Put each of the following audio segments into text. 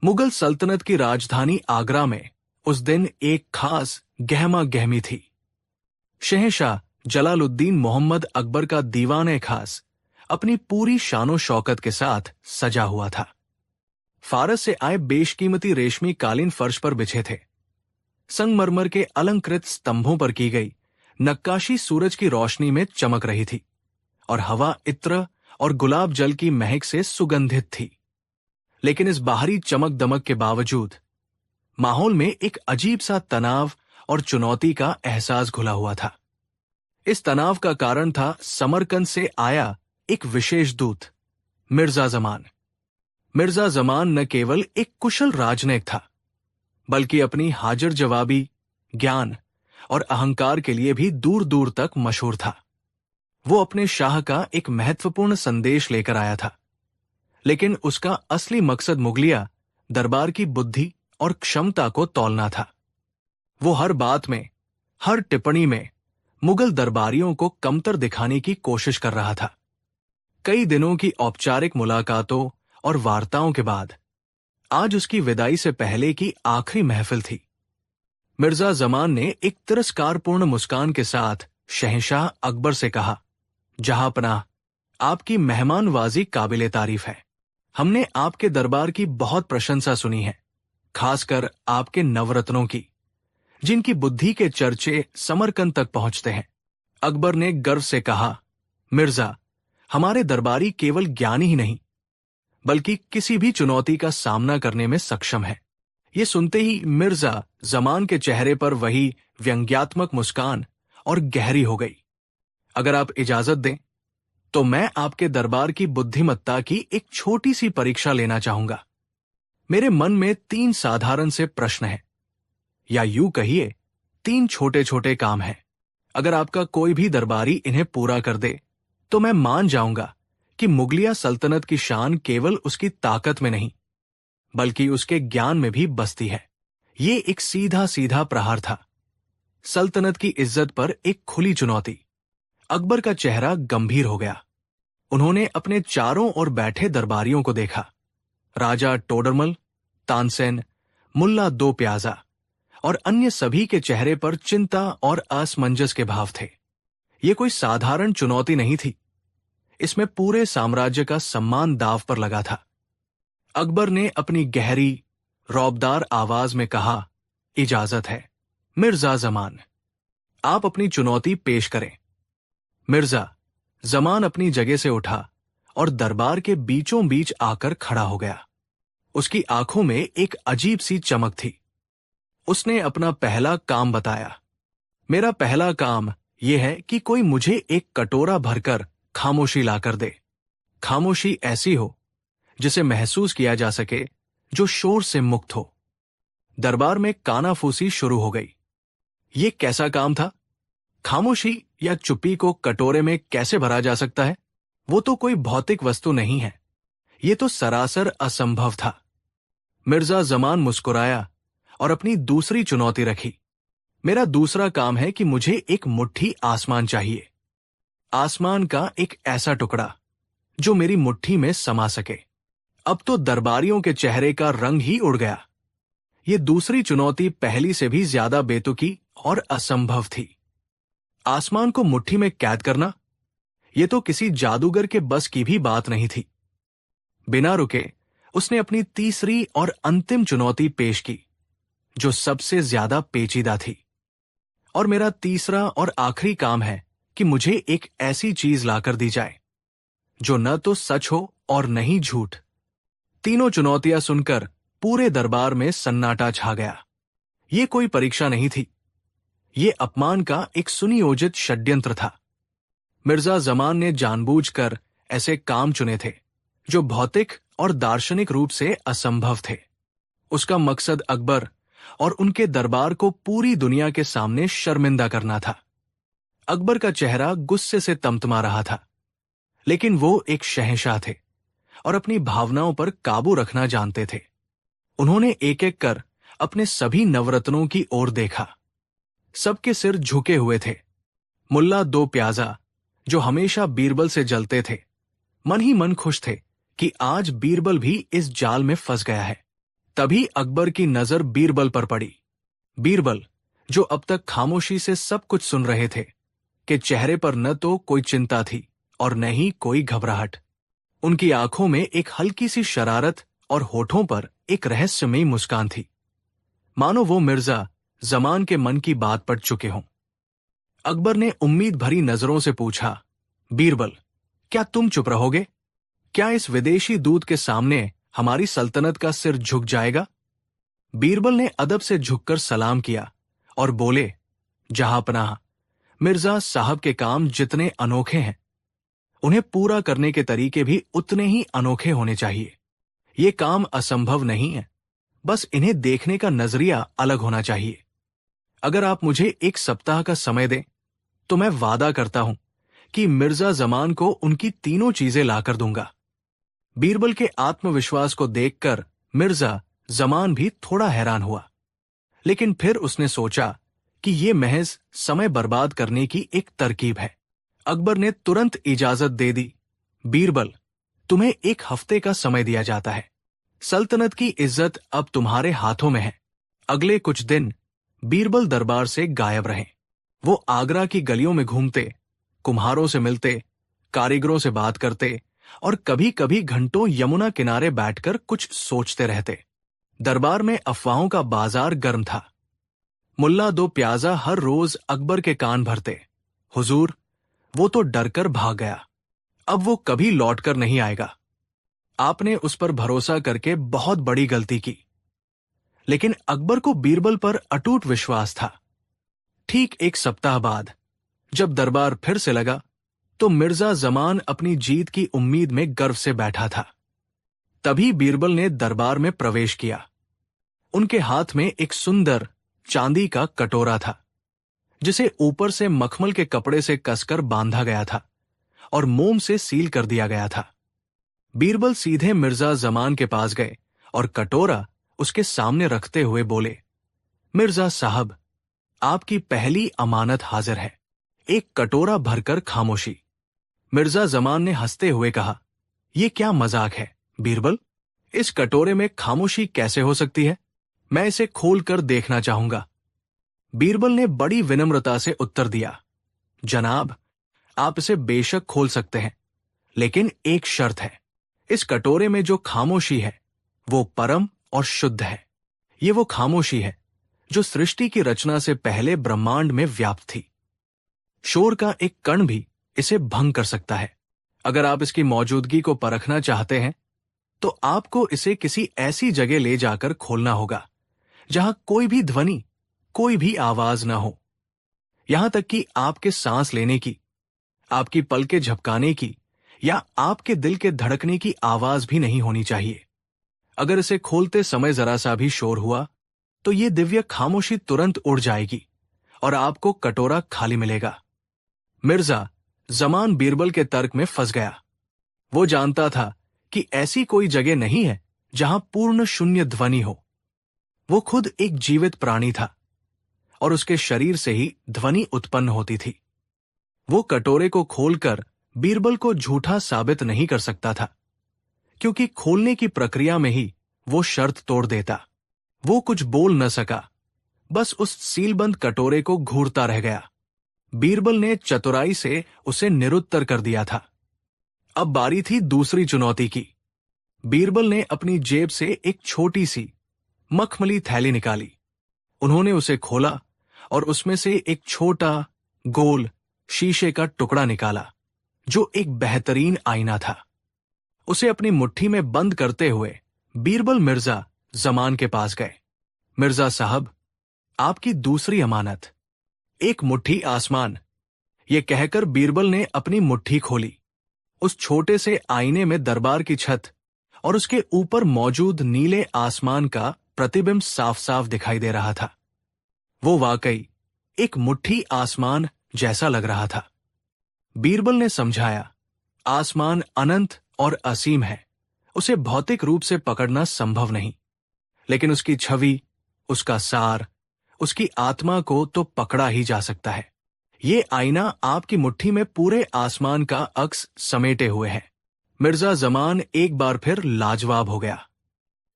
मुगल सल्तनत की राजधानी आगरा में उस दिन एक खास गहमा गहमी थी। शहंशाह जलालुद्दीन मोहम्मद अकबर का दीवाने खास अपनी पूरी शानो शौकत के साथ सजा हुआ था। फारस से आए बेशकीमती रेशमी कालीन फर्श पर बिछे थे। संगमरमर के अलंकृत स्तंभों पर की गई नक्काशी सूरज की रोशनी में चमक रही थी और हवा इत्र और गुलाब जल की महक से सुगंधित थी। लेकिन इस बाहरी चमक दमक के बावजूद माहौल में एक अजीब सा तनाव और चुनौती का एहसास घुला हुआ था। इस तनाव का कारण था समरकंद से आया एक विशेष दूत, मिर्जा जमान। मिर्जा जमान न केवल एक कुशल राजनयिक था, बल्कि अपनी हाजिर जवाबी, ज्ञान और अहंकार के लिए भी दूर दूर तक मशहूर था। वो अपने शाह का एक महत्वपूर्ण संदेश लेकर आया था, लेकिन उसका असली मकसद मुगलिया दरबार की बुद्धि और क्षमता को तौलना था। वो हर बात में, हर टिप्पणी में मुगल दरबारियों को कमतर दिखाने की कोशिश कर रहा था। कई दिनों की औपचारिक मुलाकातों और वार्ताओं के बाद आज उसकी विदाई से पहले की आखिरी महफिल थी। मिर्जा जमान ने एक तिरस्कारपूर्ण मुस्कान के साथ शहंशाह अकबर से कहा, जहांपनाह, आपकी मेहमानवाजी काबिले तारीफ है। हमने आपके दरबार की बहुत प्रशंसा सुनी है, खासकर आपके नवरत्नों की, जिनकी बुद्धि के चर्चे समरकंद तक पहुंचते हैं। अकबर ने गर्व से कहा, मिर्जा, हमारे दरबारी केवल ज्ञानी ही नहीं, बल्कि किसी भी चुनौती का सामना करने में सक्षम है। ये सुनते ही मिर्जा जमान के चेहरे पर वही व्यंग्यात्मक मुस्कान और गहरी हो गई। अगर आप इजाजत दें तो मैं आपके दरबार की बुद्धिमत्ता की एक छोटी सी परीक्षा लेना चाहूंगा। मेरे मन में 3 साधारण से प्रश्न हैं, या यूं कहिए 3 छोटे छोटे काम हैं। अगर आपका कोई भी दरबारी इन्हें पूरा कर दे तो मैं मान जाऊंगा कि मुगलिया सल्तनत की शान केवल उसकी ताकत में नहीं, बल्कि उसके ज्ञान में भी बसती है। ये एक सीधा सीधा प्रहार था, सल्तनत की इज्जत पर एक खुली चुनौती। अकबर का चेहरा गंभीर हो गया। उन्होंने अपने चारों ओर बैठे दरबारियों को देखा। राजा टोडरमल, तानसेन, मुल्ला दो प्याजा और अन्य सभी के चेहरे पर चिंता और असमंजस के भाव थे। ये कोई साधारण चुनौती नहीं थी, इसमें पूरे साम्राज्य का सम्मान दांव पर लगा था। अकबर ने अपनी गहरी, रौबदार आवाज में कहा, इजाजत है मिर्जा जमान, आप अपनी चुनौती पेश करें। मिर्जा जमान अपनी जगह से उठा और दरबार के बीचों बीच आकर खड़ा हो गया। उसकी आंखों में एक अजीब सी चमक थी। उसने अपना पहला काम बताया। मेरा पहला काम यह है कि कोई मुझे एक कटोरा भरकर खामोशी लाकर दे। खामोशी ऐसी हो जिसे महसूस किया जा सके, जो शोर से मुक्त हो। दरबार में कानाफूसी शुरू हो गई। ये कैसा काम था? खामोशी या चुप्पी को कटोरे में कैसे भरा जा सकता है? वो तो कोई भौतिक वस्तु नहीं है। ये तो सरासर असंभव था। मिर्जा जमान मुस्कुराया और अपनी दूसरी चुनौती रखी। मेरा दूसरा काम है कि मुझे एक मुट्ठी आसमान चाहिए। आसमान का एक ऐसा टुकड़ा जो मेरी मुट्ठी में समा सके। अब तो दरबारियों के चेहरे का रंग ही उड़ गया। ये दूसरी चुनौती पहली से भी ज्यादा बेतुकी और असंभव थी। आसमान को मुट्ठी में कैद करना, यह तो किसी जादूगर के बस की भी बात नहीं थी। बिना रुके उसने अपनी तीसरी और अंतिम चुनौती पेश की, जो सबसे ज्यादा पेचीदा थी। और मेरा तीसरा और आखिरी काम है कि मुझे एक ऐसी चीज लाकर दी जाए जो न तो सच हो और न ही झूठ। तीनों चुनौतियां सुनकर पूरे दरबार में सन्नाटा छा गया। ये कोई परीक्षा नहीं थी, ये अपमान का एक सुनियोजित षड्यंत्र था। मिर्जा जमान ने जानबूझकर ऐसे काम चुने थे जो भौतिक और दार्शनिक रूप से असंभव थे। उसका मकसद अकबर और उनके दरबार को पूरी दुनिया के सामने शर्मिंदा करना था। अकबर का चेहरा गुस्से से तमतमा रहा था, लेकिन वो एक शहंशाह थे और अपनी भावनाओं पर काबू रखना जानते थे। उन्होंने एक एक कर अपने सभी नवरत्नों की ओर देखा। सबके सिर झुके हुए थे। मुल्ला दो प्याजा, जो हमेशा बीरबल से जलते थे, मन ही मन खुश थे कि आज बीरबल भी इस जाल में फंस गया है। तभी अकबर की नजर बीरबल पर पड़ी। बीरबल, जो अब तक खामोशी से सब कुछ सुन रहे थे, के चेहरे पर न तो कोई चिंता थी और न ही कोई घबराहट। उनकी आंखों में एक हल्की सी शरारत और होठों पर एक रहस्यमयी मुस्कान थी, मानो वो मिर्जा जमान के मन की बात पढ़ चुके हों। अकबर ने उम्मीद भरी नजरों से पूछा, बीरबल, क्या तुम चुप रहोगे? क्या इस विदेशी दूत के सामने हमारी सल्तनत का सिर झुक जाएगा? बीरबल ने अदब से झुककर सलाम किया और बोले, जहांपनाह, मिर्जा साहब के काम जितने अनोखे हैं, उन्हें पूरा करने के तरीके भी उतने ही अनोखे होने चाहिए। ये काम असंभव नहीं है, बस इन्हें देखने का नजरिया अलग होना चाहिए। अगर आप मुझे 1 सप्ताह का समय दें, तो मैं वादा करता हूं कि मिर्जा जमान को उनकी तीनों चीजें लाकर दूंगा। बीरबल के आत्मविश्वास को देखकर मिर्जा जमान भी थोड़ा हैरान हुआ, लेकिन फिर उसने सोचा कि यह महज समय बर्बाद करने की एक तरकीब है। अकबर ने तुरंत इजाजत दे दी, बीरबल, तुम्हें 1 हफ्ते का समय दिया जाता है। सल्तनत की इज्जत अब तुम्हारे हाथों में है। अगले कुछ दिन बीरबल दरबार से गायब रहे। वो आगरा की गलियों में घूमते, कुम्हारों से मिलते, कारीगरों से बात करते और कभी कभी घंटों यमुना किनारे बैठकर कुछ सोचते रहते। दरबार में अफवाहों का बाजार गर्म था। मुल्ला 2 प्याजा हर रोज अकबर के कान भरते, हुजूर, वो तो डरकर भाग गया, अब वो कभी लौटकर नहीं आएगा। आपने उस पर भरोसा करके बहुत बड़ी गलती की। लेकिन अकबर को बीरबल पर अटूट विश्वास था। ठीक 1 सप्ताह बाद जब दरबार फिर से लगा, तो मिर्जा जमान अपनी जीत की उम्मीद में गर्व से बैठा था। तभी बीरबल ने दरबार में प्रवेश किया। उनके हाथ में एक सुंदर चांदी का कटोरा था, जिसे ऊपर से मखमल के कपड़े से कसकर बांधा गया था और मोम से सील कर दिया गया था। बीरबल सीधे मिर्जा जमान के पास गए और कटोरा उसके सामने रखते हुए बोले, मिर्जा साहब, आपकी पहली अमानत हाजिर है, एक कटोरा भरकर खामोशी। मिर्जा जमान ने हंसते हुए कहा, यह क्या मजाक है बीरबल? इस कटोरे में खामोशी कैसे हो सकती है? मैं इसे खोलकर देखना चाहूंगा। बीरबल ने बड़ी विनम्रता से उत्तर दिया, जनाब, आप इसे बेशक खोल सकते हैं, लेकिन एक शर्त है। इस कटोरे में जो खामोशी है वो परम और शुद्ध है। ये वो खामोशी है जो सृष्टि की रचना से पहले ब्रह्मांड में व्याप्त थी। शोर का एक कण भी इसे भंग कर सकता है। अगर आप इसकी मौजूदगी को परखना चाहते हैं, तो आपको इसे किसी ऐसी जगह ले जाकर खोलना होगा जहां कोई भी ध्वनि, कोई भी आवाज न हो। यहां तक कि आपके सांस लेने की, आपकी पलकें झपकाने की या आपके दिल के धड़कने की आवाज भी नहीं होनी चाहिए। अगर इसे खोलते समय जरा सा भी शोर हुआ, तो ये दिव्य खामोशी तुरंत उड़ जाएगी और आपको कटोरा खाली मिलेगा। मिर्जा जमान बीरबल के तर्क में फंस गया। वो जानता था कि ऐसी कोई जगह नहीं है जहां पूर्ण शून्य ध्वनि हो। वो खुद एक जीवित प्राणी था और उसके शरीर से ही ध्वनि उत्पन्न होती थी। वो कटोरे को खोलकर बीरबल को झूठा साबित नहीं कर सकता था, क्योंकि खोलने की प्रक्रिया में ही वो शर्त तोड़ देता। वो कुछ बोल न सका, बस उस सीलबंद कटोरे को घूरता रह गया। बीरबल ने चतुराई से उसे निरुत्तर कर दिया था। अब बारी थी दूसरी चुनौती की। बीरबल ने अपनी जेब से एक छोटी सी मखमली थैली निकाली। उन्होंने उसे खोला और उसमें से एक छोटा गोल शीशे का टुकड़ा निकाला, जो एक बेहतरीन आईना था। उसे अपनी मुट्ठी में बंद करते हुए बीरबल मिर्जा जमान के पास गए। मिर्जा साहब, आपकी दूसरी अमानत, एक मुट्ठी आसमान। ये कहकर बीरबल ने अपनी मुट्ठी खोली। उस छोटे से आईने में दरबार की छत और उसके ऊपर मौजूद नीले आसमान का प्रतिबिंब साफ साफ दिखाई दे रहा था। वो वाकई एक मुट्ठी आसमान जैसा लग रहा था। बीरबल ने समझाया, आसमान अनंत और असीम है, उसे भौतिक रूप से पकड़ना संभव नहीं, लेकिन उसकी छवि, उसका सार, उसकी आत्मा को तो पकड़ा ही जा सकता है। ये आईना आपकी मुट्ठी में पूरे आसमान का अक्स समेटे हुए है। मिर्जा जमान एक बार फिर लाजवाब हो गया।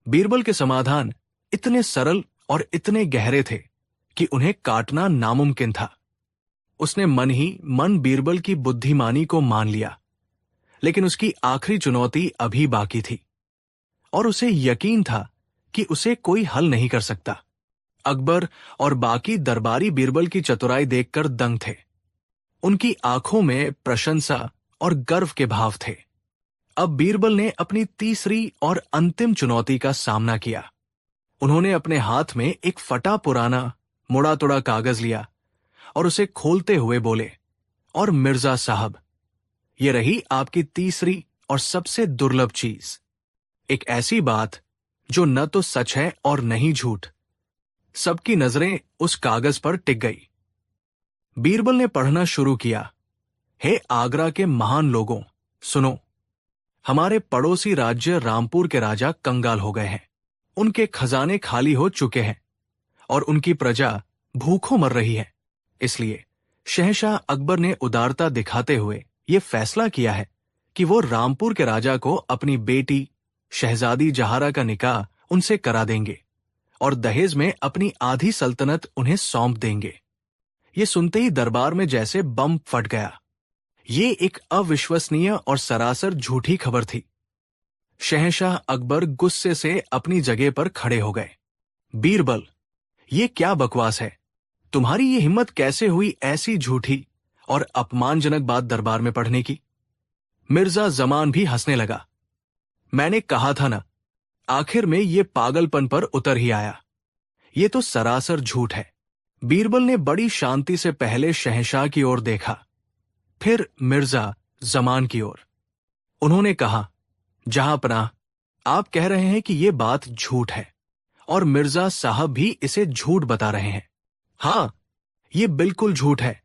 बीरबल के समाधान इतने सरल और इतने गहरे थे कि उन्हें काटना नामुमकिन था। उसने मन ही मन बीरबल की बुद्धिमानी को मान लिया, लेकिन उसकी आखिरी चुनौती अभी बाकी थी और उसे यकीन था कि उसे कोई हल नहीं कर सकता। अकबर और बाकी दरबारी बीरबल की चतुराई देखकर दंग थे। उनकी आंखों में प्रशंसा और गर्व के भाव थे। अब बीरबल ने अपनी तीसरी और अंतिम चुनौती का सामना किया। उन्होंने अपने हाथ में एक फटा पुराना मुड़ा तुड़ा कागज लिया और उसे खोलते हुए बोले, और मिर्जा साहब, ये रही आपकी तीसरी और सबसे दुर्लभ चीज, एक ऐसी बात जो न तो सच है और न ही झूठ। सबकी नजरें उस कागज पर टिक गई। बीरबल ने पढ़ना शुरू किया। हे आगरा के महान लोगों, सुनो। हमारे पड़ोसी राज्य रामपुर के राजा कंगाल हो गए हैं। उनके खजाने खाली हो चुके हैं और उनकी प्रजा भूखों मर रही है। इसलिए शहंशाह अकबर ने उदारता दिखाते हुए यह फैसला किया है कि वो रामपुर के राजा को अपनी बेटी शहजादी जहारा का निकाह उनसे करा देंगे और दहेज में अपनी आधी सल्तनत उन्हें सौंप देंगे। ये सुनते ही दरबार में जैसे बम फट गया। ये एक अविश्वसनीय और सरासर झूठी खबर थी। शहंशाह अकबर गुस्से से अपनी जगह पर खड़े हो गए। बीरबल, ये क्या बकवास है? तुम्हारी ये हिम्मत कैसे हुई ऐसी झूठी और अपमानजनक बात दरबार में पढ़ने की? मिर्जा जमान भी हंसने लगा। मैंने कहा था ना, आखिर में ये पागलपन पर उतर ही आया। ये तो सरासर झूठ है। बीरबल ने बड़ी शांति से पहले शहंशाह की ओर देखा, फिर मिर्जा जमान की ओर। उन्होंने कहा, जहांपनाह, आप कह रहे हैं कि यह बात झूठ है और मिर्जा साहब भी इसे झूठ बता रहे हैं। हां, यह बिल्कुल झूठ है।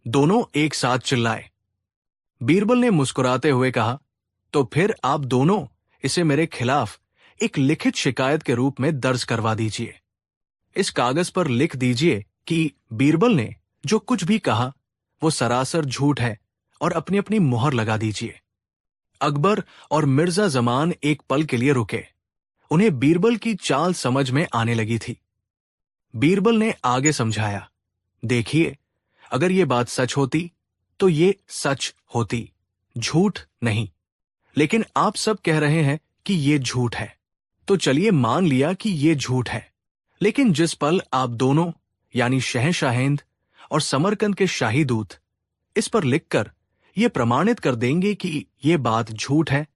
दोनों एक साथ चिल्लाए। बीरबल ने मुस्कुराते हुए कहा, तो फिर आप दोनों इसे मेरे खिलाफ एक लिखित शिकायत के रूप में दर्ज करवा दीजिए। इस कागज पर लिख दीजिए कि बीरबल ने जो कुछ भी कहा वो सरासर झूठ है और अपनी अपनी मुहर लगा दीजिए। अकबर और मिर्जा जमान एक पल के लिए रुके। उन्हें बीरबल की चाल समझ में आने लगी थी। बीरबल ने आगे समझाया, देखिए, अगर ये बात सच होती तो ये सच होती, झूठ नहीं। लेकिन आप सब कह रहे हैं कि ये झूठ है, तो चलिए मान लिया कि ये झूठ है। लेकिन जिस पल आप दोनों यानी शहंशाहिंद और समरकंद के शाही दूत इस पर लिखकर ये प्रमाणित कर देंगे कि ये बात झूठ है,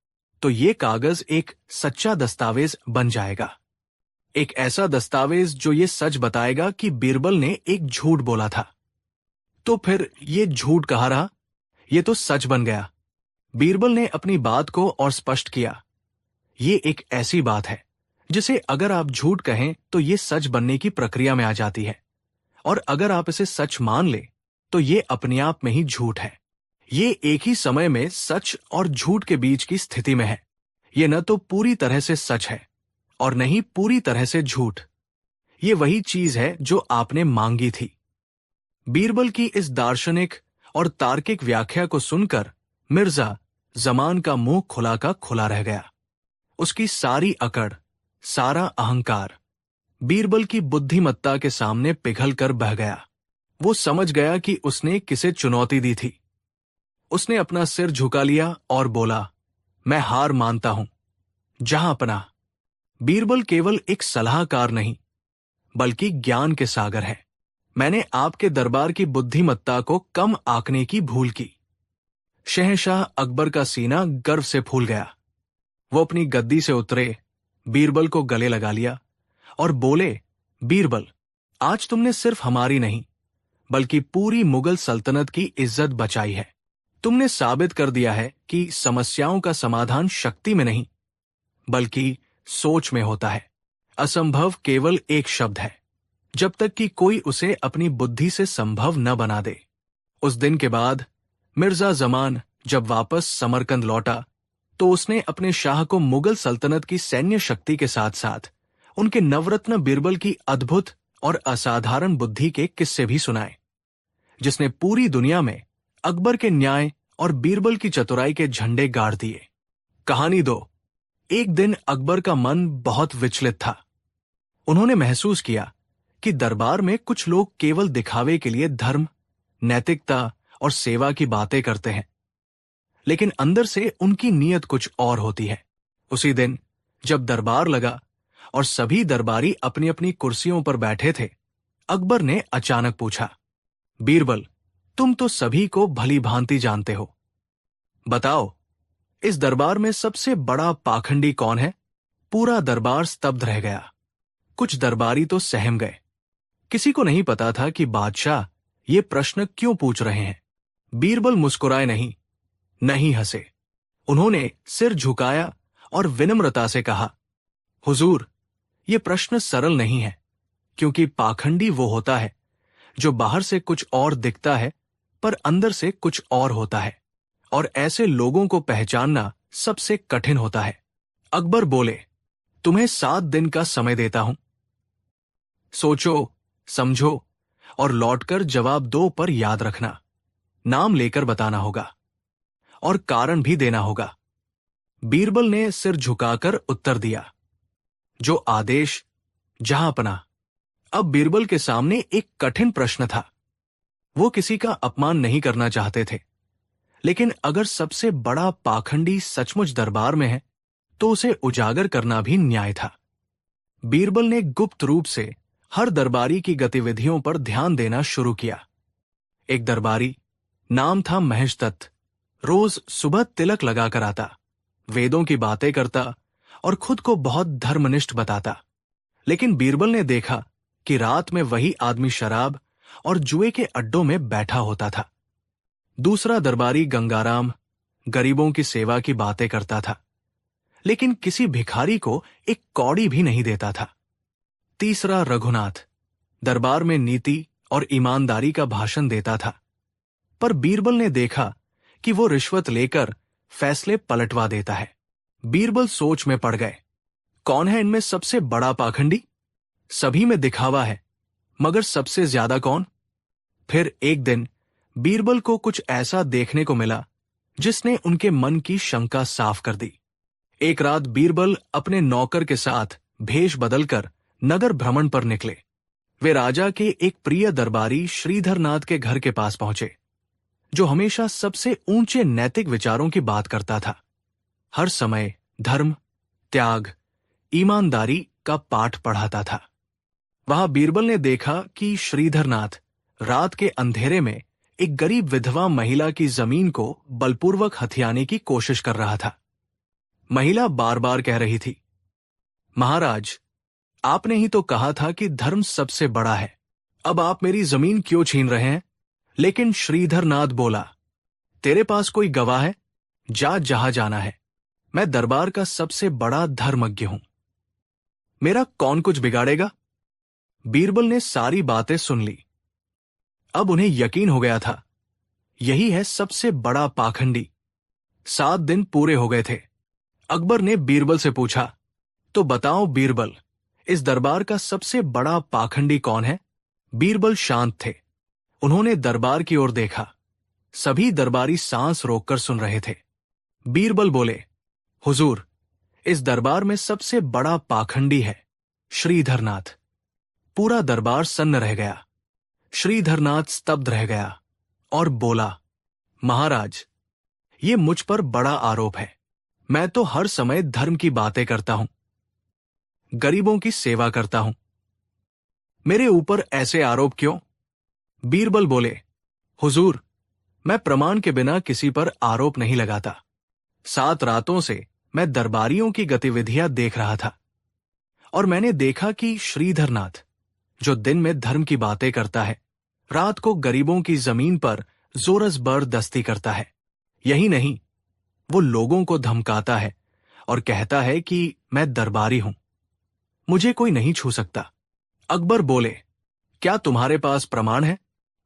तो ये कागज एक सच्चा दस्तावेज बन जाएगा। एक ऐसा दस्तावेज जो ये सच बताएगा कि बीरबल ने एक झूठ बोला था। तो फिर ये झूठ कहाँ रहा? ये तो सच बन गया। बीरबल ने अपनी बात को और स्पष्ट किया। ये एक ऐसी बात है जिसे अगर आप झूठ कहें तो ये सच बनने की प्रक्रिया में आ जाती है, और अगर आप इसे सच मान ले तो ये अपने आप में ही झूठ है। ये एक ही समय में सच और झूठ के बीच की स्थिति में है। ये न तो पूरी तरह से सच है और न ही पूरी तरह से झूठ। ये वही चीज है जो आपने मांगी थी। बीरबल की इस दार्शनिक और तार्किक व्याख्या को सुनकर मिर्जा जमान का मुंह खुला का खुला रह गया। उसकी सारी अकड़, सारा अहंकार बीरबल की बुद्धिमत्ता के सामने पिघल कर बह गया। वो समझ गया कि उसने किसे चुनौती दी थी। उसने अपना सिर झुका लिया और बोला, मैं हार मानता हूं। जहांपनाह, बीरबल केवल एक सलाहकार नहीं बल्कि ज्ञान के सागर है। मैंने आपके दरबार की बुद्धिमत्ता को कम आंकने की भूल की। शहंशाह अकबर का सीना गर्व से फूल गया। वो अपनी गद्दी से उतरे, बीरबल को गले लगा लिया और बोले, बीरबल, आज तुमने सिर्फ हमारी नहीं बल्कि पूरी मुगल सल्तनत की इज्जत बचाई है। तुमने साबित कर दिया है कि समस्याओं का समाधान शक्ति में नहीं बल्कि सोच में होता है। असंभव केवल एक शब्द है, जब तक कि कोई उसे अपनी बुद्धि से संभव न बना दे। उस दिन के बाद मिर्जा जमान जब वापस समरकंद लौटा तो उसने अपने शाह को मुगल सल्तनत की सैन्य शक्ति के साथ साथ उनके नवरत्न बीरबल की अद्भुत और असाधारण बुद्धि के किस्से भी सुनाए, जिसने पूरी दुनिया में अकबर के न्याय और बीरबल की चतुराई के झंडे गाड़ दिए। कहानी 2, एक दिन अकबर का मन बहुत विचलित था। उन्होंने महसूस किया कि दरबार में कुछ लोग केवल दिखावे के लिए धर्म, नैतिकता और सेवा की बातें करते हैं, लेकिन अंदर से उनकी नीयत कुछ और होती है। उसी दिन जब दरबार लगा और सभी दरबारी अपनी अपनी कुर्सियों पर बैठे थे, अकबर ने अचानक पूछा, बीरबल, तुम तो सभी को भली भांति जानते हो, बताओ इस दरबार में सबसे बड़ा पाखंडी कौन है? पूरा दरबार स्तब्ध रह गया। कुछ दरबारी तो सहम गए। किसी को नहीं पता था कि बादशाह ये प्रश्न क्यों पूछ रहे हैं। बीरबल मुस्कुराए नहीं हंसे। उन्होंने सिर झुकाया और विनम्रता से कहा, हुजूर, ये प्रश्न सरल नहीं है, क्योंकि पाखंडी वो होता है जो बाहर से कुछ और दिखता है पर अंदर से कुछ और होता है, और ऐसे लोगों को पहचानना सबसे कठिन होता है। अकबर बोले, तुम्हें 7 दिन का समय देता हूं। सोचो, समझो और लौटकर जवाब दो, पर याद रखना, नाम लेकर बताना होगा और कारण भी देना होगा। बीरबल ने सिर झुकाकर उत्तर दिया, जो आदेश, जहांपना। अब बीरबल के सामने एक कठिन प्रश्न था। वो किसी का अपमान नहीं करना चाहते थे, लेकिन अगर सबसे बड़ा पाखंडी सचमुच दरबार में है तो उसे उजागर करना भी न्याय था। बीरबल ने गुप्त रूप से हर दरबारी की गतिविधियों पर ध्यान देना शुरू किया। एक दरबारी, नाम था महेशदत्त, रोज सुबह तिलक लगाकर आता, वेदों की बातें करता और खुद को बहुत धर्मनिष्ठ बताता। लेकिन बीरबल ने देखा कि रात में वही आदमी शराब और जुए के अड्डों में बैठा होता था। दूसरा दरबारी गंगाराम गरीबों की सेवा की बातें करता था, लेकिन किसी भिखारी को एक कौड़ी भी नहीं देता था। तीसरा रघुनाथ दरबार में नीति और ईमानदारी का भाषण देता था, पर बीरबल ने देखा कि वो रिश्वत लेकर फैसले पलटवा देता है। बीरबल सोच में पड़ गए, कौन है इनमें सबसे बड़ा पाखंडी? सभी में दिखावा है, मगर सबसे ज्यादा कौन? फिर एक दिन बीरबल को कुछ ऐसा देखने को मिला जिसने उनके मन की शंका साफ कर दी। एक रात बीरबल अपने नौकर के साथ भेष बदलकर नगर भ्रमण पर निकले। वे राजा के एक प्रिय दरबारी श्रीधरनाथ के घर के पास पहुंचे, जो हमेशा सबसे ऊंचे नैतिक विचारों की बात करता था। हर समय धर्म, त्याग, ईमानदारी का पाठ पढ़ाता था। वहां बीरबल ने देखा कि श्रीधरनाथ रात के अंधेरे में एक गरीब विधवा महिला की जमीन को बलपूर्वक हथियाने की कोशिश कर रहा था। महिला बार बार कह रही थी, महाराज, आपने ही तो कहा था कि धर्म सबसे बड़ा है, अब आप मेरी जमीन क्यों छीन रहे हैं? लेकिन श्रीधरनाथ बोला, तेरे पास कोई गवाह है? जा जहां जाना है, मैं दरबार का सबसे बड़ा धर्मज्ञ हूं, मेरा कौन कुछ बिगाड़ेगा? बीरबल ने सारी बातें सुन ली। अब उन्हें यकीन हो गया था, यही है सबसे बड़ा पाखंडी। 7 दिन पूरे हो गए थे। अकबर ने बीरबल से पूछा, तो बताओ बीरबल, इस दरबार का सबसे बड़ा पाखंडी कौन है? बीरबल शांत थे। उन्होंने दरबार की ओर देखा। सभी दरबारी सांस रोककर सुन रहे थे। बीरबल बोले, हुजूर, इस दरबार में सबसे बड़ा पाखंडी है श्रीधरनाथ। पूरा दरबार सन्न रह गया। श्रीधरनाथ स्तब्ध रह गया और बोला, महाराज, ये मुझ पर बड़ा आरोप है। मैं तो हर समय धर्म की बातें करता हूं, गरीबों की सेवा करता हूं, मेरे ऊपर ऐसे आरोप क्यों? बीरबल बोले, हुजूर, मैं प्रमाण के बिना किसी पर आरोप नहीं लगाता। 7 रातों से मैं दरबारियों की गतिविधियां देख रहा था और मैंने देखा कि श्रीधरनाथ, जो दिन में धर्म की बातें करता है, रात को गरीबों की जमीन पर जोरजबरदस्ती करता है। यही नहीं, वो लोगों को धमकाता है और कहता है कि मैं दरबारी हूं, मुझे कोई नहीं छू सकता। अकबर बोले, क्या तुम्हारे पास प्रमाण है?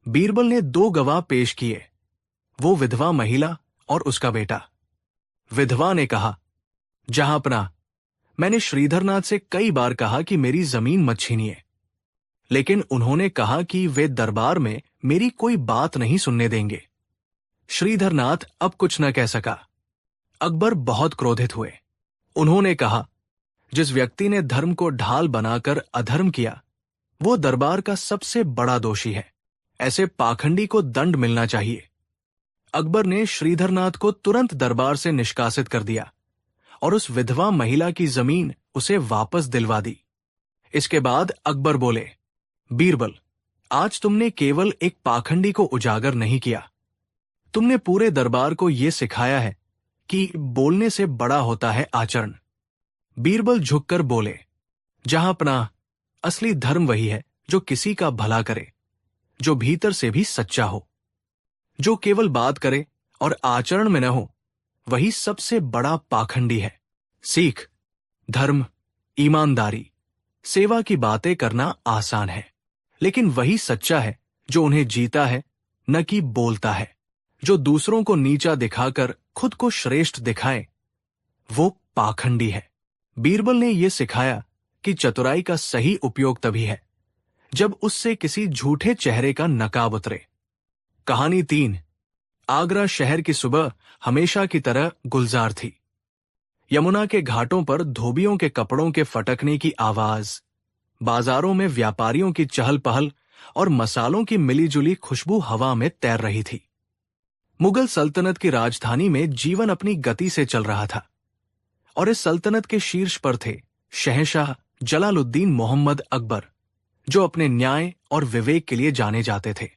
बीरबल ने 2 गवाह पेश किए, वो विधवा महिला और उसका बेटा। विधवा ने कहा, जहांपना, मैंने श्रीधरनाथ से कई बार कहा कि मेरी जमीन मत छीनिए, लेकिन उन्होंने कहा कि वे दरबार में मेरी कोई बात नहीं सुनने देंगे। श्रीधरनाथ अब कुछ न कह सका। अकबर बहुत क्रोधित हुए। उन्होंने कहा, जिस व्यक्ति ने धर्म को ढाल बनाकर अधर्म किया, वो दरबार का सबसे बड़ा दोषी है। ऐसे पाखंडी को दंड मिलना चाहिए। अकबर ने श्रीधरनाथ को तुरंत दरबार से निष्कासित कर दिया और उस विधवा महिला की जमीन उसे वापस दिलवा दी। इसके बाद अकबर बोले, बीरबल, आज तुमने केवल एक पाखंडी को उजागर नहीं किया, तुमने पूरे दरबार को यह सिखाया है कि बोलने से बड़ा होता है आचरण। बीरबल झुककर बोले, जहां पनाह, असली धर्म वही है जो किसी का भला करे, जो भीतर से भी सच्चा हो। जो केवल बात करे और आचरण में न हो, वही सबसे बड़ा पाखंडी है। सीख, धर्म, ईमानदारी, सेवा की बातें करना आसान है, लेकिन वही सच्चा है जो उन्हें जीता है, न कि बोलता है। जो दूसरों को नीचा दिखाकर खुद को श्रेष्ठ दिखाए, वो पाखंडी है। बीरबल ने यह सिखाया कि चतुराई का सही उपयोग तभी है जब उससे किसी झूठे चेहरे का नकाब उतरे। कहानी 3। आगरा शहर की सुबह हमेशा की तरह गुलजार थी। यमुना के घाटों पर धोबियों के कपड़ों के फटकने की आवाज, बाजारों में व्यापारियों की चहल पहल और मसालों की मिलीजुली खुशबू हवा में तैर रही थी। मुगल सल्तनत की राजधानी में जीवन अपनी गति से चल रहा था और इस सल्तनत के शीर्ष पर थे शहंशाह जलालुद्दीन मोहम्मद अकबर, जो अपने न्याय और विवेक के लिए जाने जाते थे।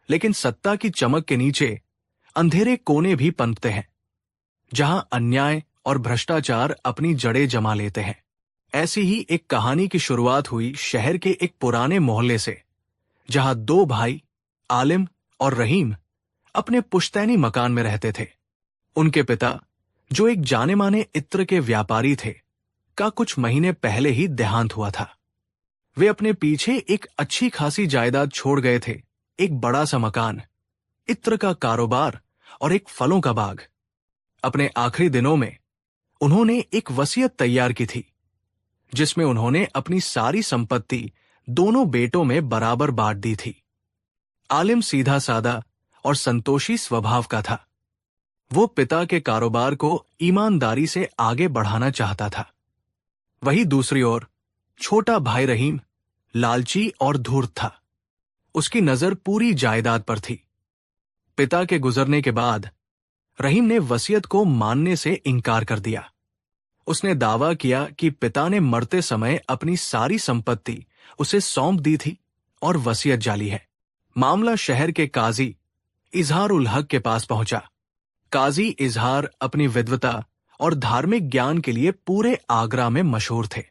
लेकिन सत्ता की चमक के नीचे अंधेरे कोने भी पनपते हैं, जहां अन्याय और भ्रष्टाचार अपनी जड़ें जमा लेते हैं। ऐसी ही एक कहानी की शुरुआत हुई शहर के एक पुराने मोहल्ले से, जहां 2 भाई आलिम और रहीम अपने पुश्तैनी मकान में रहते थे। उनके पिता, जो एक जाने माने इत्र के व्यापारी थे, का कुछ महीने पहले ही देहांत हुआ था। वे अपने पीछे एक अच्छी खासी जायदाद छोड़ गए थे, एक बड़ा सा मकान, इत्र का कारोबार और एक फलों का बाग। अपने आखिरी दिनों में उन्होंने एक वसीयत तैयार की थी, जिसमें उन्होंने अपनी सारी संपत्ति दोनों बेटों में बराबर बांट दी थी। आलिम सीधा सादा और संतोषी स्वभाव का था। वो पिता के कारोबार को ईमानदारी से आगे बढ़ाना चाहता था। वही दूसरी ओर छोटा भाई रहीम लालची और धूर्त था। उसकी नजर पूरी जायदाद पर थी। पिता के गुजरने के बाद रहीम ने वसीयत को मानने से इनकार कर दिया। उसने दावा किया कि पिता ने मरते समय अपनी सारी संपत्ति उसे सौंप दी थी और वसीयत जाली है। मामला शहर के काजी इजहार उल हक के पास पहुंचा। काजी इजहार अपनी विद्वता और धार्मिक ज्ञान के लिए पूरे आगरा में मशहूर थे।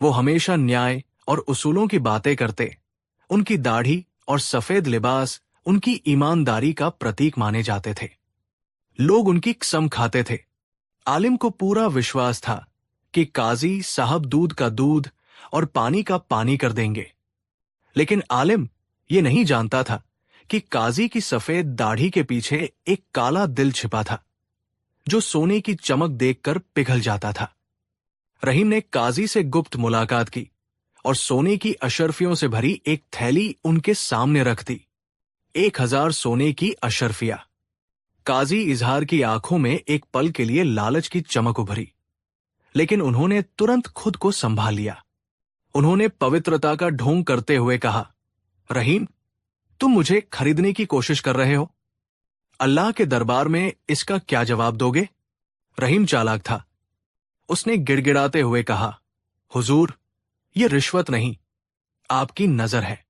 वो हमेशा न्याय और उसूलों की बातें करते। उनकी दाढ़ी और सफेद लिबास उनकी ईमानदारी का प्रतीक माने जाते थे। लोग उनकी कसम खाते थे। आलिम को पूरा विश्वास था कि काजी साहब दूध का दूध और पानी का पानी कर देंगे। लेकिन आलिम ये नहीं जानता था कि काजी की सफेद दाढ़ी के पीछे एक काला दिल छिपा था, जो सोने की चमक देखकर पिघल जाता था। रहीम ने काजी से गुप्त मुलाकात की और सोने की अशर्फियों से भरी एक थैली उनके सामने रख दी। 1000 सोने की अशर्फियां। काजी इजहार की आंखों में एक पल के लिए लालच की चमक उभरी, लेकिन उन्होंने तुरंत खुद को संभाल लिया। उन्होंने पवित्रता का ढोंग करते हुए कहा, रहीम, तुम मुझे खरीदने की कोशिश कर रहे हो? अल्लाह के दरबार में इसका क्या जवाब दोगे? रहीम चालाक था। उसने गिड़गिड़ाते हुए कहा, हुजूर, ये रिश्वत नहीं, आपकी नजर है।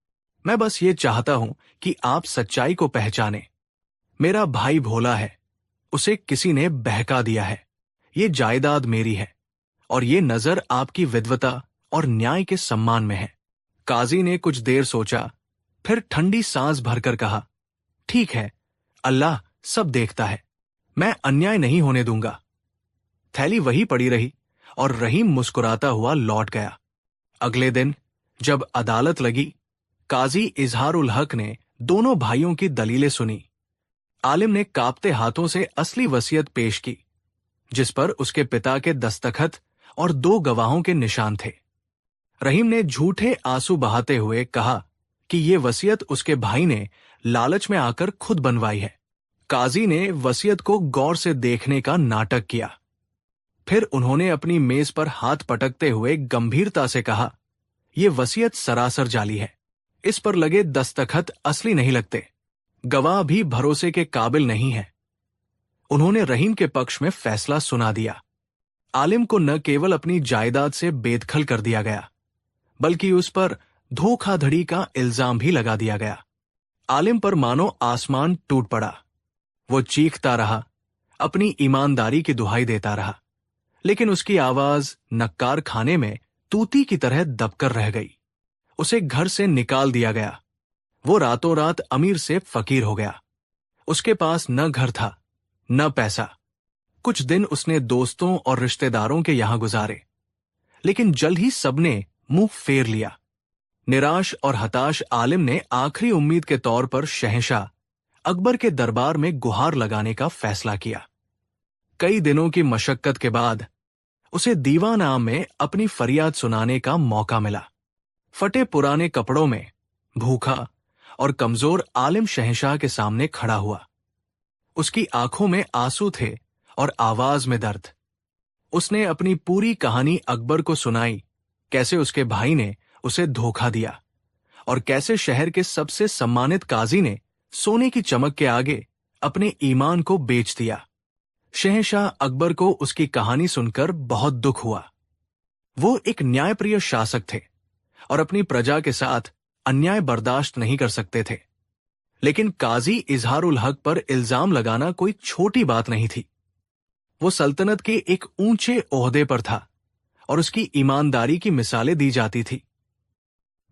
मैं बस ये चाहता हूं कि आप सच्चाई को पहचाने। मेरा भाई भोला है, उसे किसी ने बहका दिया है। ये जायदाद मेरी है और ये नजर आपकी विद्वता और न्याय के सम्मान में है। काजी ने कुछ देर सोचा, फिर ठंडी सांस भरकर कहा, ठीक है, अल्लाह सब देखता है, मैं अन्याय नहीं होने दूंगा। थैली वही पड़ी रही और रहीम मुस्कुराता हुआ लौट गया। अगले दिन जब अदालत लगी, काजी इजहार उल हक ने दोनों भाइयों की दलीलें सुनी। आलिम ने कांपते हाथों से असली वसीयत पेश की, जिस पर उसके पिता के दस्तखत और 2 गवाहों के निशान थे। रहीम ने झूठे आंसू बहाते हुए कहा कि ये वसीयत उसके भाई ने लालच में आकर खुद बनवाई है। काजी ने वसीयत को गौर से देखने का नाटक किया। फिर उन्होंने अपनी मेज पर हाथ पटकते हुए गंभीरता से कहा, "यह वसीयत सरासर जाली है। इस पर लगे दस्तखत असली नहीं लगते। गवाह भी भरोसे के काबिल नहीं है।" उन्होंने रहीम के पक्ष में फैसला सुना दिया। आलिम को न केवल अपनी जायदाद से बेदखल कर दिया गया, बल्कि उस पर धोखाधड़ी का इल्जाम भी लगा दिया गया। आलिम पर मानो आसमान टूट पड़ा। वो चीखता रहा, अपनी ईमानदारी की दुहाई देता रहा, लेकिन उसकी आवाज नक्कार खाने में तूती की तरह दबकर रह गई। उसे घर से निकाल दिया गया। वो रातों रात अमीर से फकीर हो गया। उसके पास न घर था, न पैसा। कुछ दिन उसने दोस्तों और रिश्तेदारों के यहां गुजारे, लेकिन जल्द ही सबने मुंह फेर लिया। निराश और हताश आलिम ने आखिरी उम्मीद के तौर पर शहंशाह अकबर के दरबार में गुहार लगाने का फैसला किया। कई दिनों की मशक्कत के बाद उसे दीवान आम में अपनी फरियाद सुनाने का मौका मिला। फटे पुराने कपड़ों में भूखा और कमजोर आलिम शहंशाह के सामने खड़ा हुआ। उसकी आंखों में आंसू थे और आवाज में दर्द। उसने अपनी पूरी कहानी अकबर को सुनाई, कैसे उसके भाई ने उसे धोखा दिया और कैसे शहर के सबसे सम्मानित काजी ने सोने की चमक के आगे अपने ईमान को बेच दिया। शहंशाह अकबर को उसकी कहानी सुनकर बहुत दुख हुआ। वो एक न्यायप्रिय शासक थे और अपनी प्रजा के साथ अन्याय बर्दाश्त नहीं कर सकते थे, लेकिन काजी इजहारुल हक पर इल्जाम लगाना कोई छोटी बात नहीं थी। वो सल्तनत के एक ऊंचे ओहदे पर था और उसकी ईमानदारी की मिसालें दी जाती थी।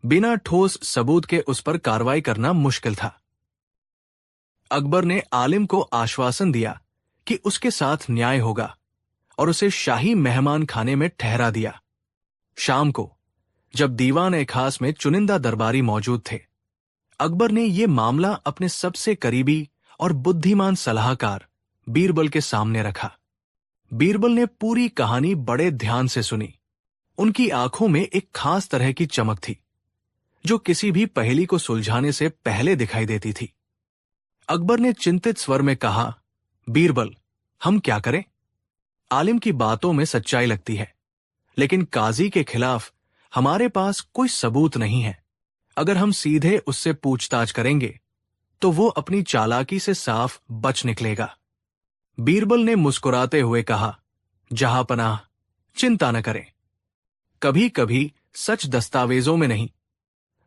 बिना ठोस सबूत के उस पर कार्रवाई करना मुश्किल था। अकबर ने आलिम को आश्वासन दिया कि उसके साथ न्याय होगा और उसे शाही मेहमान खाने में ठहरा दिया। शाम को जब दीवान-ए-खास में चुनिंदा दरबारी मौजूद थे, अकबर ने यह मामला अपने सबसे करीबी और बुद्धिमान सलाहकार बीरबल के सामने रखा। बीरबल ने पूरी कहानी बड़े ध्यान से सुनी। उनकी आंखों में एक खास तरह की चमक थी, जो किसी भी पहेली को सुलझाने से पहले दिखाई देती थी। अकबर ने चिंतित स्वर में कहा, "बीरबल, हम क्या करें? आलिम की बातों में सच्चाई लगती है, लेकिन काजी के खिलाफ हमारे पास कोई सबूत नहीं है। अगर हम सीधे उससे पूछताछ करेंगे, तो वो अपनी चालाकी से साफ बच निकलेगा।" बीरबल ने मुस्कुराते हुए कहा, "जहांपनाह, चिंता न करें। कभी कभी सच दस्तावेजों में नहीं,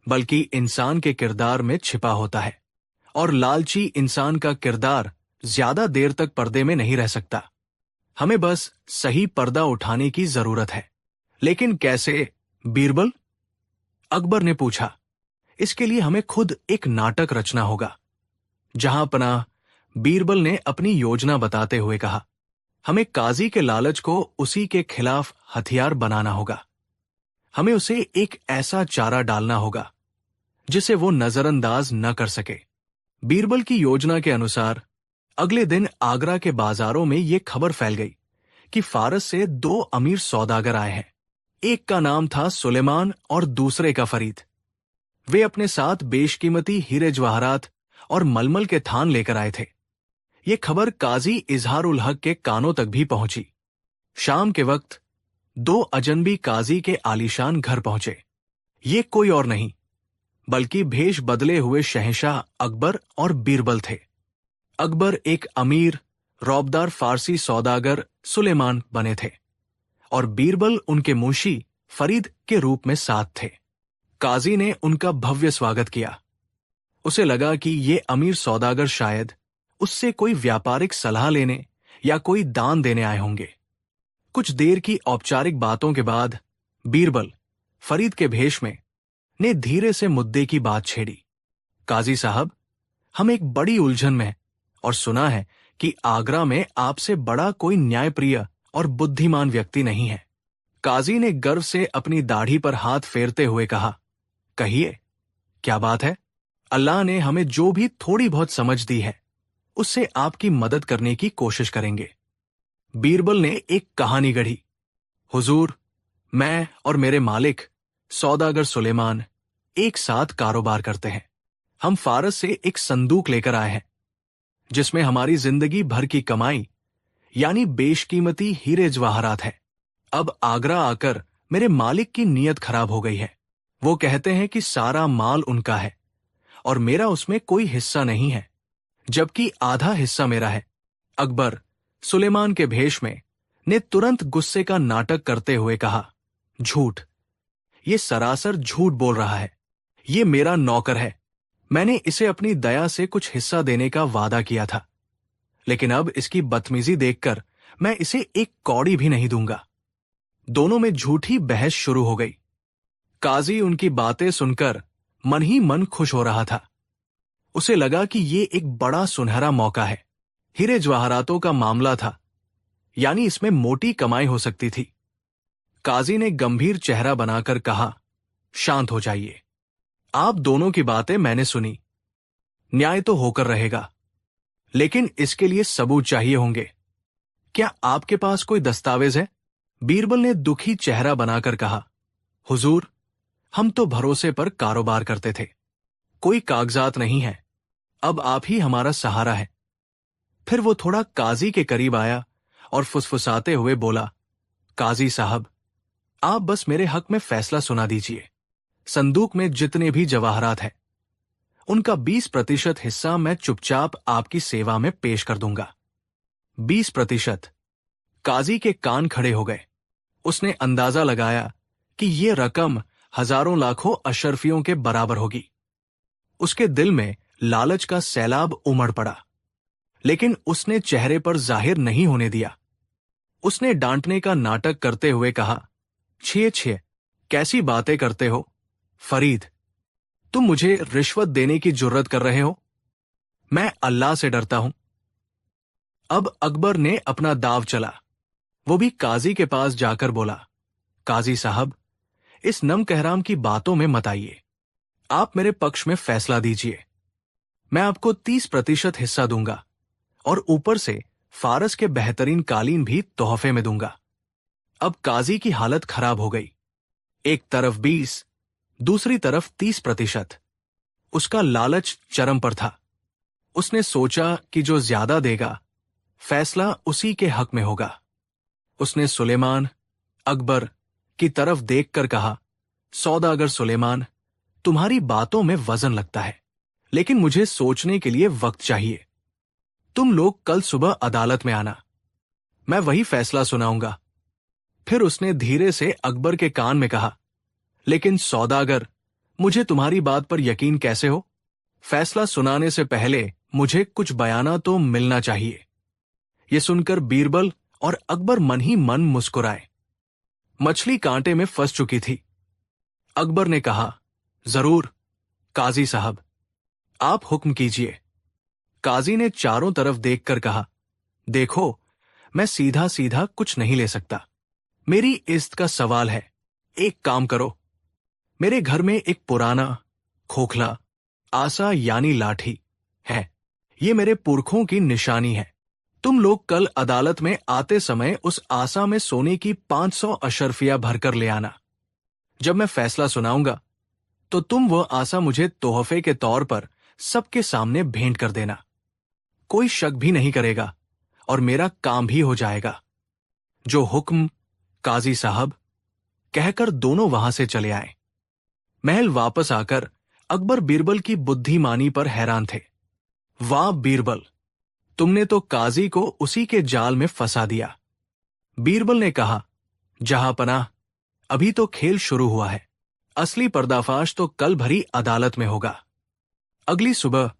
बल्कि इंसान के किरदार में छिपा होता है, और लालची इंसान का किरदार ज्यादा देर तक पर्दे में नहीं रह सकता। हमें बस सही पर्दा उठाने की जरूरत है।" "लेकिन कैसे, बीरबल?" अकबर ने पूछा। "इसके लिए हमें खुद एक नाटक रचना होगा।" जहांपनाह, बीरबल ने अपनी योजना बताते हुए कहा, "हमें काजी के लालच को उसी के खिलाफ हथियार बनाना होगा। हमें उसे एक ऐसा चारा डालना होगा जिसे वो नजरअंदाज न कर सके।" बीरबल की योजना के अनुसार अगले दिन आगरा के बाजारों में ये खबर फैल गई कि फारस से 2 अमीर सौदागर आए हैं। एक का नाम था सुलेमान और दूसरे का फरीद। वे अपने साथ बेशकीमती हीरे जवाहरात और मलमल के थान लेकर आए थे। ये खबर काजी इजहारुल हक के कानों तक भी पहुंची। शाम के वक्त 2 अजनबी काजी के आलीशान घर पहुंचे। ये कोई और नहीं, बल्कि भेष बदले हुए शहंशाह अकबर और बीरबल थे। अकबर एक अमीर रौबदार फारसी सौदागर सुलेमान बने थे और बीरबल उनके मुंशी फरीद के रूप में साथ थे। काजी ने उनका भव्य स्वागत किया। उसे लगा कि ये अमीर सौदागर शायद उससे कोई व्यापारिक सलाह लेने या कोई दान देने आए होंगे। कुछ देर की औपचारिक बातों के बाद बीरबल फरीद के भेष में ने धीरे से मुद्दे की बात छेड़ी। "काजी साहब, हम एक बड़ी उलझन में हैं और सुना है कि आगरा में आपसे बड़ा कोई न्यायप्रिय और बुद्धिमान व्यक्ति नहीं है।" काजी ने गर्व से अपनी दाढ़ी पर हाथ फेरते हुए कहा, "कहिए, क्या बात है? अल्लाह ने हमें जो भी थोड़ी बहुत समझ दी है, उससे आपकी मदद करने की कोशिश करेंगे।" बीरबल ने एक कहानी गढ़ी। "हुजूर, मैं और मेरे मालिक सौदागर सुलेमान एक साथ कारोबार करते हैं। हम फारस से एक संदूक लेकर आए हैं, जिसमें हमारी जिंदगी भर की कमाई यानी बेशकीमती हीरे जवाहरात है। अब आगरा आकर मेरे मालिक की नीयत खराब हो गई है। वो कहते हैं कि सारा माल उनका है और मेरा उसमें कोई हिस्सा नहीं है, जबकि आधा हिस्सा मेरा है। अकबर सुलेमान के भेष में ने तुरंत गुस्से का नाटक करते हुए कहा, झूठ, ये सरासर झूठ बोल रहा है। ये मेरा नौकर है। मैंने इसे अपनी दया से कुछ हिस्सा देने का वादा किया था, लेकिन अब इसकी बदतमीजी देखकर मैं इसे एक कौड़ी भी नहीं दूंगा। दोनों में झूठी बहस शुरू हो गई। काजी उनकी बातें सुनकर मन ही मन खुश हो रहा था। उसे लगा कि ये एक बड़ा सुनहरा मौका है। हीरे जवाहरातों का मामला था, यानी इसमें मोटी कमाई हो सकती थी। काजी ने गंभीर चेहरा बनाकर कहा, शांत हो जाइए। आप दोनों की बातें मैंने सुनी। न्याय तो होकर रहेगा, लेकिन इसके लिए सबूत चाहिए होंगे। क्या आपके पास कोई दस्तावेज है? बीरबल ने दुखी चेहरा बनाकर कहा, हुजूर, हम तो भरोसे पर कारोबार करते थे। कोई कागजात नहीं है। अब आप ही हमारा सहारा है। फिर वो थोड़ा काजी के करीब आया और फुसफुसाते हुए बोला, काजी साहब, आप बस मेरे हक में फैसला सुना दीजिए। संदूक में जितने भी जवाहरात हैं, उनका 20% हिस्सा मैं चुपचाप आपकी सेवा में पेश कर दूंगा। 20%? काजी के कान खड़े हो गए। उसने अंदाजा लगाया कि ये रकम हजारों लाखों अशरफियों के बराबर होगी। उसके दिल में लालच का सैलाब उमड़ पड़ा, लेकिन उसने चेहरे पर जाहिर नहीं होने दिया। उसने डांटने का नाटक करते हुए कहा, छे छे, कैसी बातें करते हो फरीद? तुम मुझे रिश्वत देने की जुर्रत कर रहे हो? मैं अल्लाह से डरता हूं। अब अकबर ने अपना दाव चला। वो भी काजी के पास जाकर बोला, काजी साहब, इस नमकहराम की बातों में मत आइए। आप मेरे पक्ष में फैसला दीजिए। मैं आपको 30% हिस्सा दूंगा और ऊपर से फारस के बेहतरीन कालीन भी तोहफे में दूंगा। अब काजी की हालत खराब हो गई। एक तरफ 20, दूसरी तरफ 30%। उसका लालच चरम पर था। उसने सोचा कि जो ज्यादा देगा, फैसला उसी के हक में होगा। उसने सुलेमान, अकबर की तरफ देखकर कहा, सौदागर सुलेमान, तुम्हारी बातों में वजन लगता है, लेकिन मुझे सोचने के लिए वक्त चाहिए। तुम लोग कल सुबह अदालत में आना, मैं वही फैसला सुनाऊंगा। फिर उसने धीरे से अकबर के कान में कहा, लेकिन सौदागर, मुझे तुम्हारी बात पर यकीन कैसे हो? फैसला सुनाने से पहले मुझे कुछ बयाना तो मिलना चाहिए। यह सुनकर बीरबल और अकबर मन ही मन मुस्कुराए। मछली कांटे में फंस चुकी थी। अकबर ने कहा, जरूर काजी साहब, आप हुक्म कीजिए। काजी ने चारों तरफ देखकर कहा, देखो, मैं सीधा सीधा कुछ नहीं ले सकता। मेरी इज्जत का सवाल है। एक काम करो, मेरे घर में एक पुराना खोखला आसा यानी लाठी है। ये मेरे पुरखों की निशानी है। तुम लोग कल अदालत में आते समय उस आसा में सोने की 500 अशरफिया भरकर ले आना। जब मैं फैसला सुनाऊंगा तो तुम वह आसा मुझे तोहफे के तौर पर सबके सामने भेंट कर देना। कोई शक भी नहीं करेगा और मेरा काम भी हो जाएगा। जो हुक्म काजी साहब, कहकर दोनों वहां से चले आए। महल वापस आकर अकबर बीरबल की बुद्धिमानी पर हैरान थे। वाह बीरबल, तुमने तो काजी को उसी के जाल में फंसा दिया। बीरबल ने कहा, जहांपनाह, अभी तो खेल शुरू हुआ है। असली पर्दाफाश तो कल भरी अदालत में होगा। अगली सुबह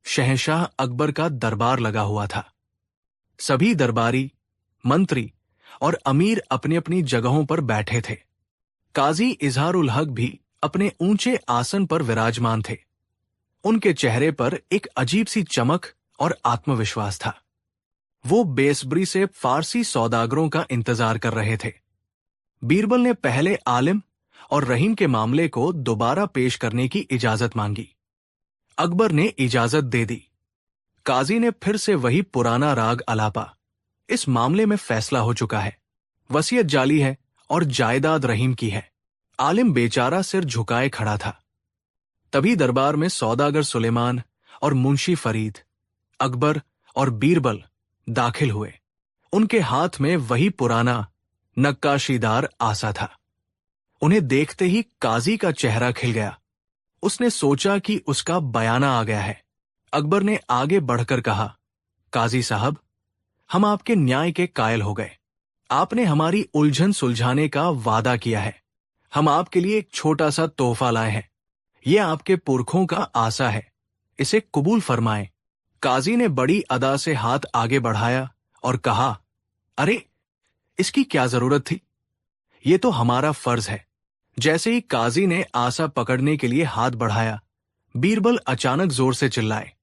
शहंशाह अकबर का दरबार लगा हुआ था। सभी दरबारी, मंत्री और अमीर अपनी अपनी जगहों पर बैठे थे। काजी इजहारुल हक भी अपने ऊंचे आसन पर विराजमान थे। उनके चेहरे पर एक अजीब सी चमक और आत्मविश्वास था। वो बेसब्री से फारसी सौदागरों का इंतजार कर रहे थे। बीरबल ने पहले आलिम और रहीम के मामले को दोबारा पेश करने की इजाजत मांगी। अकबर ने इजाजत दे दी। काजी ने फिर से वही पुराना राग अलापा। इस मामले में फैसला हो चुका है। वसीयत जाली है और जायदाद रहीम की है। आलिम बेचारा सिर झुकाए खड़ा था। तभी दरबार में सौदागर सुलेमान और मुंशी फरीद, अकबर और बीरबल दाखिल हुए। उनके हाथ में वही पुराना नक्काशीदार आसा था। उन्हें देखते ही काजी का चेहरा खिल गया। उसने सोचा कि उसका बयाना आ गया है। अकबर ने आगे बढ़कर कहा, काजी साहब, हम आपके न्याय के कायल हो गए। आपने हमारी उलझन सुलझाने का वादा किया है। हम आपके लिए एक छोटा सा तोहफा लाए हैं। यह आपके पुरखों का आसा है, इसे कबूल फरमाएं। काजी ने बड़ी अदा से हाथ आगे बढ़ाया और कहा, अरे, इसकी क्या जरूरत थी? ये तो हमारा फर्ज है। जैसे ही काजी ने आसा पकड़ने के लिए हाथ बढ़ाया, बीरबल अचानक जोर से चिल्लाए,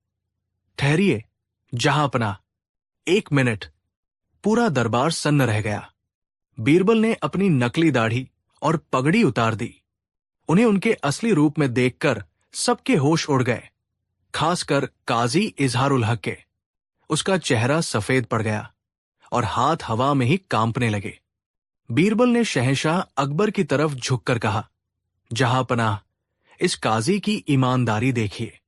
ठहरिए जहांपनाह, 1 मिनट। पूरा दरबार सन्न रह गया। बीरबल ने अपनी नकली दाढ़ी और पगड़ी उतार दी। उन्हें उनके असली रूप में देखकर सबके होश उड़ गए, खासकर काजी इजहारुल हक के। उसका चेहरा सफेद पड़ गया और हाथ हवा में ही कांपने लगे। बीरबल ने शहंशाह अकबर की तरफ झुककर कहा, जहांपनाह, इस काजी की ईमानदारी देखिए।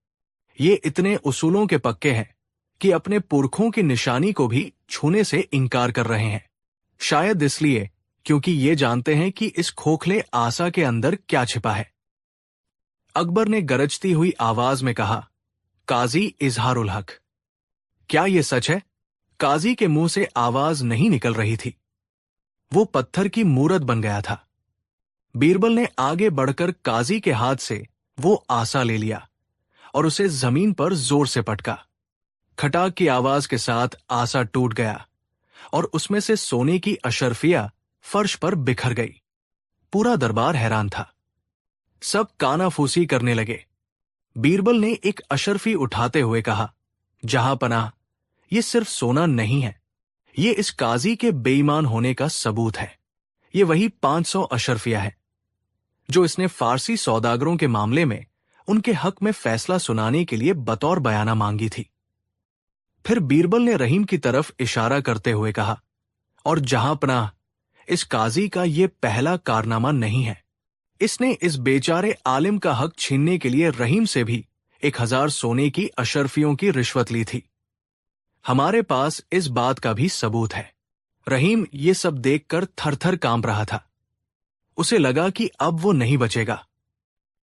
ये इतने उसूलों के पक्के हैं कि अपने पुरखों की निशानी को भी छूने से इनकार कर रहे हैं। शायद इसलिए क्योंकि ये जानते हैं कि इस खोखले आसा के अंदर क्या छिपा है। अकबर ने गरजती हुई आवाज में कहा, काजी इजहारुल हक, क्या यह सच है? काजी के मुंह से आवाज नहीं निकल रही थी। वो पत्थर की मूरत बन गया था। बीरबल ने आगे बढ़कर काजी के हाथ से वो आसा ले लिया और उसे जमीन पर जोर से पटका। खटाक की आवाज के साथ आसा टूट गया और उसमें से सोने की अशर्फिया फर्श पर बिखर गई। पूरा दरबार हैरान था। सब कानाफूसी करने लगे। बीरबल ने एक अशर्फी उठाते हुए कहा, जहांपनाह, ये सिर्फ सोना नहीं है, ये इस काजी के बेईमान होने का सबूत है। ये वही 500 अशर्फिया है जो इसने फारसी सौदागरों के मामले में उनके हक में फैसला सुनाने के लिए बतौर बयाना मांगी थी। फिर बीरबल ने रहीम की तरफ इशारा करते हुए कहा, और जहांपनाह, इस काजी का यह पहला कारनामा नहीं है। इसने इस बेचारे आलिम का हक छीनने के लिए रहीम से भी 1000 सोने की अशर्फियों की रिश्वत ली थी। हमारे पास इस बात का भी सबूत है। रहीम ये सब देखकर थर-थर कांप रहा था। उसे लगा कि अब वो नहीं बचेगा।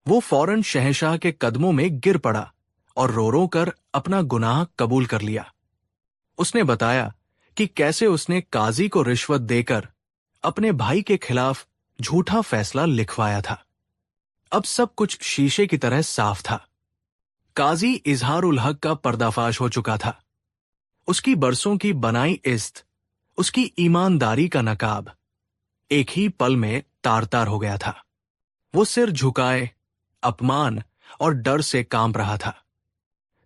वो फौरन शहंशाह के कदमों में गिर पड़ा और रो रो कर अपना गुनाह कबूल कर लिया। उसने बताया कि कैसे उसने काजी को रिश्वत देकर अपने भाई के खिलाफ झूठा फैसला लिखवाया था। अब सब कुछ शीशे की तरह साफ था। काजी इजहारुल हक का पर्दाफाश हो चुका था। उसकी बरसों की बनाई इज्जत, उसकी ईमानदारी का नकाब एक ही पल में तार-तार हो गया था। वो सिर झुकाए अपमान और डर से कांप रहा था।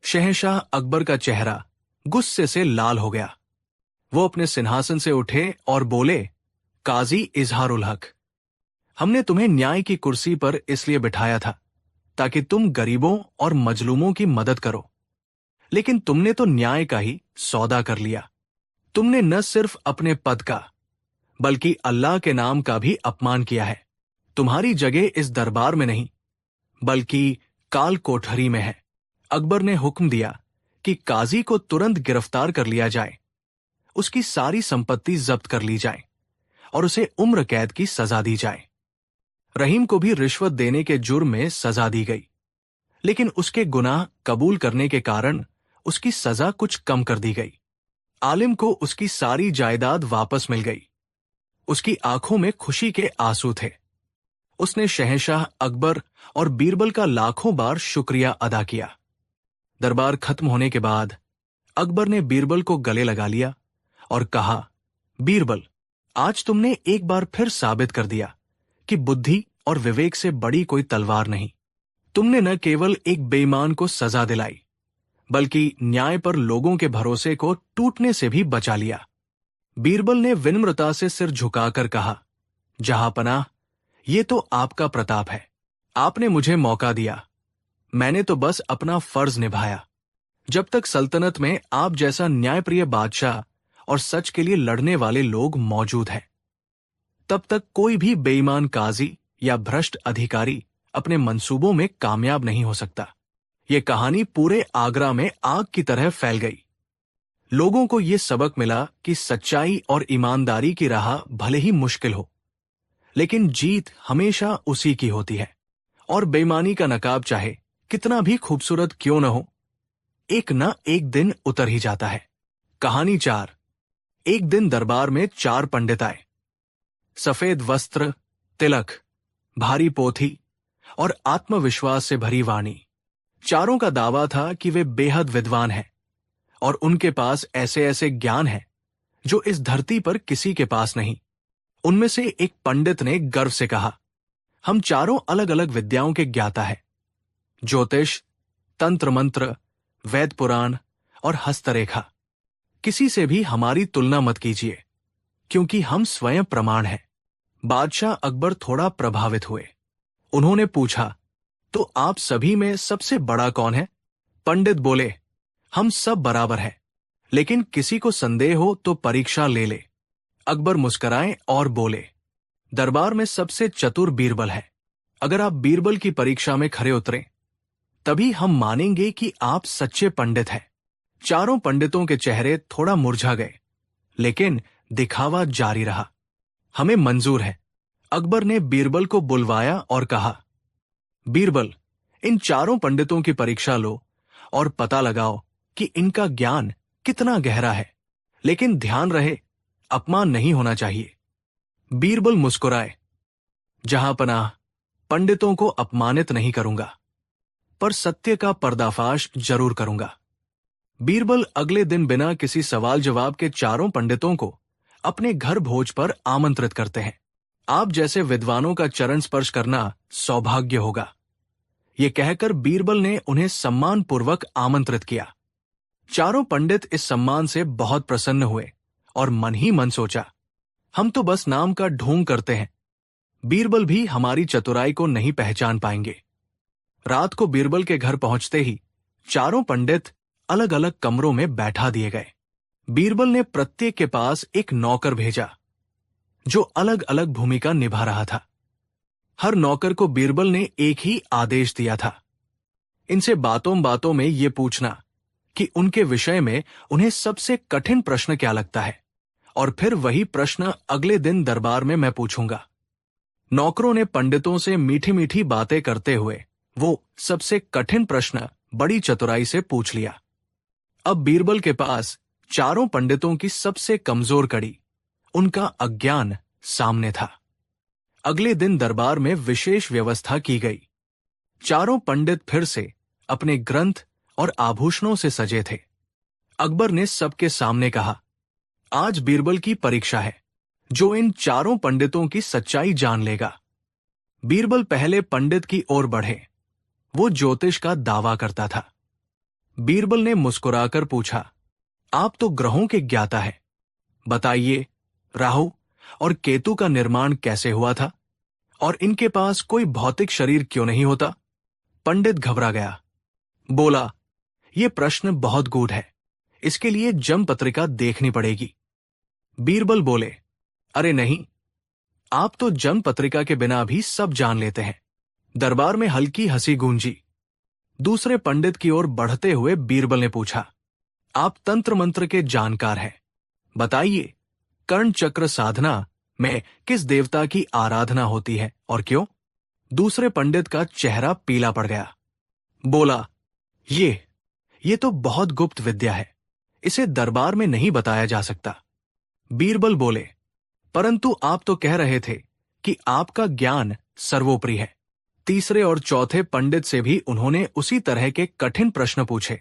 शहंशाह अकबर का चेहरा गुस्से से लाल हो गया। वो अपने सिंहासन से उठे और बोले, काजी इजहारुल हक, हमने तुम्हें न्याय की कुर्सी पर इसलिए बिठाया था ताकि तुम गरीबों और मजलूमों की मदद करो, लेकिन तुमने तो न्याय का ही सौदा कर लिया। तुमने न सिर्फ अपने पद का बल्कि अल्लाह के नाम का भी अपमान किया है। तुम्हारी जगह इस दरबार में नहीं बल्कि काल कोठरी में है। अकबर ने हुक्म दिया कि काजी को तुरंत गिरफ्तार कर लिया जाए, उसकी सारी संपत्ति जब्त कर ली जाए और उसे उम्र कैद की सजा दी जाए। रहीम को भी रिश्वत देने के जुर्म में सजा दी गई, लेकिन उसके गुनाह कबूल करने के कारण उसकी सजा कुछ कम कर दी गई। आलिम को उसकी सारी जायदाद वापस मिल गई। उसकी आंखों में खुशी के आंसू थे। उसने शहंशाह अकबर और बीरबल का लाखों बार शुक्रिया अदा किया। दरबार खत्म होने के बाद अकबर ने बीरबल को गले लगा लिया और कहा, बीरबल, आज तुमने एक बार फिर साबित कर दिया कि बुद्धि और विवेक से बड़ी कोई तलवार नहीं। तुमने न केवल एक बेईमान को सजा दिलाई बल्कि न्याय पर लोगों के भरोसे को टूटने से भी बचा लिया। बीरबल ने विनम्रता से सिर झुकाकर कहा, जहांपनाह, ये तो आपका प्रताप है। आपने मुझे मौका दिया, मैंने तो बस अपना फर्ज निभाया। जब तक सल्तनत में आप जैसा न्यायप्रिय बादशाह और सच के लिए लड़ने वाले लोग मौजूद हैं, तब तक कोई भी बेईमान काजी या भ्रष्ट अधिकारी अपने मंसूबों में कामयाब नहीं हो सकता। ये कहानी पूरे आगरा में आग की तरह फैल गई। लोगों को ये सबक मिला कि सच्चाई और ईमानदारी की राह भले ही मुश्किल हो, लेकिन जीत हमेशा उसी की होती है। और बेईमानी का नकाब चाहे कितना भी खूबसूरत क्यों न हो, एक न एक दिन उतर ही जाता है। कहानी 4। एक दिन दरबार में 4 पंडित आए। सफेद वस्त्र, तिलक, भारी पोथी और आत्मविश्वास से भरी वाणी। चारों का दावा था कि वे बेहद विद्वान हैं और उनके पास ऐसे ऐसे ज्ञान है जो इस धरती पर किसी के पास नहीं। उनमें से एक पंडित ने गर्व से कहा, हम चारों अलग अलग विद्याओं के ज्ञाता हैं। ज्योतिष, तंत्र मंत्र, वेद पुराण और हस्तरेखा। किसी से भी हमारी तुलना मत कीजिए, क्योंकि हम स्वयं प्रमाण हैं। बादशाह अकबर थोड़ा प्रभावित हुए। उन्होंने पूछा, तो आप सभी में सबसे बड़ा कौन है? पंडित बोले, हम सब बराबर हैं, लेकिन किसी को संदेह हो तो परीक्षा ले ले। अकबर मुस्कुराए और बोले, दरबार में सबसे चतुर बीरबल है। अगर आप बीरबल की परीक्षा में खरे उतरें, तभी हम मानेंगे कि आप सच्चे पंडित हैं। चारों पंडितों के चेहरे थोड़ा मुरझा गए, लेकिन दिखावा जारी रहा। हमें मंजूर है। अकबर ने बीरबल को बुलवाया और कहा, बीरबल, इन चारों पंडितों की परीक्षा लो और पता लगाओ कि इनका ज्ञान कितना गहरा है। लेकिन ध्यान रहे, अपमान नहीं होना चाहिए। बीरबल मुस्कुराए, जहां पनाह, पंडितों को अपमानित नहीं करूंगा, पर सत्य का पर्दाफाश जरूर करूंगा। बीरबल अगले दिन बिना किसी सवाल जवाब के चारों पंडितों को अपने घर भोज पर आमंत्रित करते हैं। आप जैसे विद्वानों का चरण स्पर्श करना सौभाग्य होगा। ये कहकर बीरबल ने उन्हें सम्मान पूर्वक आमंत्रित किया। चारों पंडित इस सम्मान से बहुत प्रसन्न हुए और मन ही मन सोचा, हम तो बस नाम का ढोंग करते हैं, बीरबल भी हमारी चतुराई को नहीं पहचान पाएंगे। रात को बीरबल के घर पहुंचते ही चारों पंडित अलग अलग कमरों में बैठा दिए गए। बीरबल ने प्रत्येक के पास एक नौकर भेजा जो अलग अलग भूमिका निभा रहा था। हर नौकर को बीरबल ने एक ही आदेश दिया था, इनसे बातों बातों में ये पूछना कि उनके विषय में उन्हें सबसे कठिन प्रश्न क्या लगता है, और फिर वही प्रश्न अगले दिन दरबार में मैं पूछूंगा। नौकरों ने पंडितों से मीठी मीठी बातें करते हुए वो सबसे कठिन प्रश्न बड़ी चतुराई से पूछ लिया। अब बीरबल के पास चारों पंडितों की सबसे कमजोर कड़ी, उनका अज्ञान, सामने था। अगले दिन दरबार में विशेष व्यवस्था की गई। चारों पंडित फिर से अपने ग्रंथ और आभूषणों से सजे थे। अकबर ने सबके सामने कहा, आज बीरबल की परीक्षा है। जो इन चारों पंडितों की सच्चाई जान लेगा। बीरबल पहले पंडित की ओर बढ़े। वो ज्योतिष का दावा करता था। बीरबल ने मुस्कुराकर पूछा, आप तो ग्रहों के ज्ञाता हैं, बताइए राहु और केतु का निर्माण कैसे हुआ था, और इनके पास कोई भौतिक शरीर क्यों नहीं होता? पंडित घबरा गया, बोला, यह प्रश्न बहुत गूढ़ है, इसके लिए जम पत्रिका देखनी पड़ेगी। बीरबल बोले, अरे नहीं, आप तो जम पत्रिका के बिना भी सब जान लेते हैं। दरबार में हल्की हंसी गूंजी। दूसरे पंडित की ओर बढ़ते हुए बीरबल ने पूछा, आप तंत्र मंत्र के जानकार हैं, बताइए कर्ण चक्र साधना में किस देवता की आराधना होती है और क्यों? दूसरे पंडित का चेहरा पीला पड़ गया। बोला, ये तो बहुत गुप्त विद्या है, इसे दरबार में नहीं बताया जा सकता। बीरबल बोले, परंतु आप तो कह रहे थे कि आपका ज्ञान सर्वोपरि है। तीसरे और चौथे पंडित से भी उन्होंने उसी तरह के कठिन प्रश्न पूछे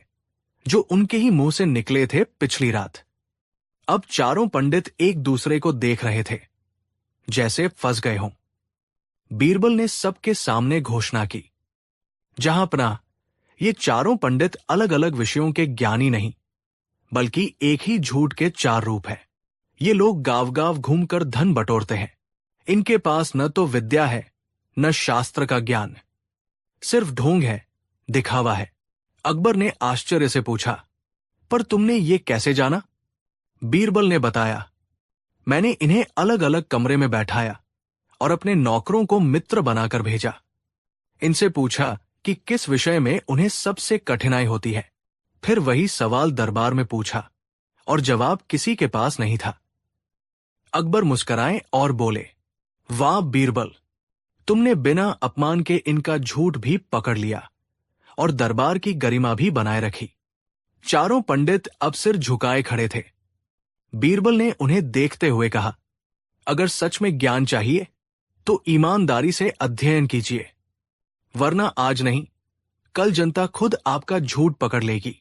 जो उनके ही मुंह से निकले थे पिछली रात। अब चारों पंडित एक दूसरे को देख रहे थे, जैसे फंस गए हों। बीरबल ने सबके सामने घोषणा की, जहांपना ये चारों पंडित अलग अलग विषयों के ज्ञानी नहीं, बल्कि एक ही झूठ के 4 रूप हैं। ये लोग गांव गांव घूमकर धन बटोरते हैं। इनके पास न तो विद्या है, न शास्त्र का ज्ञान, सिर्फ ढोंग है, दिखावा है। अकबर ने आश्चर्य से पूछा, पर तुमने ये कैसे जाना? बीरबल ने बताया, मैंने इन्हें अलग अलग कमरे में बैठाया और अपने नौकरों को मित्र बनाकर भेजा। इनसे पूछा कि किस विषय में उन्हें सबसे कठिनाई होती है। फिर वही सवाल दरबार में पूछा और जवाब किसी के पास नहीं था। अकबर मुस्कुराए और बोले, वाह बीरबल, तुमने बिना अपमान के इनका झूठ भी पकड़ लिया और दरबार की गरिमा भी बनाए रखी। चारों पंडित अब सिर झुकाए खड़े थे। बीरबल ने उन्हें देखते हुए कहा, अगर सच में ज्ञान चाहिए तो ईमानदारी से अध्ययन कीजिए, वरना आज नहीं कल जनता खुद आपका झूठ पकड़ लेगी।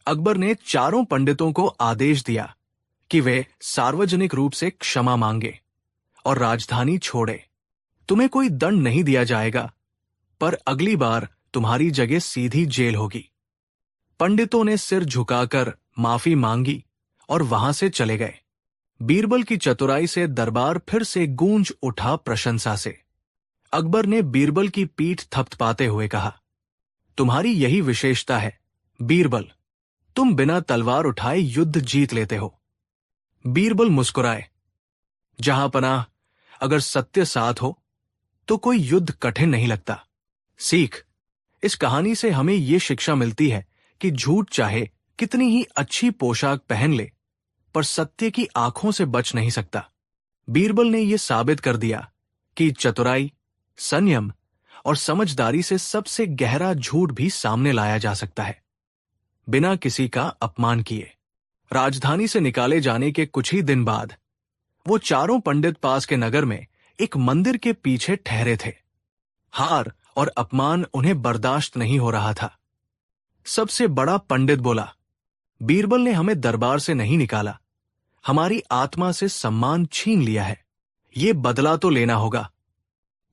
अकबर ने चारों पंडितों को आदेश दिया कि वे सार्वजनिक रूप से क्षमा मांगे और राजधानी छोड़े। तुम्हें कोई दंड नहीं दिया जाएगा, पर अगली बार तुम्हारी जगह सीधी जेल होगी। पंडितों ने सिर झुकाकर माफी मांगी और वहां से चले गए। बीरबल की चतुराई से दरबार फिर से गूंज उठा प्रशंसा से। अकबर ने बीरबल की पीठ थपथपाते हुए कहा, तुम्हारी यही विशेषता है बीरबल, तुम बिना तलवार उठाए युद्ध जीत लेते हो। बीरबल मुस्कुराए, जहां पनाह, अगर सत्य साथ हो तो कोई युद्ध कठिन नहीं लगता। सीख, इस कहानी से हमें ये शिक्षा मिलती है कि झूठ चाहे कितनी ही अच्छी पोशाक पहन ले, पर सत्य की आंखों से बच नहीं सकता। बीरबल ने यह साबित कर दिया कि चतुराई, संयम और समझदारी से सबसे गहरा झूठ भी सामने लाया जा सकता है, बिना किसी का अपमान किए। राजधानी से निकाले जाने के कुछ ही दिन बाद वो चारों पंडित पास के नगर में एक मंदिर के पीछे ठहरे थे। हार और अपमान उन्हें बर्दाश्त नहीं हो रहा था। सबसे बड़ा पंडित बोला, बीरबल ने हमें दरबार से नहीं निकाला, हमारी आत्मा से सम्मान छीन लिया है, ये बदला तो लेना होगा।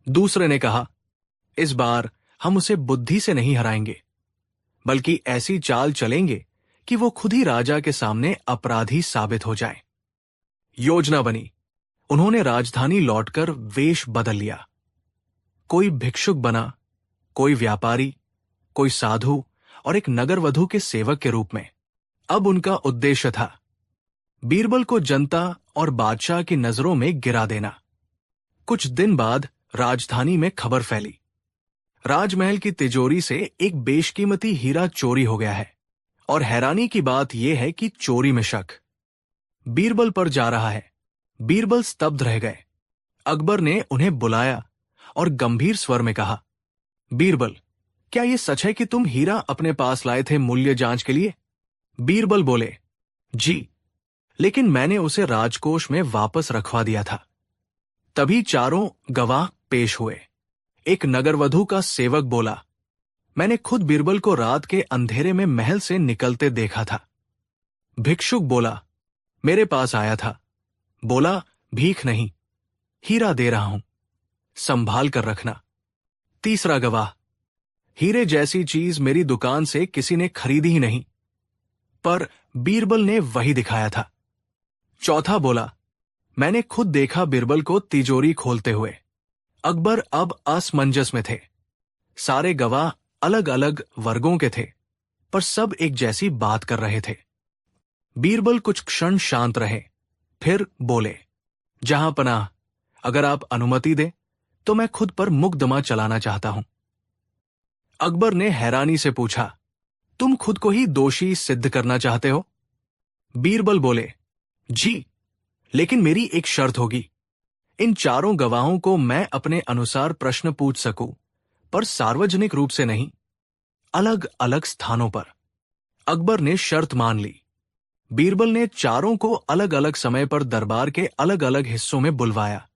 दूसरे ने कहा, इस बार हम उसे बुद्धि से नहीं हराएंगे, बल्कि ऐसी चाल चलेंगे कि वो खुद ही राजा के सामने अपराधी साबित हो जाए। योजना बनी। उन्होंने राजधानी लौटकर वेश बदल लिया। कोई भिक्षुक बना, कोई व्यापारी, कोई साधु और एक नगरवधु के सेवक के रूप में। अब उनका उद्देश्य था बीरबल को जनता और बादशाह की नजरों में गिरा देना। कुछ दिन बाद राजधानी में खबर फैली, राजमहल की तिजोरी से एक बेशकीमती हीरा चोरी हो गया है, और हैरानी की बात यह है कि चोरी में शक बीरबल पर जा रहा है। बीरबल स्तब्ध रह गए। अकबर ने उन्हें बुलाया और गंभीर स्वर में कहा, बीरबल, क्या यह सच है कि तुम हीरा अपने पास लाए थे मूल्य जांच के लिए? बीरबल बोले, जी, लेकिन मैंने उसे राजकोष में वापस रखवा दिया था। तभी चारों गवाह पेश हुए। एक नगरवधु का सेवक बोला, मैंने खुद बीरबल को रात के अंधेरे में महल से निकलते देखा था। भिक्षुक बोला, मेरे पास आया था, बोला, भीख नहीं, हीरा दे रहा हूं, संभाल कर रखना। तीसरा गवाह, हीरे जैसी चीज मेरी दुकान से किसी ने खरीदी ही नहीं, पर बीरबल ने वही दिखाया था। चौथा बोला, मैंने खुद देखा बीरबल को तिजोरी खोलते हुए। अकबर अब असमंजस में थे। सारे गवाह अलग अलग वर्गों के थे, पर सब एक जैसी बात कर रहे थे। बीरबल कुछ क्षण शांत रहे, फिर बोले, जहां पनाह, अगर आप अनुमति दें तो मैं खुद पर मुकदमा चलाना चाहता हूं। अकबर ने हैरानी से पूछा, तुम खुद को ही दोषी सिद्ध करना चाहते हो? बीरबल बोले, जी, लेकिन मेरी एक शर्त होगी। इन चारों गवाहों को मैं अपने अनुसार प्रश्न पूछ सकूं, पर सार्वजनिक रूप से नहीं, अलग अलग स्थानों पर। अकबर ने शर्त मान ली। बीरबल ने चारों को अलग अलग समय पर दरबार के अलग अलग हिस्सों में बुलवाया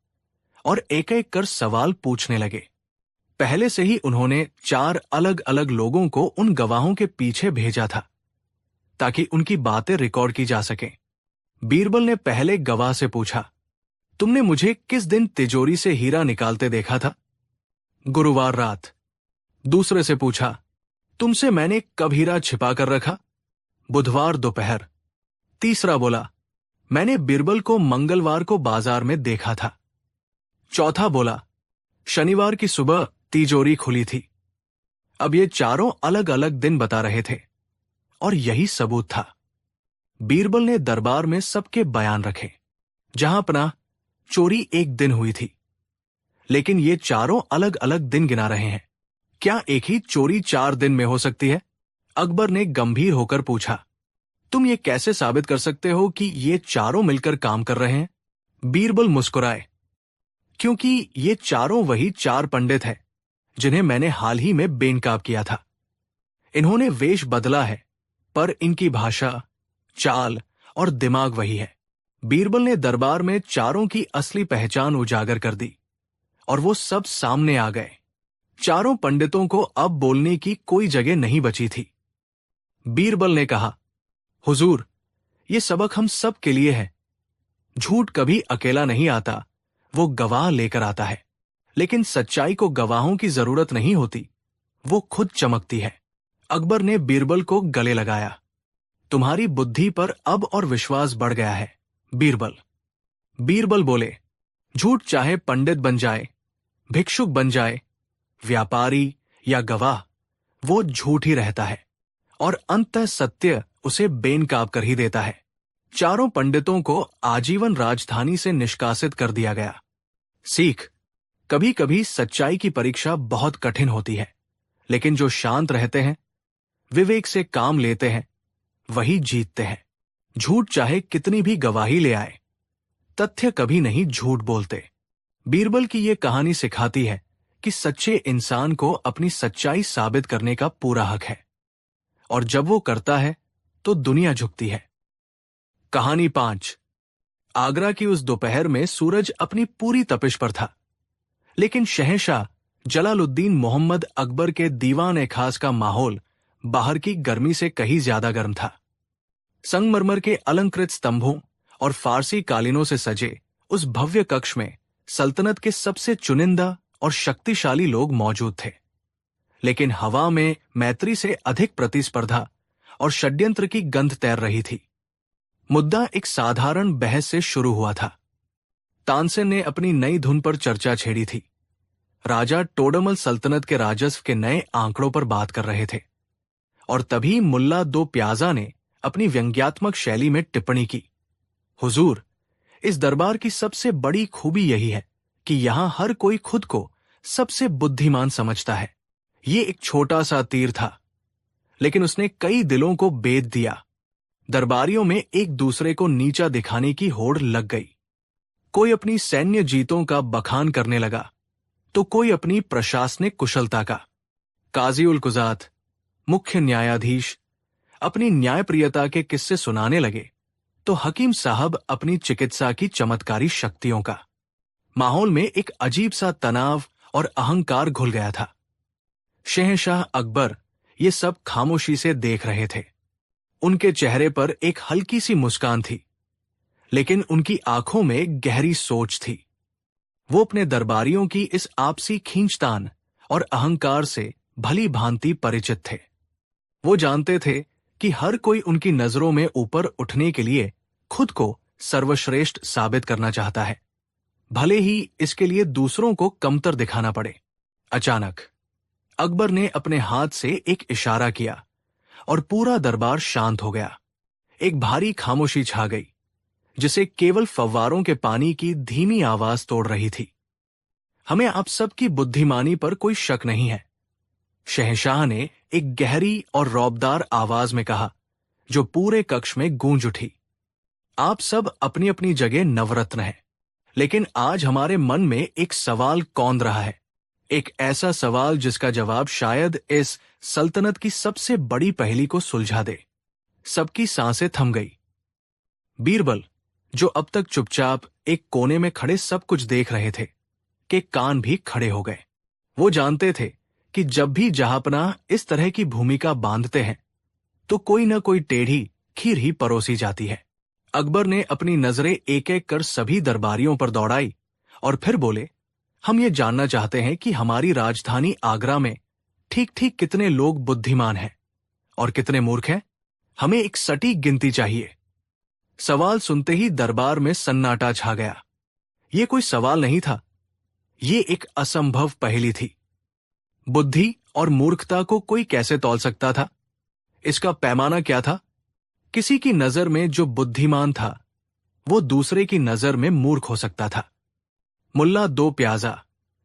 और एक एक कर सवाल पूछने लगे। पहले से ही उन्होंने 4 अलग अलग लोगों को उन गवाहों के पीछे भेजा था, ताकि उनकी बातें रिकॉर्ड की जा सकें। बीरबल ने पहले गवाह से पूछा, तुमने मुझे किस दिन तिजोरी से हीरा निकालते देखा था? गुरुवार रात। दूसरे से पूछा, तुमसे मैंने कब हीरा छिपा कर रखा? बुधवार दोपहर। तीसरा बोला, मैंने बीरबल को मंगलवार को बाजार में देखा था। चौथा बोला, शनिवार की सुबह तिजोरी खुली थी। अब ये चारों अलग अलग दिन बता रहे थे, और यही सबूत था। बीरबल ने दरबार में सबके बयान रखे। जहां पनाह, चोरी एक दिन हुई थी, लेकिन ये चारों अलग अलग दिन गिना रहे हैं। क्या एक ही चोरी 4 दिन में हो सकती है? अकबर ने गंभीर होकर पूछा। तुम ये कैसे साबित कर सकते हो कि ये चारों मिलकर काम कर रहे हैं? बीरबल मुस्कुराए, क्योंकि ये चारों वही 4 पंडित हैं जिन्हें मैंने हाल ही में बेनकाब किया था। इन्होंने वेश बदला है, पर इनकी भाषा, चाल और दिमाग वही है। बीरबल ने दरबार में चारों की असली पहचान उजागर कर दी और वो सब सामने आ गए। चारों पंडितों को अब बोलने की कोई जगह नहीं बची थी। बीरबल ने कहा, हुजूर, ये सबक हम सब के लिए है। झूठ कभी अकेला नहीं आता, वो गवाह लेकर आता है। लेकिन सच्चाई को गवाहों की जरूरत नहीं होती, वो खुद चमकती है। अकबर ने बीरबल को गले लगाया। तुम्हारी बुद्धि पर अब और विश्वास बढ़ गया है, बीरबल। बीरबल बोले, झूठ चाहे पंडित बन जाए, भिक्षुक बन जाए, व्यापारी या गवाह, वो झूठ ही रहता है और अंततः सत्य उसे बेनकाब कर ही देता है। चारों पंडितों को आजीवन राजधानी से निष्कासित कर दिया गया। सीख, कभी कभी सच्चाई की परीक्षा बहुत कठिन होती है, लेकिन जो शांत रहते हैं, विवेक से काम लेते हैं, वही जीतते हैं। झूठ चाहे कितनी भी गवाही ले आए, तथ्य कभी नहीं झूठ बोलते। बीरबल की ये कहानी सिखाती है कि सच्चे इंसान को अपनी सच्चाई साबित करने का पूरा हक है, और जब वो करता है तो दुनिया झुकती है। कहानी 5। आगरा की उस दोपहर में सूरज अपनी पूरी तपिश पर था, लेकिन शहंशाह जलालुद्दीन मोहम्मद अकबर के दीवान खास का माहौल बाहर की गर्मी से कहीं ज्यादा गर्म था। संगमरमर के अलंकृत स्तंभों और फारसी कालीनों से सजे उस भव्य कक्ष में सल्तनत के सबसे चुनिंदा और शक्तिशाली लोग मौजूद थे, लेकिन हवा में मैत्री से अधिक प्रतिस्पर्धा और षड्यंत्र की गंध तैर रही थी। मुद्दा एक साधारण बहस से शुरू हुआ था। तानसेन ने अपनी नई धुन पर चर्चा छेड़ी थी। राजा टोडरमल सल्तनत के राजस्व के नए आंकड़ों पर बात कर रहे थे, और तभी मुल्ला दो प्याजा ने अपनी व्यंग्यात्मक शैली में टिप्पणी की, हुजूर, इस दरबार की सबसे बड़ी खूबी यही है कि यहां हर कोई खुद को सबसे बुद्धिमान समझता है। ये एक छोटा सा तीर था, लेकिन उसने कई दिलों को बेध दिया। दरबारियों में एक दूसरे को नीचा दिखाने की होड़ लग गई। कोई अपनी सैन्य जीतों का बखान करने लगा, तो कोई अपनी प्रशासनिक कुशलता का। काजी उल कुजात, मुख्य न्यायाधीश, अपनी न्यायप्रियता के किस्से सुनाने लगे, तो हकीम साहब अपनी चिकित्सा की चमत्कारी शक्तियों का। माहौल में एक अजीब सा तनाव और अहंकार घुल गया था। शहंशाह अकबर ये सब खामोशी से देख रहे थे। उनके चेहरे पर एक हल्की सी मुस्कान थी, लेकिन उनकी आंखों में गहरी सोच थी। वो अपने दरबारियों की इस आपसी खींचतान और अहंकार से भली भांति परिचित थे। वो जानते थे कि हर कोई उनकी नजरों में ऊपर उठने के लिए खुद को सर्वश्रेष्ठ साबित करना चाहता है, भले ही इसके लिए दूसरों को कमतर दिखाना पड़े। अचानक अकबर ने अपने हाथ से एक इशारा किया और पूरा दरबार शांत हो गया। एक भारी खामोशी छा गई, जिसे केवल फव्वारों के पानी की धीमी आवाज तोड़ रही थी। हमें आप सबकी बुद्धिमानी पर कोई शक नहीं है, शहंशाह ने एक गहरी और रौबदार आवाज में कहा, जो पूरे कक्ष में गूंज उठी। आप सब अपनी अपनी जगह नवरत्न हैं, लेकिन आज हमारे मन में एक सवाल कौंध रहा है, एक ऐसा सवाल जिसका जवाब शायद इस सल्तनत की सबसे बड़ी पहेली को सुलझा दे। सबकी सांसें थम गई। बीरबल, जो अब तक चुपचाप एक कोने में खड़े सब कुछ देख रहे थे, के कान भी खड़े हो गए। वो जानते थे कि जब भी जहांपनाह इस तरह की भूमिका बांधते हैं, तो कोई न कोई टेढ़ी खीर ही परोसी जाती है। अकबर ने अपनी नजरें एक एक कर सभी दरबारियों पर दौड़ाई और फिर बोले, हम ये जानना चाहते हैं कि हमारी राजधानी आगरा में ठीक ठीक कितने लोग बुद्धिमान हैं और कितने मूर्ख हैं। हमें एक सटीक गिनती चाहिए। सवाल सुनते ही दरबार में सन्नाटा छा गया। ये कोई सवाल नहीं था, ये एक असंभव पहेली थी। बुद्धि और मूर्खता को कोई कैसे तौल सकता था? इसका पैमाना क्या था? किसी की नजर में जो बुद्धिमान था, वो दूसरे की नजर में मूर्ख हो सकता था। मुल्ला दो प्याजा,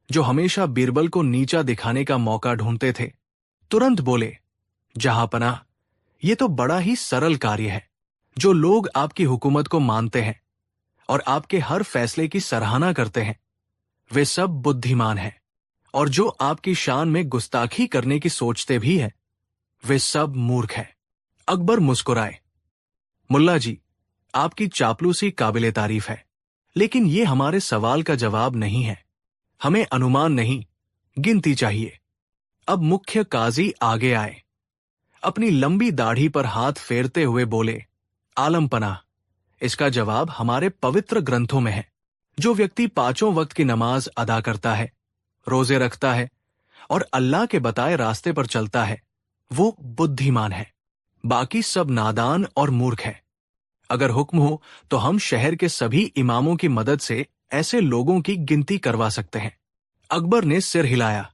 जो हमेशा बीरबल को नीचा दिखाने का मौका ढूंढते थे, तुरंत बोले, जहांपनाह, ये तो बड़ा ही सरल कार्य है। जो लोग आपकी हुकूमत को मानते हैं और आपके हर फैसले की सराहना करते हैं, वे सब बुद्धिमान हैं, और जो आपकी शान में गुस्ताखी करने की सोचते भी हैं, वे सब मूर्ख हैं। अकबर मुस्कुराए। मुल्ला जी, आपकी चापलूसी काबिले तारीफ है, लेकिन ये हमारे सवाल का जवाब नहीं है। हमें अनुमान नहीं, गिनती चाहिए। अब मुख्य काजी आगे आए। अपनी लंबी दाढ़ी पर हाथ फेरते हुए बोले, आलम पनाह, इसका जवाब हमारे पवित्र ग्रंथों में है। जो व्यक्ति 5 वक्त की नमाज अदा करता है, रोजे रखता है और अल्लाह के बताए रास्ते पर चलता है, वो बुद्धिमान है। बाकी सब नादान और मूर्ख है। अगर हुक्म हो तो हम शहर के सभी इमामों की मदद से ऐसे लोगों की गिनती करवा सकते हैं। अकबर ने सिर हिलाया।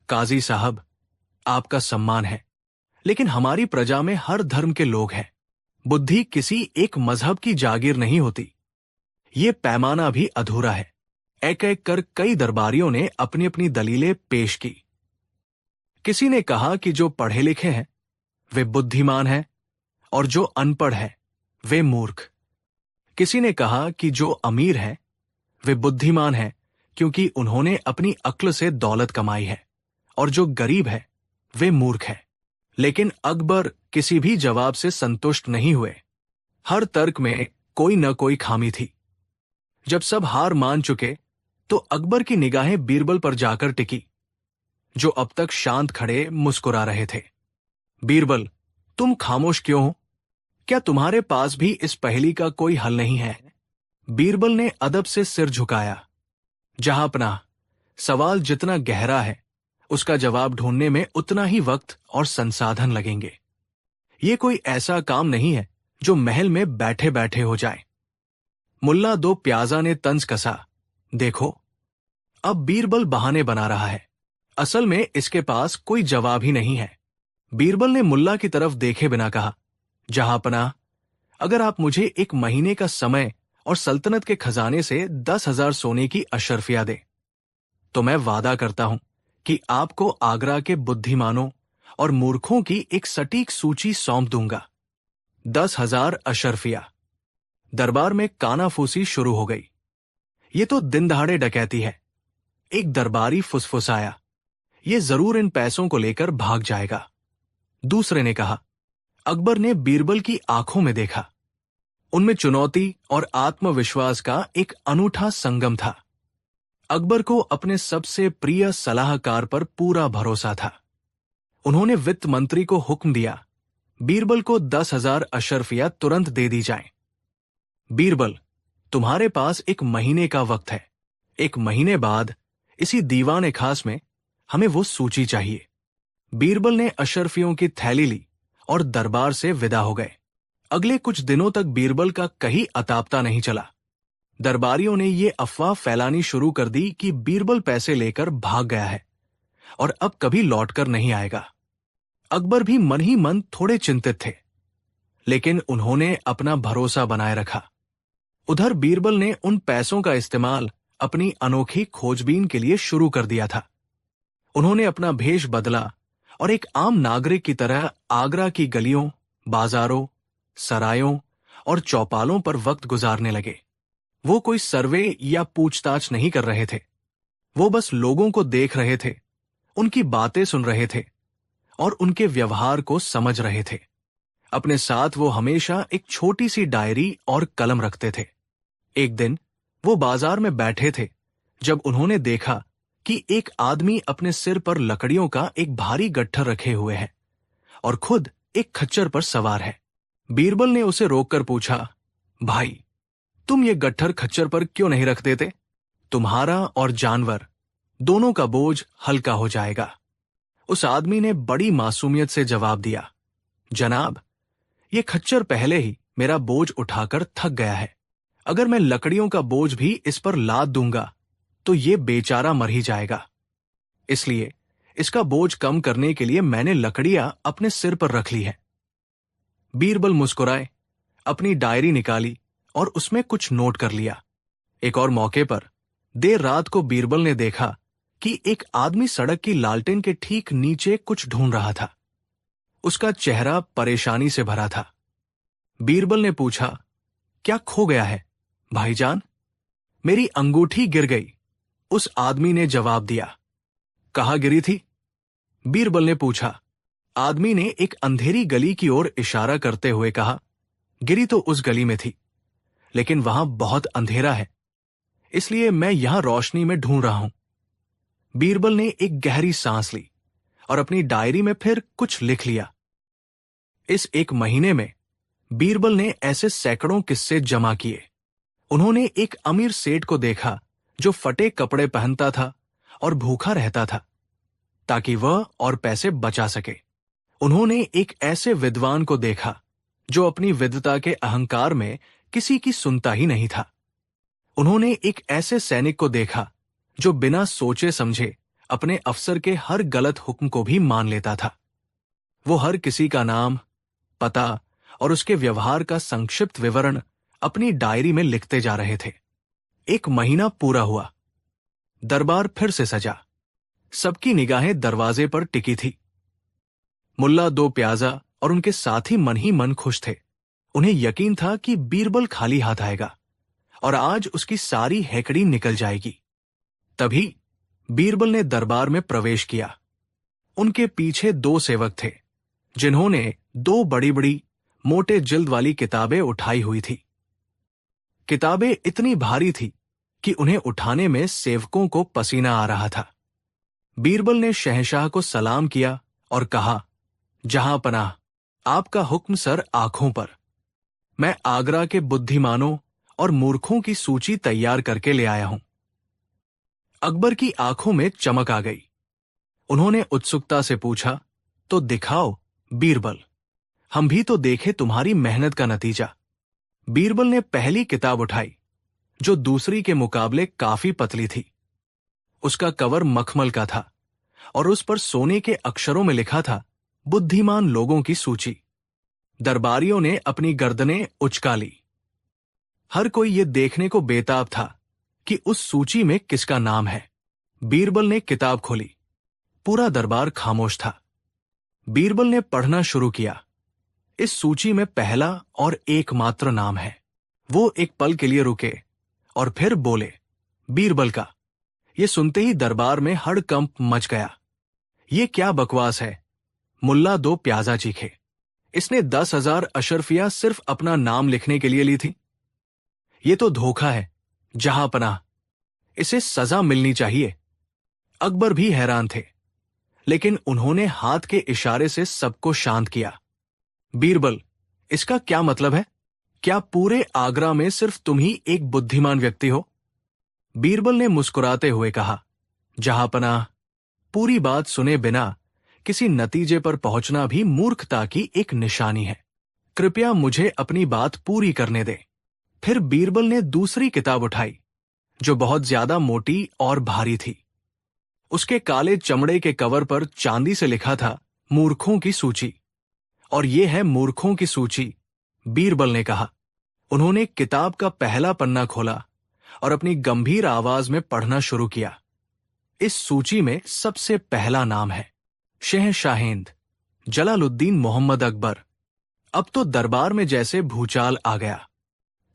काजी साहब, आपका सम्मान है, लेकिन हमारी प्रजा में हर धर्म के लोग हैं। बुद्धि किसी एक मजहब की जागीर नहीं होती। ये पैमाना भी अधूरा है। एक एक कर कई दरबारियों ने अपनी अपनी दलीलें पेश की। किसी ने कहा कि जो पढ़े लिखे हैं वे बुद्धिमान हैं और जो अनपढ़ हैं वे मूर्ख। किसी ने कहा कि जो अमीर हैं वे बुद्धिमान हैं क्योंकि उन्होंने अपनी अक्ल से दौलत कमाई है, और जो गरीब है वे मूर्ख हैं। लेकिन अकबर किसी भी जवाब से संतुष्ट नहीं हुए। हर तर्क में कोई न कोई खामी थी। जब सब हार मान चुके तो अकबर की निगाहें बीरबल पर जाकर टिकी, जो अब तक शांत खड़े मुस्कुरा रहे थे। बीरबल, तुम खामोश क्यों हो? क्या तुम्हारे पास भी इस पहेली का कोई हल नहीं है? बीरबल ने अदब से सिर झुकाया। जहांपनाह, सवाल जितना गहरा है उसका जवाब ढूंढने में उतना ही वक्त और संसाधन लगेंगे। ये कोई ऐसा काम नहीं है जो महल में बैठे बैठे हो जाए। मुल्ला दो प्याजा ने तंज कसा। देखो, अब बीरबल बहाने बना रहा है। असल में इसके पास कोई जवाब ही नहीं है। बीरबल ने मुल्ला की तरफ देखे बिना कहा, जहांपनाह, अगर आप मुझे 1 महीने का समय और सल्तनत के खजाने से 10,000 सोने की अशर्फिया दे, तो मैं वादा करता हूं कि आपको आगरा के बुद्धिमानों और मूर्खों की एक सटीक सूची सौंप दूंगा। 10,000 अशर्फिया। दरबार में कानाफूसी शुरू हो गई। ये तो दिन दहाड़े डकैती है। एक दरबारी फुसफुसाया, ये जरूर इन पैसों को लेकर भाग जाएगा। दूसरे ने कहा। अकबर ने बीरबल की आंखों में देखा। उनमें चुनौती और आत्मविश्वास का एक अनूठा संगम था। अकबर को अपने सबसे प्रिय सलाहकार पर पूरा भरोसा था। उन्होंने वित्त मंत्री को हुक्म दिया, बीरबल को 10,000 अशर्फिया तुरंत दे दी जाए। बीरबल, तुम्हारे पास 1 महीने का वक्त है। 1 महीने बाद इसी दीवान खास में हमें वो सूची चाहिए। बीरबल ने अशर्फियों की थैली ली और दरबार से विदा हो गए। अगले कुछ दिनों तक बीरबल का कहीं अतापता नहीं चला। दरबारियों ने ये अफवाह फैलानी शुरू कर दी कि बीरबल पैसे लेकर भाग गया है और अब कभी लौटकर नहीं आएगा। अकबर भी मन ही मन थोड़े चिंतित थे, लेकिन उन्होंने अपना भरोसा बनाए रखा। उधर बीरबल ने उन पैसों का इस्तेमाल अपनी अनोखी खोजबीन के लिए शुरू कर दिया था। उन्होंने अपना भेष बदला और एक आम नागरिक की तरह आगरा की गलियों, बाजारों, सरायों और चौपालों पर वक्त गुजारने लगे। वो कोई सर्वे या पूछताछ नहीं कर रहे थे। वो बस लोगों को देख रहे थे, उनकी बातें सुन रहे थे और उनके व्यवहार को समझ रहे थे। अपने साथ वो हमेशा एक छोटी सी डायरी और कलम रखते थे। एक दिन वो बाजार में बैठे थे जब उन्होंने देखा कि एक आदमी अपने सिर पर लकड़ियों का एक भारी गट्ठर रखे हुए है और खुद एक खच्चर पर सवार है। बीरबल ने उसे रोककर पूछा, भाई, तुम ये गट्ठर खच्चर पर क्यों नहीं रख देते? तुम्हारा और जानवर दोनों का बोझ हल्का हो जाएगा। उस आदमी ने बड़ी मासूमियत से जवाब दिया, जनाब, ये खच्चर पहले ही मेरा बोझ उठाकर थक गया है। अगर मैं लकड़ियों का बोझ भी इस पर लाद दूंगा तो ये बेचारा मर ही जाएगा। इसलिए इसका बोझ कम करने के लिए मैंने लकड़ियां अपने सिर पर रख ली है। बीरबल मुस्कुराए, अपनी डायरी निकाली और उसमें कुछ नोट कर लिया। एक और मौके पर देर रात को बीरबल ने देखा कि एक आदमी सड़क की लालटेन के ठीक नीचे कुछ ढूंढ रहा था। उसका चेहरा परेशानी से भरा था। बीरबल ने पूछा, क्या खो गया है भाईजान? मेरी अंगूठी गिर गई, उस आदमी ने जवाब दिया। कहाँ गिरी थी? बीरबल ने पूछा। आदमी ने एक अंधेरी गली की ओर इशारा करते हुए कहा, गिरी तो उस गली में थी, लेकिन वहां बहुत अंधेरा है, इसलिए मैं यहां रोशनी में ढूंढ रहा हूं। बीरबल ने एक गहरी सांस ली और अपनी डायरी में फिर कुछ लिख लिया। इस एक महीने में बीरबल ने ऐसे सैकड़ों किस्से जमा किए। उन्होंने एक अमीर सेठ को देखा जो फटे कपड़े पहनता था और भूखा रहता था ताकि वह और पैसे बचा सके। उन्होंने एक ऐसे विद्वान को देखा जो अपनी विद्वता के अहंकार में किसी की सुनता ही नहीं था। उन्होंने एक ऐसे सैनिक को देखा जो बिना सोचे समझे अपने अफसर के हर गलत हुक्म को भी मान लेता था। वो हर किसी का नाम, पता और उसके व्यवहार का संक्षिप्त विवरण अपनी डायरी में लिखते जा रहे थे। एक महीना पूरा हुआ। दरबार फिर से सजा। सबकी निगाहें दरवाजे पर टिकी थी। मुल्ला दो प्याजा और उनके साथी मन ही मन खुश थे। उन्हें यकीन था कि बीरबल खाली हाथ आएगा और आज उसकी सारी हैकड़ी निकल जाएगी। तभी बीरबल ने दरबार में प्रवेश किया। उनके पीछे दो सेवक थे जिन्होंने दो बड़ी बड़ी मोटे जिल्द वाली किताबें उठाई हुई थी। किताबें इतनी भारी थी कि उन्हें उठाने में सेवकों को पसीना आ रहा था। बीरबल ने शहंशाह को सलाम किया और कहा, जहां पनाह, आपका हुक्म सर आंखों पर। मैं आगरा के बुद्धिमानों और मूर्खों की सूची तैयार करके ले आया हूं। अकबर की आंखों में चमक आ गई। उन्होंने उत्सुकता से पूछा, तो दिखाओ बीरबल, हम भी तो देखे तुम्हारी मेहनत का नतीजा। बीरबल ने पहली किताब उठाई जो दूसरी के मुकाबले काफी पतली थी। उसका कवर मखमल का था और उस पर सोने के अक्षरों में लिखा था, बुद्धिमान लोगों की सूची। दरबारियों ने अपनी गर्दनें उचका ली। हर कोई ये देखने को बेताब था कि उस सूची में किसका नाम है। बीरबल ने किताब खोली। पूरा दरबार खामोश था। बीरबल ने पढ़ना शुरू किया। इस सूची में पहला और एकमात्र नाम है। वो एक पल के लिए रुके और फिर बोले, बीरबल का। ये सुनते ही दरबार में हड़कंप मच गया। ये क्या बकवास है? मुल्ला दो प्याजा चीखे। इसने 10,000 अशरफियां सिर्फ अपना नाम लिखने के लिए ली थी। ये तो धोखा है, जहां पनाह। इसे सजा मिलनी चाहिए। अकबर भी हैरान थे, लेकिन उन्होंने हाथ के इशारे से सबको शांत किया। बीरबल, इसका क्या मतलब है? क्या पूरे आगरा में सिर्फ तुम ही एक बुद्धिमान व्यक्ति हो? बीरबल ने मुस्कुराते हुए कहा, जहां पनाह, पूरी बात सुने बिना किसी नतीजे पर पहुंचना भी मूर्खता की एक निशानी है। कृपया मुझे अपनी बात पूरी करने दे। फिर बीरबल ने दूसरी किताब उठाई जो बहुत ज्यादा मोटी और भारी थी। उसके काले चमड़े के कवर पर चांदी से लिखा था, मूर्खों की सूची। और ये है मूर्खों की सूची, बीरबल ने कहा। उन्होंने किताब का पहला पन्ना खोला और अपनी गंभीर आवाज में पढ़ना शुरू किया। इस सूची में सबसे पहला नाम है शहंशाहेंद जलालुद्दीन मोहम्मद अकबर। अब तो दरबार में जैसे भूचाल आ गया।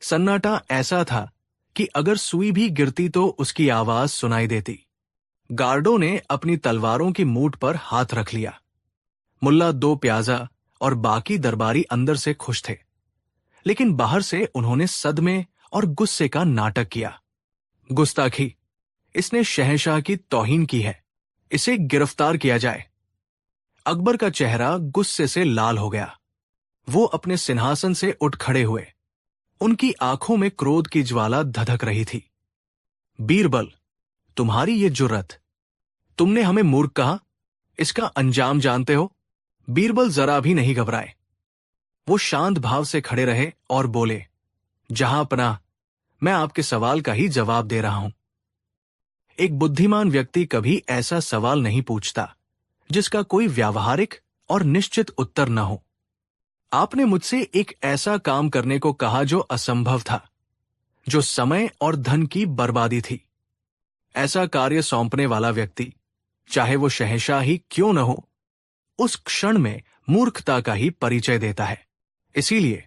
सन्नाटा ऐसा था कि अगर सुई भी गिरती तो उसकी आवाज सुनाई देती। गार्डों ने अपनी तलवारों की मूठ पर हाथ रख लिया। मुल्ला दो प्याजा और बाकी दरबारी अंदर से खुश थे, लेकिन बाहर से उन्होंने सदमे और गुस्से का नाटक किया। गुस्ताखी, इसने शहंशाह की तौहीन की है, इसे गिरफ्तार किया जाए। अकबर का चेहरा गुस्से से लाल हो गया। वो अपने सिंहासन से उठ खड़े हुए। उनकी आंखों में क्रोध की ज्वाला धधक रही थी। बीरबल, तुम्हारी ये जुर्रत! तुमने हमें मूर्ख कहा, इसका अंजाम जानते हो? बीरबल जरा भी नहीं घबराए। वो शांत भाव से खड़े रहे और बोले, जहां पनाह, मैं आपके सवाल का ही जवाब दे रहा हूं। एक बुद्धिमान व्यक्ति कभी ऐसा सवाल नहीं पूछता जिसका कोई व्यावहारिक और निश्चित उत्तर न हो। आपने मुझसे एक ऐसा काम करने को कहा जो असंभव था, जो समय और धन की बर्बादी थी। ऐसा कार्य सौंपने वाला व्यक्ति, चाहे वो शहंशाह ही क्यों न हो, उस क्षण में मूर्खता का ही परिचय देता है। इसीलिए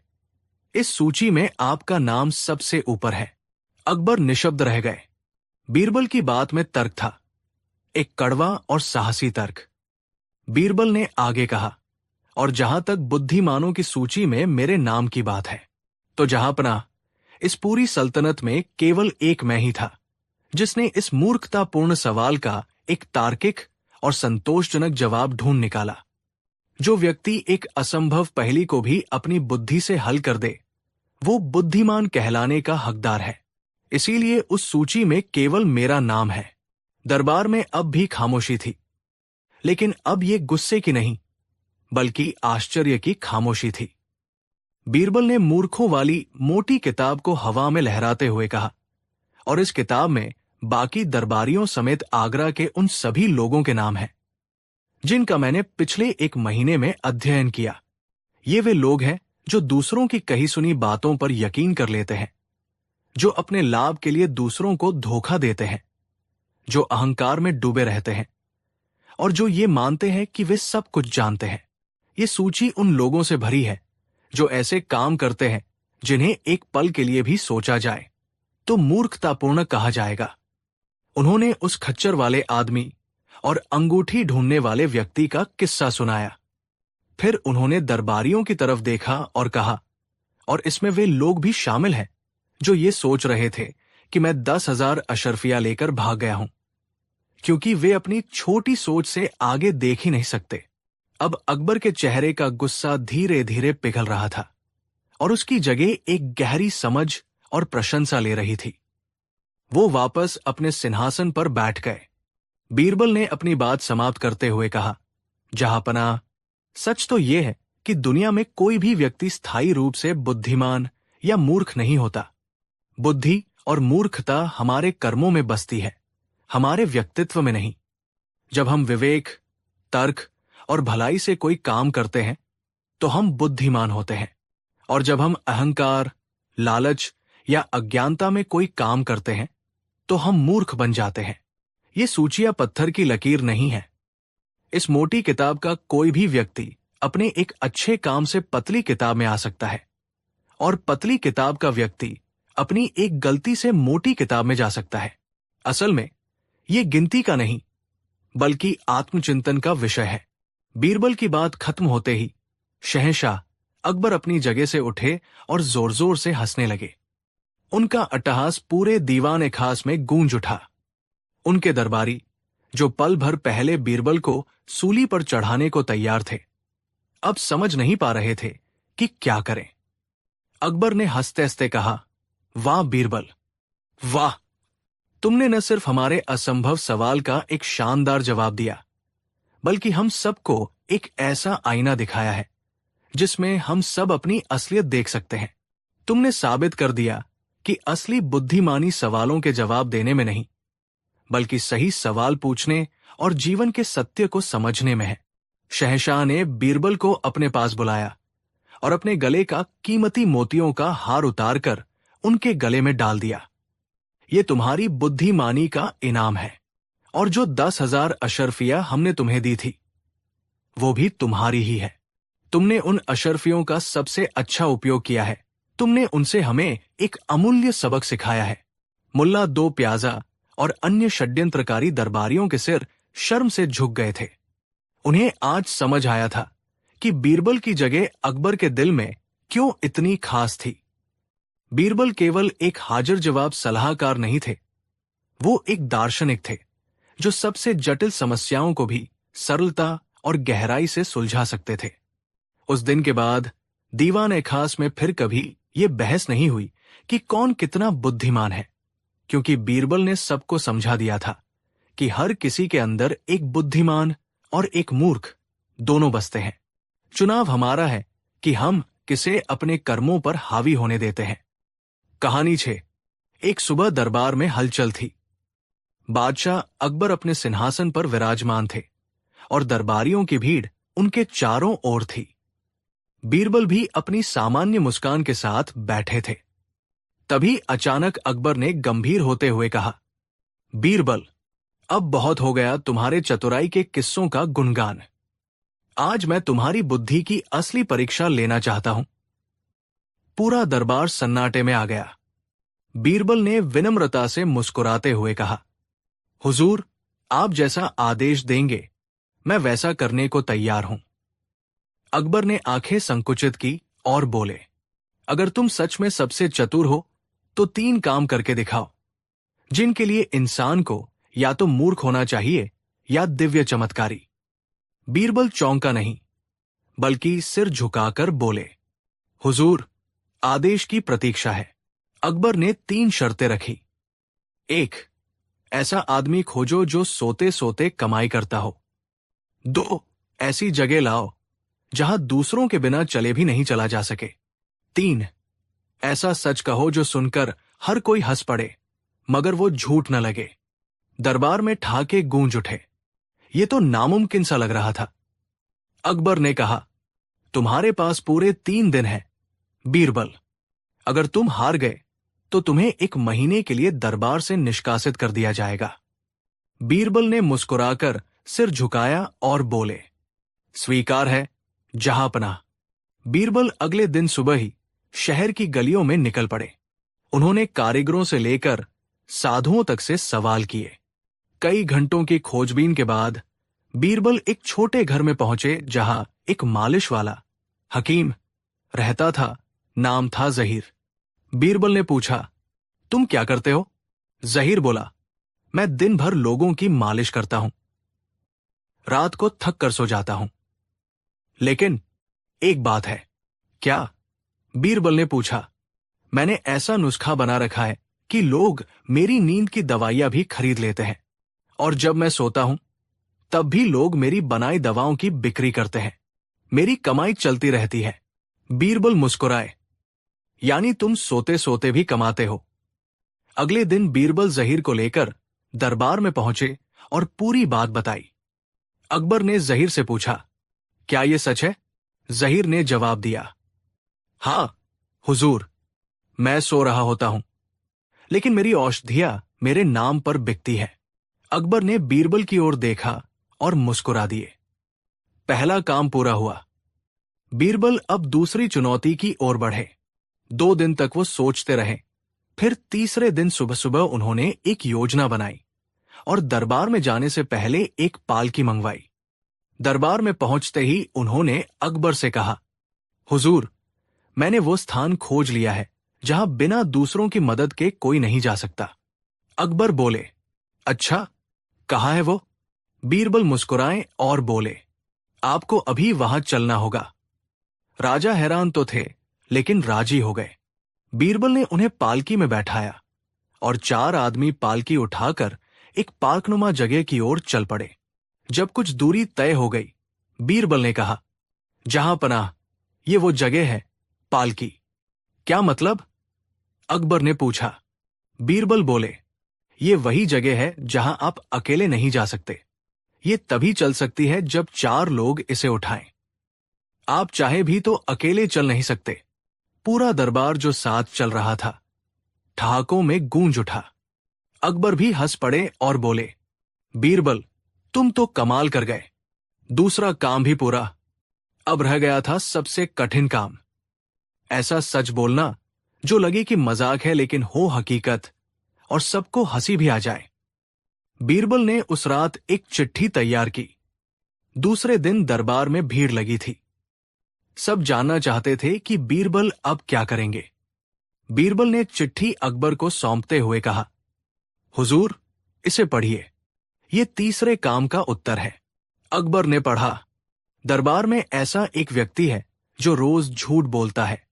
इस सूची में आपका नाम सबसे ऊपर है। अकबर निशब्द रह गए। बीरबल की बात में तर्क था, एक कड़वा और साहसी तर्क। बीरबल ने आगे कहा, और जहां तक बुद्धिमानों की सूची में मेरे नाम की बात है, तो जहांपनाह, इस पूरी सल्तनत में केवल एक मैं ही था जिसने इस मूर्खतापूर्ण सवाल का एक तार्किक और संतोषजनक जवाब ढूंढ निकाला। जो व्यक्ति एक असंभव पहेली को भी अपनी बुद्धि से हल कर दे, वो बुद्धिमान कहलाने का हकदार है। इसीलिए उस सूची में केवल मेरा नाम है। दरबार में अब भी खामोशी थी, लेकिन अब ये गुस्से की नहीं, बल्कि आश्चर्य की खामोशी थी। बीरबल ने मूर्खों वाली मोटी किताब को हवा में लहराते हुए कहा, और इस किताब में बाकी दरबारियों समेत आगरा के उन सभी लोगों के नाम हैं जिनका मैंने पिछले एक महीने में अध्ययन किया। ये वे लोग हैं जो दूसरों की कही सुनी बातों पर यकीन कर लेते हैं, जो अपने लाभ के लिए दूसरों को धोखा देते हैं, जो अहंकार में डूबे रहते हैं और जो ये मानते हैं कि वे सब कुछ जानते हैं। ये सूची उन लोगों से भरी है जो ऐसे काम करते हैं जिन्हें एक पल के लिए भी सोचा जाए तो मूर्खतापूर्ण कहा जाएगा। उन्होंने उस खच्चर वाले आदमी और अंगूठी ढूंढने वाले व्यक्ति का किस्सा सुनाया। फिर उन्होंने दरबारियों की तरफ देखा और कहा, और इसमें वे लोग भी शामिल हैं जो ये सोच रहे थे कि मैं 10,000 अशर्फिया लेकर भाग गया हूं, क्योंकि वे अपनी छोटी सोच से आगे देख ही नहीं सकते। अब अकबर के चेहरे का गुस्सा धीरे धीरे पिघल रहा था और उसकी जगह एक गहरी समझ और प्रशंसा ले रही थी। वो वापस अपने सिंहासन पर बैठ गए। बीरबल ने अपनी बात समाप्त करते हुए कहा, जहांपनाह, सच तो यह है कि दुनिया में कोई भी व्यक्ति स्थायी रूप से बुद्धिमान या मूर्ख नहीं होता। बुद्धि और मूर्खता हमारे कर्मों में बसती है, हमारे व्यक्तित्व में नहीं। जब हम विवेक, तर्क और भलाई से कोई काम करते हैं तो हम बुद्धिमान होते हैं, और जब हम अहंकार, लालच या अज्ञानता में कोई काम करते हैं तो हम मूर्ख बन जाते हैं। ये सूचियां पत्थर की लकीर नहीं है। इस मोटी किताब का कोई भी व्यक्ति अपने एक अच्छे काम से पतली किताब में आ सकता है, और पतली किताब का व्यक्ति अपनी एक गलती से मोटी किताब में जा सकता है। असल में ये गिनती का नहीं, बल्कि आत्मचिंतन का विषय है। बीरबल की बात खत्म होते ही शहंशाह अकबर अपनी जगह से उठे और जोर जोर से हंसने लगे। उनका अट्टहास पूरे दीवान खास में गूंज उठा। उनके दरबारी, जो पल भर पहले बीरबल को सूली पर चढ़ाने को तैयार थे, अब समझ नहीं पा रहे थे कि क्या करें। अकबर ने हंसते हंसते कहा, वाह बीरबल, वाह! तुमने न सिर्फ हमारे असंभव सवाल का एक शानदार जवाब दिया, बल्कि हम सबको एक ऐसा आईना दिखाया है जिसमें हम सब अपनी असलियत देख सकते हैं। तुमने साबित कर दिया कि असली बुद्धिमानी सवालों के जवाब देने में नहीं, बल्कि सही सवाल पूछने और जीवन के सत्य को समझने में है। शहंशाह ने बीरबल को अपने पास बुलाया और अपने गले का कीमती मोतियों का हार उतारकर उनके गले में डाल दिया। ये तुम्हारी बुद्धिमानी का इनाम है, और जो 10,000 अशर्फिया हमने तुम्हें दी थी, वो भी तुम्हारी ही है। तुमने उन अशर्फियों का सबसे अच्छा उपयोग किया है। तुमने उनसे हमें एक अमूल्य सबक सिखाया है। मुल्ला दो प्याजा और अन्य षड्यंत्रकारी दरबारियों के सिर शर्म से झुक गए थे। उन्हें आज समझ आया था कि बीरबल की जगह अकबर के दिल में क्यों इतनी खास थी। बीरबल केवल एक हाजिर जवाब सलाहकार नहीं थे, वो एक दार्शनिक थे जो सबसे जटिल समस्याओं को भी सरलता और गहराई से सुलझा सकते थे। उस दिन के बाद दीवान खास में फिर कभी ये बहस नहीं हुई कि कौन कितना बुद्धिमान है, क्योंकि बीरबल ने सबको समझा दिया था कि हर किसी के अंदर एक बुद्धिमान और एक मूर्ख दोनों बसते हैं। चुनाव हमारा है कि हम किसे अपने कर्मों पर हावी होने देते हैं। कहानी 6। एक सुबह दरबार में हलचल थी। बादशाह अकबर अपने सिंहासन पर विराजमान थे और दरबारियों की भीड़ उनके चारों ओर थी। बीरबल भी अपनी सामान्य मुस्कान के साथ बैठे थे। तभी अचानक अकबर ने गंभीर होते हुए कहा, बीरबल, अब बहुत हो गया तुम्हारे चतुराई के किस्सों का गुणगान। आज मैं तुम्हारी बुद्धि की असली परीक्षा लेना चाहता हूं। पूरा दरबार सन्नाटे में आ गया। बीरबल ने विनम्रता से मुस्कुराते हुए कहा, हुजूर, आप जैसा आदेश देंगे मैं वैसा करने को तैयार हूं। अकबर ने आंखें संकुचित की और बोले, अगर तुम सच में सबसे चतुर हो तो 3 काम करके दिखाओ, जिनके लिए इंसान को या तो मूर्ख होना चाहिए या दिव्य चमत्कारी। बीरबल चौंका नहीं, बल्कि सिर झुकाकर बोले, हुजूर, आदेश की प्रतीक्षा है। अकबर ने 3 शर्तें रखी। 1, ऐसा आदमी खोजो जो सोते सोते कमाई करता हो। 2, ऐसी जगह लाओ जहां दूसरों के बिना चले भी नहीं चला जा सके। 3, ऐसा सच कहो जो सुनकर हर कोई हंस पड़े मगर वो झूठ न लगे। दरबार में ठहाके गूंज उठे। ये तो नामुमकिन सा लग रहा था। अकबर ने कहा, तुम्हारे पास पूरे 3 दिन हैं बीरबल। अगर तुम हार गए तो तुम्हें 1 महीने के लिए दरबार से निष्कासित कर दिया जाएगा। बीरबल ने मुस्कुराकर सिर झुकाया और बोले, स्वीकार है जहांपनाह। बीरबल अगले दिन सुबह ही शहर की गलियों में निकल पड़े। उन्होंने कारीगरों से लेकर साधुओं तक से सवाल किए। कई घंटों की खोजबीन के बाद बीरबल एक छोटे घर में पहुंचे जहां एक मालिश वाला हकीम रहता था। नाम था जहीर। बीरबल ने पूछा, तुम क्या करते हो? जहीर बोला, मैं दिन भर लोगों की मालिश करता हूं, रात को थक कर सो जाता हूं। लेकिन एक बात है। क्या? बीरबल ने पूछा। मैंने ऐसा नुस्खा बना रखा है कि लोग मेरी नींद की दवाइयां भी खरीद लेते हैं, और जब मैं सोता हूं तब भी लोग मेरी बनाई दवाओं की बिक्री करते हैं। मेरी कमाई चलती रहती है। बीरबल मुस्कुराए, यानी तुम सोते सोते भी कमाते हो। अगले दिन बीरबल जहीर को लेकर दरबार में पहुंचे और पूरी बात बताई। अकबर ने जहीर से पूछा, क्या यह सच है? जहीर ने जवाब दिया, हां हुजूर, मैं सो रहा होता हूं, लेकिन मेरी औषधियां मेरे नाम पर बिकती है। अकबर ने बीरबल की ओर देखा और मुस्कुरा दिए। पहला काम पूरा हुआ। बीरबल अब दूसरी चुनौती की ओर बढ़े। 2 दिन तक वो सोचते रहे। फिर तीसरे दिन सुबह सुबह उन्होंने एक योजना बनाई और दरबार में जाने से पहले एक पालकी मंगवाई। दरबार में पहुंचते ही उन्होंने अकबर से कहा, हुजूर, मैंने वो स्थान खोज लिया है जहां बिना दूसरों की मदद के कोई नहीं जा सकता। अकबर बोले, अच्छा, कहाँ है वो? बीरबल मुस्कुराए और बोले, आपको अभी वहां चलना होगा। राजा हैरान तो थे, लेकिन राजी हो गए। बीरबल ने उन्हें पालकी में बैठाया और 4 आदमी पालकी उठाकर एक पार्कनुमा जगह की ओर चल पड़े। जब कुछ दूरी तय हो गई, बीरबल ने कहा, जहांपनाह, ये वो जगह है, पालकी। क्या मतलब? अकबर ने पूछा। बीरबल बोले, ये वही जगह है जहां आप अकेले नहीं जा सकते। ये तभी चल सकती है जब 4 लोग इसे उठाएं। आप चाहे भी तो अकेले चल नहीं सकते। पूरा दरबार जो साथ चल रहा था, ठहाकों में गूंज उठा। अकबर भी हंस पड़े और बोले, बीरबल, तुम तो कमाल कर गए। दूसरा काम भी पूरा। अब रह गया था सबसे कठिन काम। ऐसा सच बोलना जो लगे कि मजाक है लेकिन हो हकीकत, और सबको हंसी भी आ जाए। बीरबल ने उस रात एक चिट्ठी तैयार की। दूसरे दिन दरबार में भीड़ लगी थी। सब जानना चाहते थे कि बीरबल अब क्या करेंगे। बीरबल ने चिट्ठी अकबर को सौंपते हुए कहा, हुजूर, इसे पढ़िए। ये तीसरे काम का उत्तर है। अकबर ने पढ़ा, दरबार में ऐसा एक व्यक्ति है जो रोज झूठ बोलता है,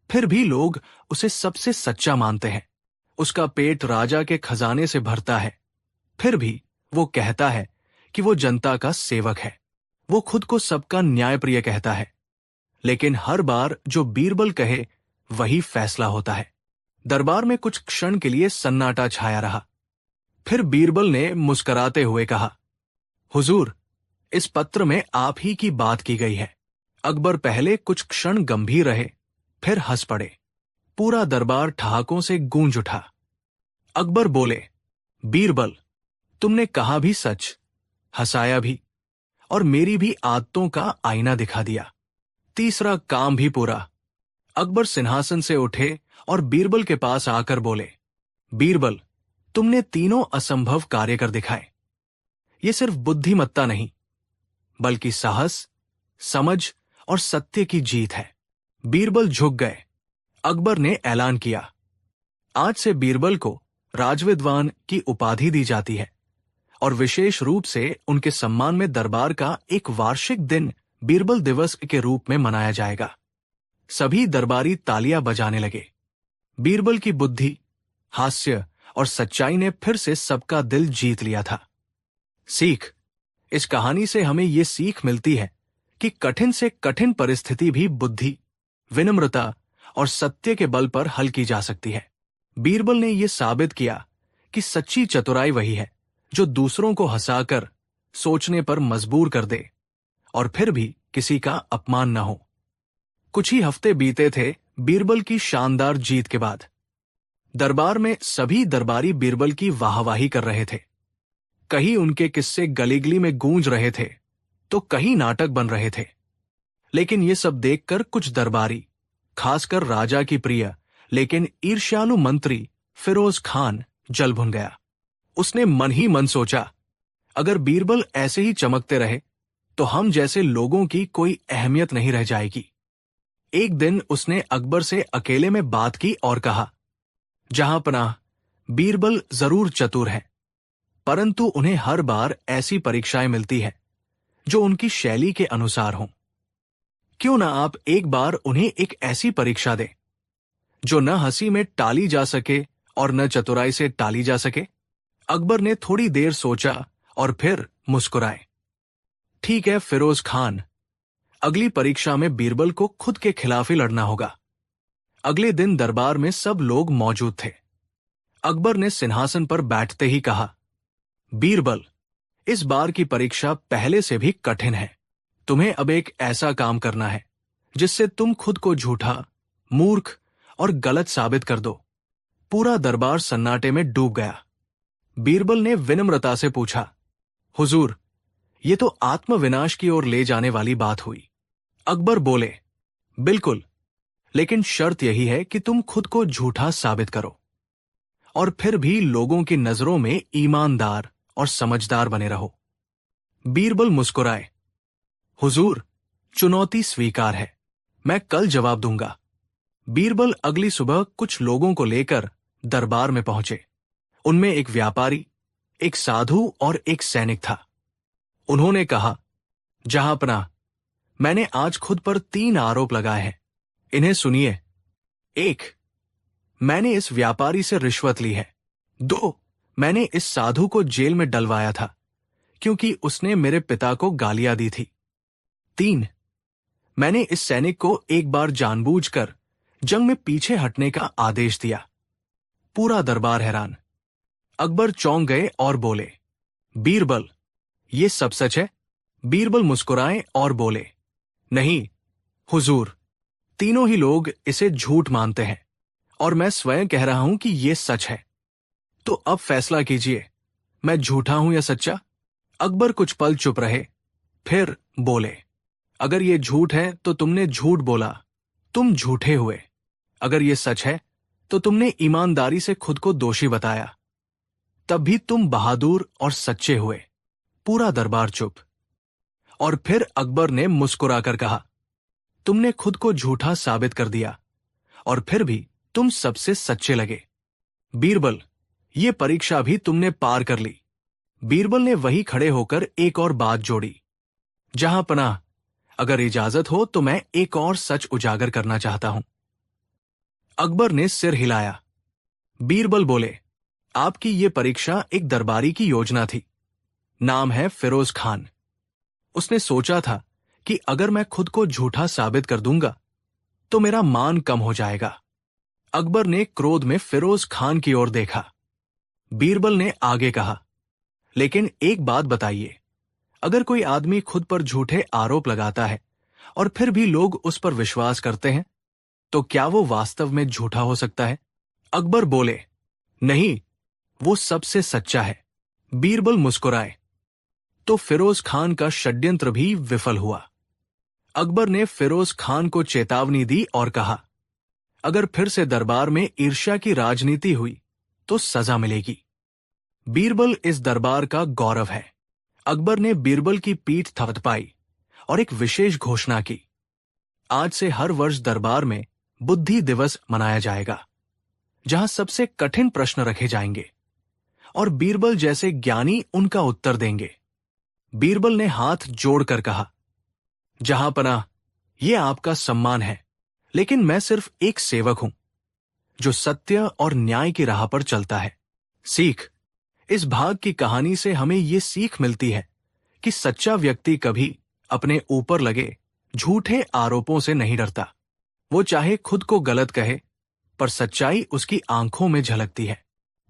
फिर भी लोग उसे सबसे सच्चा मानते हैं। उसका पेट राजा के खजाने से भरता है, फिर भी वो कहता है कि वो जनता का सेवक है। वो खुद को सबका न्यायप्रिय कहता है, लेकिन हर बार जो बीरबल कहे वही फैसला होता है। दरबार में कुछ क्षण के लिए सन्नाटा छाया रहा। फिर बीरबल ने मुस्कुराते हुए कहा, हुजूर, इस पत्र में आप ही की बात की गई है। अकबर पहले कुछ क्षण गंभीर रहे, फिर हंस पड़े। पूरा दरबार ठहाकों से गूंज उठा। अकबर बोले, बीरबल, तुमने कहा भी सच, हंसाया भी, और मेरी भी आदतों का आईना दिखा दिया। तीसरा काम भी पूरा। अकबर सिंहासन से उठे और बीरबल के पास आकर बोले, बीरबल, तुमने तीनों असंभव कार्य कर दिखाए। ये सिर्फ बुद्धिमत्ता नहीं, बल्कि साहस, समझ और सत्य की जीत है। बीरबल झुक गए। अकबर ने ऐलान किया, आज से बीरबल को राजविद्वान की उपाधि दी जाती है और विशेष रूप से उनके सम्मान में दरबार का एक वार्षिक दिन बीरबल दिवस के रूप में मनाया जाएगा। सभी दरबारी तालियां बजाने लगे। बीरबल की बुद्धि, हास्य और सच्चाई ने फिर से सबका दिल जीत लिया था। सीख, इस कहानी से हमें ये सीख मिलती है कि कठिन से कठिन परिस्थिति भी बुद्धि, विनम्रता और सत्य के बल पर हल की जा सकती है। बीरबल ने यह साबित किया कि सच्ची चतुराई वही है जो दूसरों को हंसाकर सोचने पर मजबूर कर दे और फिर भी किसी का अपमान न हो। कुछ ही हफ्ते बीते थे बीरबल की शानदार जीत के बाद। दरबार में सभी दरबारी बीरबल की वाहवाही कर रहे थे। कहीं उनके किस्से गली-गली में गूंज रहे थे, तो कहीं नाटक बन रहे थे। लेकिन ये सब देखकर कुछ दरबारी, खासकर राजा की प्रिय लेकिन ईर्ष्यालु मंत्री फिरोज खान जल भुन गया। उसने मन ही मन सोचा, अगर बीरबल ऐसे ही चमकते रहे तो हम जैसे लोगों की कोई अहमियत नहीं रह जाएगी। एक दिन उसने अकबर से अकेले में बात की और कहा, जहांपनाह, बीरबल जरूर चतुर हैं, परंतु उन्हें हर बार ऐसी परीक्षाएं मिलती है जो उनकी शैली के अनुसार हों। क्यों ना आप एक बार उन्हें एक ऐसी परीक्षा दें जो न हंसी में टाली जा सके और न चतुराई से टाली जा सके। अकबर ने थोड़ी देर सोचा और फिर मुस्कुराए। ठीक है फिरोज खान, अगली परीक्षा में बीरबल को खुद के खिलाफ ही लड़ना होगा। अगले दिन दरबार में सब लोग मौजूद थे। अकबर ने सिंहासन पर बैठते ही कहा, बीरबल, इस बार की परीक्षा पहले से भी कठिन है। तुम्हें अब एक ऐसा काम करना है जिससे तुम खुद को झूठा, मूर्ख और गलत साबित कर दो। पूरा दरबार सन्नाटे में डूब गया। बीरबल ने विनम्रता से पूछा, हुजूर, ये तो आत्मविनाश की ओर ले जाने वाली बात हुई। अकबर बोले, बिल्कुल, लेकिन शर्त यही है कि तुम खुद को झूठा साबित करो और फिर भी लोगों की नजरों में ईमानदार और समझदार बने रहो। बीरबल मुस्कुराए, हुजूर, चुनौती स्वीकार है, मैं कल जवाब दूंगा। बीरबल अगली सुबह कुछ लोगों को लेकर दरबार में पहुंचे। उनमें एक व्यापारी, एक साधु और एक सैनिक था। उन्होंने कहा, जहांपनाह, मैंने आज खुद पर 3 आरोप लगाए हैं, इन्हें सुनिए। 1, मैंने इस व्यापारी से रिश्वत ली है। 2, मैंने इस साधु को जेल में डलवाया था क्योंकि उसने मेरे पिता को गालियां दी थी। 3, मैंने इस सैनिक को एक बार जानबूझकर जंग में पीछे हटने का आदेश दिया। पूरा दरबार हैरान। अकबर चौंक गए और बोले, बीरबल, ये सब सच है? बीरबल मुस्कुराए और बोले, नहीं हुजूर, तीनों ही लोग इसे झूठ मानते हैं और मैं स्वयं कह रहा हूं कि ये सच है। तो अब फैसला कीजिए, मैं झूठा हूं या सच्चा? अकबर कुछ पल चुप रहे, फिर बोले, अगर ये झूठ है तो तुमने झूठ बोला, तुम झूठे हुए। अगर ये सच है तो तुमने ईमानदारी से खुद को दोषी बताया, तब भी तुम बहादुर और सच्चे हुए। पूरा दरबार चुप। और फिर अकबर ने मुस्कुराकर कहा, तुमने खुद को झूठा साबित कर दिया और फिर भी तुम सबसे सच्चे लगे। बीरबल, ये परीक्षा भी तुमने पार कर ली। बीरबल ने वही खड़े होकर एक और बात जोड़ी, जहांपनाह, अगर इजाजत हो तो मैं एक और सच उजागर करना चाहता हूं। अकबर ने सिर हिलाया। बीरबल बोले, आपकी ये परीक्षा एक दरबारी की योजना थी। नाम है फिरोज खान। उसने सोचा था कि अगर मैं खुद को झूठा साबित कर दूंगा तो मेरा मान कम हो जाएगा। अकबर ने क्रोध में फिरोज खान की ओर देखा। बीरबल ने आगे कहा, लेकिन एक बात बताइए, अगर कोई आदमी खुद पर झूठे आरोप लगाता है और फिर भी लोग उस पर विश्वास करते हैं, तो क्या वो वास्तव में झूठा हो सकता है? अकबर बोले, नहीं, वो सबसे सच्चा है। बीरबल मुस्कुराए। तो फिरोज खान का षड्यंत्र भी विफल हुआ। अकबर ने फिरोज खान को चेतावनी दी और कहा, अगर फिर से दरबार में ईर्ष्या की राजनीति हुई तो सजा मिलेगी। बीरबल इस दरबार का गौरव है। अकबर ने बीरबल की पीठ थपथपाई और एक विशेष घोषणा की। आज से हर वर्ष दरबार में बुद्धि दिवस मनाया जाएगा, जहां सबसे कठिन प्रश्न रखे जाएंगे और बीरबल जैसे ज्ञानी उनका उत्तर देंगे। बीरबल ने हाथ जोड़कर कहा, जहांपनाह, यह आपका सम्मान है, लेकिन मैं सिर्फ एक सेवक हूं जो सत्य और न्याय की राह पर चलता है। सीख। इस भाग की कहानी से हमें यह सीख मिलती है कि सच्चा व्यक्ति कभी अपने ऊपर लगे झूठे आरोपों से नहीं डरता। वो चाहे खुद को गलत कहे, पर सच्चाई उसकी आंखों में झलकती है।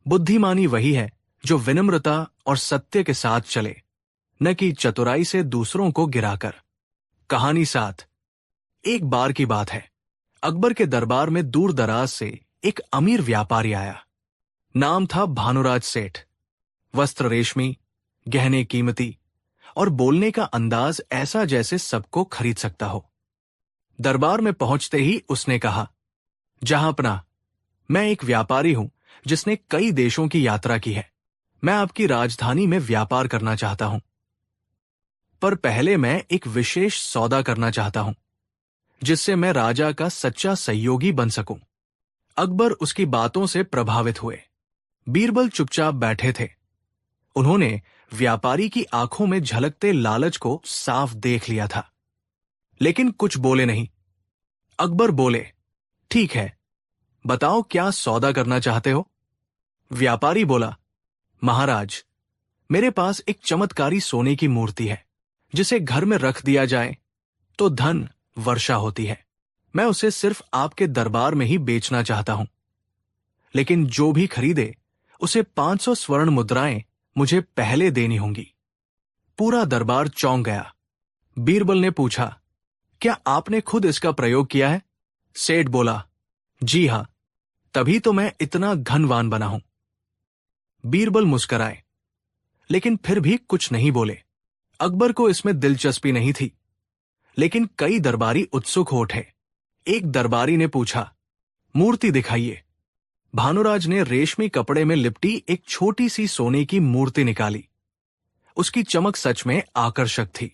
बुद्धिमानी वही है जो विनम्रता और सत्य के साथ चले, न कि चतुराई से दूसरों को गिराकर। कहानी 7। एक बार की बात है, अकबर के दरबार में दूर दराज से एक अमीर व्यापारी आया। नाम था भानुराज सेठ। वस्त्र रेशमी, गहने कीमती और बोलने का अंदाज ऐसा जैसे सबको खरीद सकता हो। दरबार में पहुंचते ही उसने कहा, जहांपनाह, मैं एक व्यापारी हूं जिसने कई देशों की यात्रा की है। मैं आपकी राजधानी में व्यापार करना चाहता हूं, पर पहले मैं एक विशेष सौदा करना चाहता हूं जिससे मैं राजा का सच्चा सहयोगी बन सकूं। अकबर उसकी बातों से प्रभावित हुए। बीरबल चुपचाप बैठे थे। उन्होंने व्यापारी की आंखों में झलकते लालच को साफ देख लिया था, लेकिन कुछ बोले नहीं। अकबर बोले, ठीक है, बताओ क्या सौदा करना चाहते हो? व्यापारी बोला, महाराज, मेरे पास एक चमत्कारी सोने की मूर्ति है जिसे घर में रख दिया जाए तो धन वर्षा होती है। मैं उसे सिर्फ आपके दरबार में ही बेचना चाहता हूं, लेकिन जो भी खरीदे उसे 500 स्वर्ण मुद्राएं मुझे पहले देनी होंगी। पूरा दरबार चौंक गया। बीरबल ने पूछा, क्या आपने खुद इसका प्रयोग किया है? सेठ बोला, जी हां, तभी तो मैं इतना धनवान बना हूं। बीरबल मुस्कराए, लेकिन फिर भी कुछ नहीं बोले। अकबर को इसमें दिलचस्पी नहीं थी, लेकिन कई दरबारी उत्सुक हो उठे। एक दरबारी ने पूछा, मूर्ति दिखाइए। भानुराज ने रेशमी कपड़े में लिपटी एक छोटी सी सोने की मूर्ति निकाली। उसकी चमक सच में आकर्षक थी।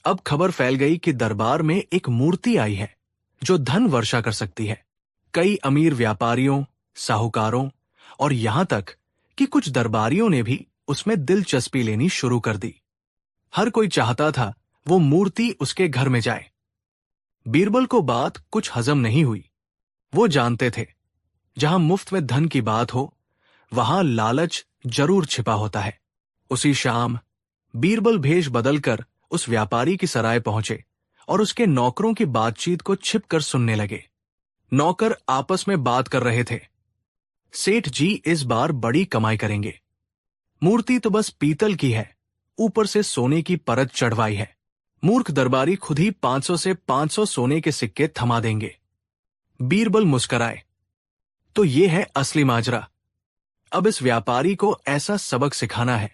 अब खबर फैल गई कि दरबार में एक मूर्ति आई है जो धन वर्षा कर सकती है। कई अमीर व्यापारियों, साहूकारों और यहां तक कि कुछ दरबारियों ने भी उसमें दिलचस्पी लेनी शुरू कर दी। हर कोई चाहता था वो मूर्ति उसके घर में जाए। बीरबल को बात कुछ हजम नहीं हुई। वो जानते थे, जहां मुफ्त में धन की बात हो, वहां लालच जरूर छिपा होता है। उसी शाम बीरबल भेष बदलकर उस व्यापारी की सराय पहुंचे और उसके नौकरों की बातचीत को छिपकर सुनने लगे। नौकर आपस में बात कर रहे थे, सेठ जी इस बार बड़ी कमाई करेंगे। मूर्ति तो बस पीतल की है, ऊपर से सोने की परत चढ़वाई है। मूर्ख दरबारी खुद ही 500 से 500 सोने के सिक्के थमा देंगे। बीरबल मुस्कराए, तो ये है असली माजरा। अब इस व्यापारी को ऐसा सबक सिखाना है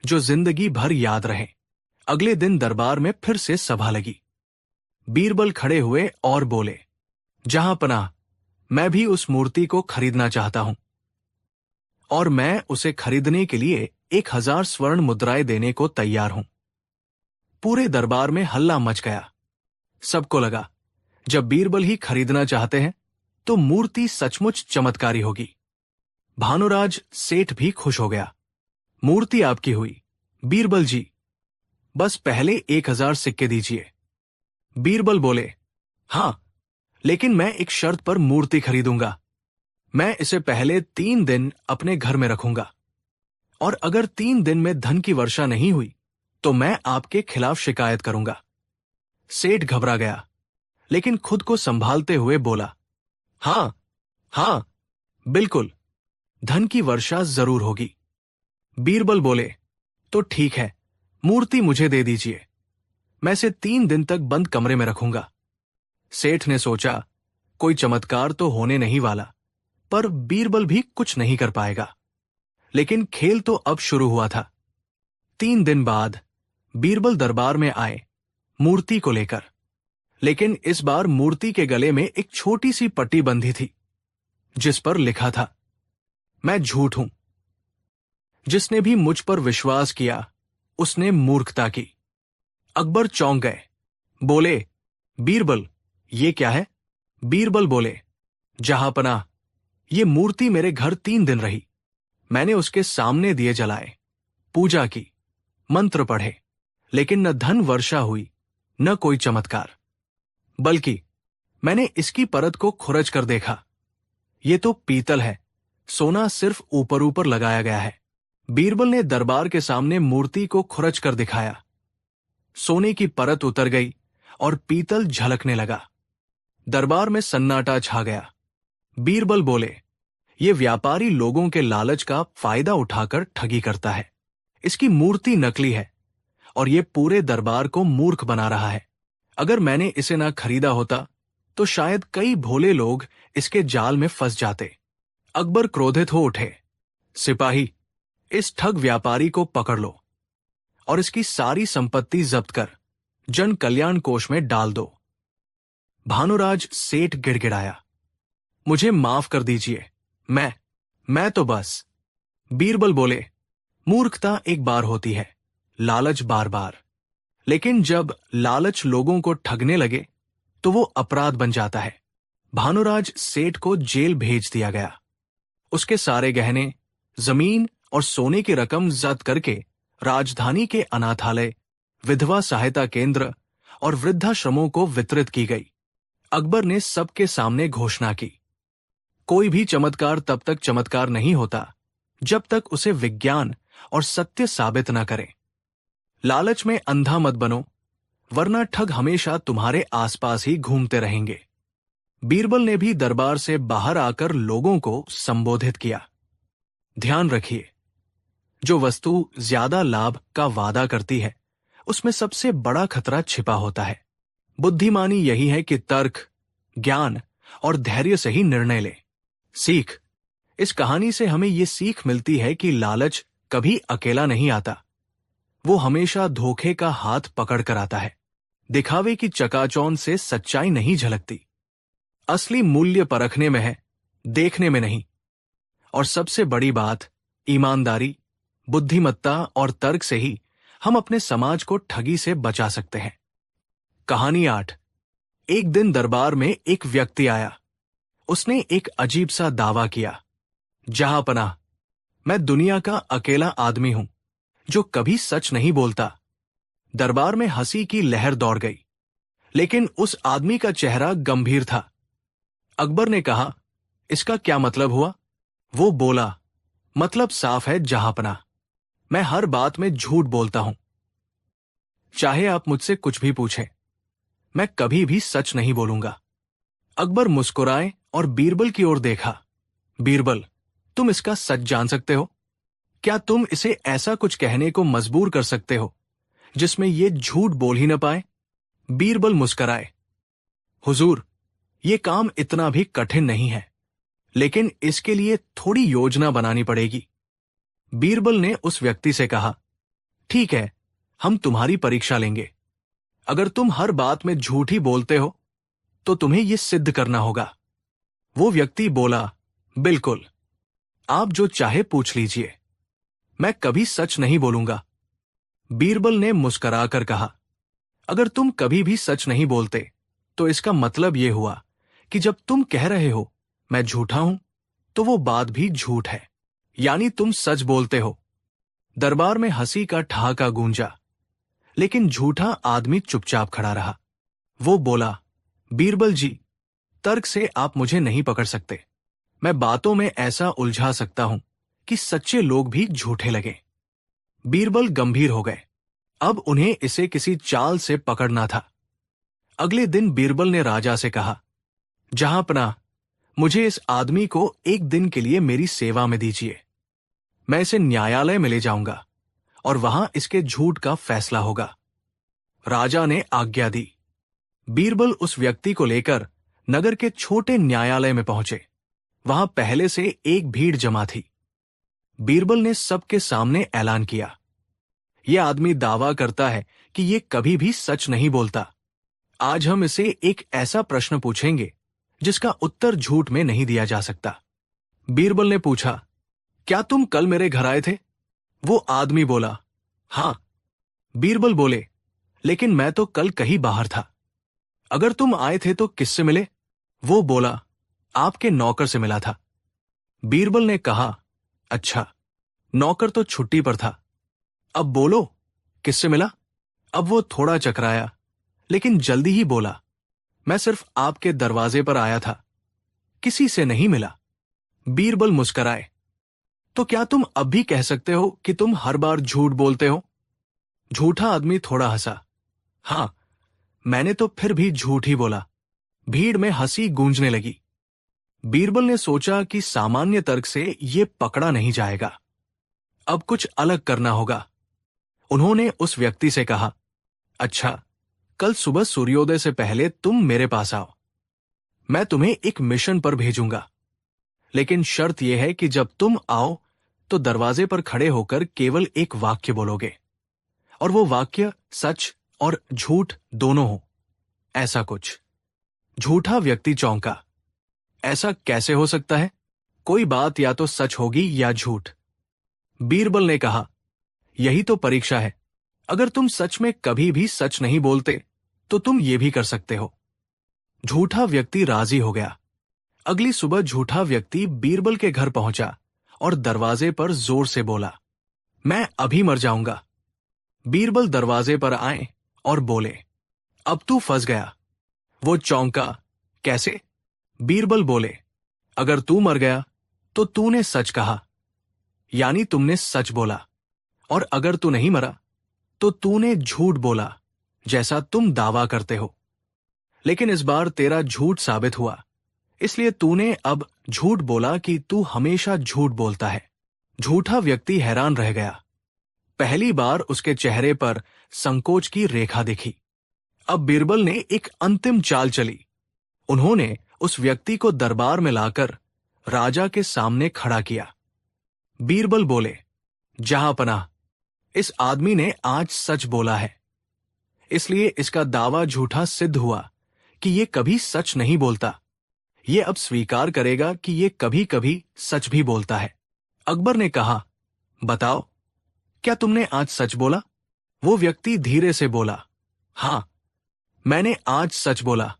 जो जिंदगी भर याद रहे। अगले दिन दरबार में फिर से सभा लगी। बीरबल खड़े हुए और बोले, जहांपनाह, मैं भी उस मूर्ति को खरीदना चाहता हूं और मैं उसे खरीदने के लिए 1000 स्वर्ण मुद्राएं देने को तैयार हूं। पूरे दरबार में हल्ला मच गया। सबको लगा, जब बीरबल ही खरीदना चाहते हैं तो मूर्ति सचमुच चमत्कारी होगी। भानुराज सेठ भी खुश हो गया। मूर्ति आपकी हुई, बीरबल जी, बस पहले 1000 सिक्के दीजिए। बीरबल बोले, हां, लेकिन मैं एक शर्त पर मूर्ति खरीदूंगा। मैं इसे पहले 3 दिन अपने घर में रखूंगा और अगर 3 दिन में धन की वर्षा नहीं हुई तो मैं आपके खिलाफ शिकायत करूंगा। सेठ घबरा गया, लेकिन खुद को संभालते हुए बोला, हां हां, बिल्कुल, धन की वर्षा जरूर होगी। बीरबल बोले, तो ठीक है, मूर्ति मुझे दे दीजिए। मैं इसे 3 दिन तक बंद कमरे में रखूंगा। सेठ ने सोचा, कोई चमत्कार तो होने नहीं वाला, पर बीरबल भी कुछ नहीं कर पाएगा। लेकिन खेल तो अब शुरू हुआ था। 3 दिन बाद बीरबल दरबार में आए, मूर्ति को लेकर। लेकिन इस बार मूर्ति के गले में एक छोटी सी पट्टी बंधी थी, जिस पर लिखा था, मैं झूठ हूं। जिसने भी मुझ पर विश्वास किया उसने मूर्खता की। अकबर चौंक गए, बोले, बीरबल, ये क्या है? बीरबल बोले, जहांपनाह, ये मूर्ति मेरे घर 3 दिन रही। मैंने उसके सामने दिए जलाए, पूजा की, मंत्र पढ़े, लेकिन न धन वर्षा हुई, न कोई चमत्कार। बल्कि मैंने इसकी परत को खुरच कर देखा। ये तो पीतल है, सोना सिर्फ ऊपर ऊपर लगाया गया है। बीरबल ने दरबार के सामने मूर्ति को खुरच कर दिखाया। सोने की परत उतर गई और पीतल झलकने लगा। दरबार में सन्नाटा छा गया। बीरबल बोले, ये व्यापारी लोगों के लालच का फायदा उठाकर ठगी करता है। इसकी मूर्ति नकली है और ये पूरे दरबार को मूर्ख बना रहा है। अगर मैंने इसे ना खरीदा होता तो शायद कई भोले लोग इसके जाल में फंस जाते। अकबर क्रोधित हो उठे, सिपाही, इस ठग व्यापारी को पकड़ लो और इसकी सारी संपत्ति जब्त कर जन कल्याण कोष में डाल दो। भानुराज सेठ गिड़गिड़ाया, मुझे माफ कर दीजिए, मैं तो बस। बीरबल बोले, मूर्खता एक बार होती है, लालच बार बार। लेकिन जब लालच लोगों को ठगने लगे तो वो अपराध बन जाता है। भानुराज सेठ को जेल भेज दिया गया। उसके सारे गहने, जमीन और सोने की रकम जब्त करके राजधानी के अनाथालय, विधवा सहायता केंद्र और वृद्धाश्रमों को वितरित की गई। अकबर ने सबके सामने घोषणा की, कोई भी चमत्कार तब तक चमत्कार नहीं होता जब तक उसे विज्ञान और सत्य साबित न करे। लालच में अंधा मत बनो, वरना ठग हमेशा तुम्हारे आसपास ही घूमते रहेंगे। बीरबल ने भी दरबार से बाहर आकर लोगों को संबोधित किया, ध्यान रखिए, जो वस्तु ज्यादा लाभ का वादा करती है उसमें सबसे बड़ा खतरा छिपा होता है। बुद्धिमानी यही है कि तर्क, ज्ञान और धैर्य से ही निर्णय ले। सीख, इस कहानी से हमें ये सीख मिलती है कि लालच कभी अकेला नहीं आता, वो हमेशा धोखे का हाथ पकड़ कर आता है। दिखावे की चकाचौंध से सच्चाई नहीं झलकती। असली मूल्य परखने में है, देखने में नहीं। और सबसे बड़ी बात, ईमानदारी, बुद्धिमत्ता और तर्क से ही हम अपने समाज को ठगी से बचा सकते हैं। कहानी 8। एक दिन दरबार में एक व्यक्ति आया। उसने एक अजीब सा दावा किया, जहांपनाह, मैं दुनिया का अकेला आदमी हूं जो कभी सच नहीं बोलता। दरबार में हंसी की लहर दौड़ गई, लेकिन उस आदमी का चेहरा गंभीर था। अकबर ने कहा, इसका क्या मतलब हुआ? वो बोला, मतलब साफ है जहांपनाह, मैं हर बात में झूठ बोलता हूं। चाहे आप मुझसे कुछ भी पूछें, मैं कभी भी सच नहीं बोलूंगा। अकबर मुस्कुराए और बीरबल की ओर देखा। बीरबल, तुम इसका सच जान सकते हो? क्या तुम इसे ऐसा कुछ कहने को मजबूर कर सकते हो जिसमें ये झूठ बोल ही न पाए? बीरबल मुस्कुराए, हुजूर, ये काम इतना भी कठिन नहीं है, लेकिन इसके लिए थोड़ी योजना बनानी पड़ेगी। बीरबल ने उस व्यक्ति से कहा, ठीक है, हम तुम्हारी परीक्षा लेंगे। अगर तुम हर बात में झूठ ही बोलते हो तो तुम्हें यह सिद्ध करना होगा। वो व्यक्ति बोला, बिल्कुल, आप जो चाहे पूछ लीजिए, मैं कभी सच नहीं बोलूंगा। बीरबल ने मुस्कुराकर कहा, अगर तुम कभी भी सच नहीं बोलते तो इसका मतलब यह हुआ कि जब तुम कह रहे हो मैं झूठा हूं तो वो बात भी झूठ है, यानी तुम सच बोलते हो। दरबार में हंसी का ठहाका गूंजा, लेकिन झूठा आदमी चुपचाप खड़ा रहा। वो बोला, बीरबल जी, तर्क से आप मुझे नहीं पकड़ सकते। मैं बातों में ऐसा उलझा सकता हूं कि सच्चे लोग भी झूठे लगे। बीरबल गंभीर हो गए। अब उन्हें इसे किसी चाल से पकड़ना था। अगले दिन बीरबल ने राजा से कहा, जहांपनाह, मुझे इस आदमी को एक दिन के लिए मेरी सेवा में दीजिए। मैं इसे न्यायालय में ले जाऊंगा और वहां इसके झूठ का फैसला होगा। राजा ने आज्ञा दी। बीरबल उस व्यक्ति को लेकर नगर के छोटे न्यायालय में पहुंचे। वहां पहले से एक भीड़ जमा थी। बीरबल ने सबके सामने ऐलान किया, यह आदमी दावा करता है कि यह कभी भी सच नहीं बोलता। आज हम इसे एक ऐसा प्रश्न पूछेंगे जिसका उत्तर झूठ में नहीं दिया जा सकता। बीरबल ने पूछा, क्या तुम कल मेरे घर आए थे? वो आदमी बोला, हाँ। बीरबल बोले, लेकिन मैं तो कल कहीं बाहर था। अगर तुम आए थे तो किससे मिले? वो बोला, आपके नौकर से मिला था। बीरबल ने कहा, अच्छा, नौकर तो छुट्टी पर था। अब बोलो, किससे मिला? अब वो थोड़ा चकराया, लेकिन जल्दी ही बोला, मैं सिर्फ आपके दरवाजे पर आया था, किसी से नहीं मिला। बीरबल मुस्कराए, तो क्या तुम अब भी कह सकते हो कि तुम हर बार झूठ बोलते हो? झूठा आदमी थोड़ा हंसा, हां, मैंने तो फिर भी झूठ ही बोला। भीड़ में हंसी गूंजने लगी। बीरबल ने सोचा कि सामान्य तर्क से ये पकड़ा नहीं जाएगा, अब कुछ अलग करना होगा। उन्होंने उस व्यक्ति से कहा, अच्छा, कल सुबह सूर्योदय से पहले तुम मेरे पास आओ। मैं तुम्हें एक मिशन पर भेजूंगा, लेकिन शर्त यह है कि जब तुम आओ तो दरवाजे पर खड़े होकर केवल एक वाक्य बोलोगे, और वो वाक्य सच और झूठ दोनों हो, ऐसा कुछ। झूठा व्यक्ति चौंका, ऐसा कैसे हो सकता है? कोई बात या तो सच होगी या झूठ। बीरबल ने कहा, यही तो परीक्षा है। अगर तुम सच में कभी भी सच नहीं बोलते तो तुम ये भी कर सकते हो। झूठा व्यक्ति राजी हो गया। अगली सुबह झूठा व्यक्ति बीरबल के घर पहुंचा और दरवाजे पर जोर से बोला, मैं अभी मर जाऊंगा। बीरबल दरवाजे पर आए और बोले, अब तू फंस गया। वो चौंका, कैसे? बीरबल बोले, अगर तू मर गया तो तूने सच कहा, यानी तुमने सच बोला, और अगर तू नहीं मरा तो तूने झूठ बोला, जैसा तुम दावा करते हो। लेकिन इस बार तेरा झूठ साबित हुआ, इसलिए तूने अब झूठ बोला कि तू हमेशा झूठ बोलता है। झूठा व्यक्ति हैरान रह गया। पहली बार उसके चेहरे पर संकोच की रेखा दिखी। अब बीरबल ने एक अंतिम चाल चली। उन्होंने उस व्यक्ति को दरबार में लाकर राजा के सामने खड़ा किया। बीरबल बोले, जहांपनाह, इस आदमी ने आज सच बोला है, इसलिए इसका दावा झूठा सिद्ध हुआ कि ये कभी सच नहीं बोलता। ये अब स्वीकार करेगा कि ये कभी कभी सच भी बोलता है। अकबर ने कहा, बताओ, क्या तुमने आज सच बोला? वो व्यक्ति धीरे से बोला, हां, मैंने आज सच बोला।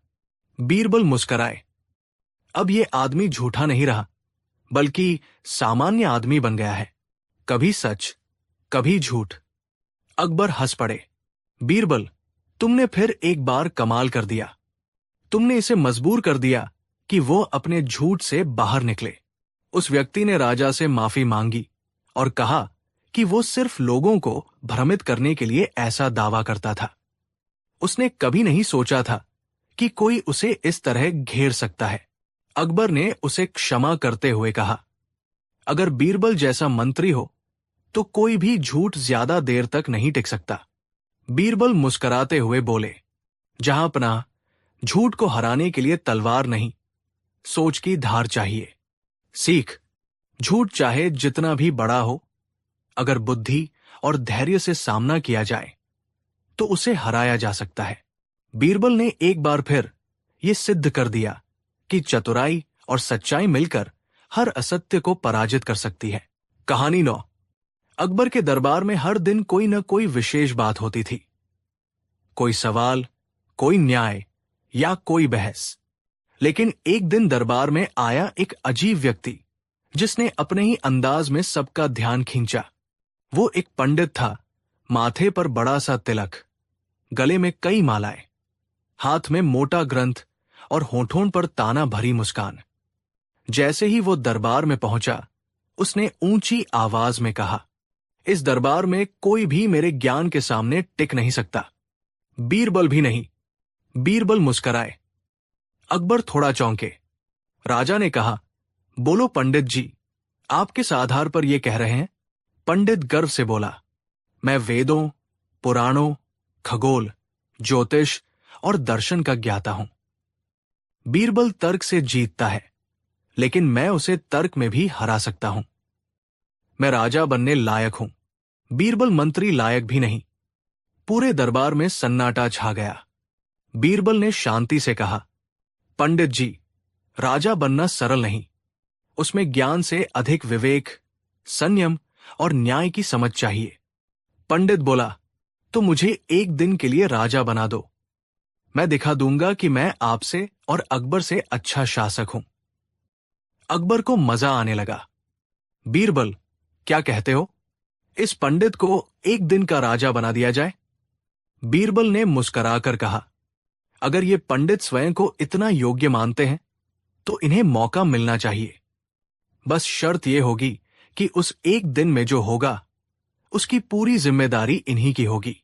बीरबल मुस्कराए। अब ये आदमी झूठा नहीं रहा, बल्कि सामान्य आदमी बन गया है, कभी सच कभी झूठ। अकबर हंस पड़े। बीरबल, तुमने फिर एक बार कमाल कर दिया। तुमने इसे मजबूर कर दिया कि वो अपने झूठ से बाहर निकले। उस व्यक्ति ने राजा से माफी मांगी और कहा कि वो सिर्फ लोगों को भ्रमित करने के लिए ऐसा दावा करता था। उसने कभी नहीं सोचा था कि कोई उसे इस तरह घेर सकता है। अकबर ने उसे क्षमा करते हुए कहा, अगर बीरबल जैसा मंत्री हो तो कोई भी झूठ ज्यादा देर तक नहीं टिक सकता। बीरबल मुस्कुराते हुए बोले, जहांपनाह, झूठ को हराने के लिए तलवार नहीं, सोच की धार चाहिए। सीख, झूठ चाहे जितना भी बड़ा हो, अगर बुद्धि और धैर्य से सामना किया जाए तो उसे हराया जा सकता है। बीरबल ने एक बार फिर यह सिद्ध कर दिया कि चतुराई और सच्चाई मिलकर हर असत्य को पराजित कर सकती है। कहानी 9। अकबर के दरबार में हर दिन कोई न कोई विशेष बात होती थी। कोई सवाल, कोई न्याय या कोई बहस। लेकिन एक दिन दरबार में आया एक अजीब व्यक्ति जिसने अपने ही अंदाज में सबका ध्यान खींचा। वो एक पंडित था, माथे पर बड़ा सा तिलक, गले में कई मालाएं, हाथ में मोटा ग्रंथ और होठों पर ताना भरी मुस्कान। जैसे ही वो दरबार में पहुंचा, उसने ऊंची आवाज में कहा, इस दरबार में कोई भी मेरे ज्ञान के सामने टिक नहीं सकता, बीरबल भी नहीं। बीरबल मुस्कराए। अकबर थोड़ा चौंके। राजा ने कहा, बोलो पंडित जी, आप किस आधार पर यह कह रहे हैं? पंडित गर्व से बोला, मैं वेदों, पुराणों, खगोल, ज्योतिष और दर्शन का ज्ञाता हूं। बीरबल तर्क से जीतता है, लेकिन मैं उसे तर्क में भी हरा सकता हूं। मैं राजा बनने लायक हूं, बीरबल मंत्री लायक भी नहीं। पूरे दरबार में सन्नाटा छा गया। बीरबल ने शांति से कहा, पंडित जी, राजा बनना सरल नहीं। उसमें ज्ञान से अधिक विवेक, संयम और न्याय की समझ चाहिए। पंडित बोला, तो मुझे एक दिन के लिए राजा बना दो। मैं दिखा दूंगा कि मैं आपसे और अकबर से अच्छा शासक हूं। अकबर को मजा आने लगा। बीरबल, क्या कहते हो? इस पंडित को एक दिन का राजा बना दिया जाए? बीरबल ने मुस्कुराकर कहा, अगर ये पंडित स्वयं को इतना योग्य मानते हैं तो इन्हें मौका मिलना चाहिए। बस शर्त यह होगी कि उस एक दिन में जो होगा उसकी पूरी जिम्मेदारी इन्हीं की होगी।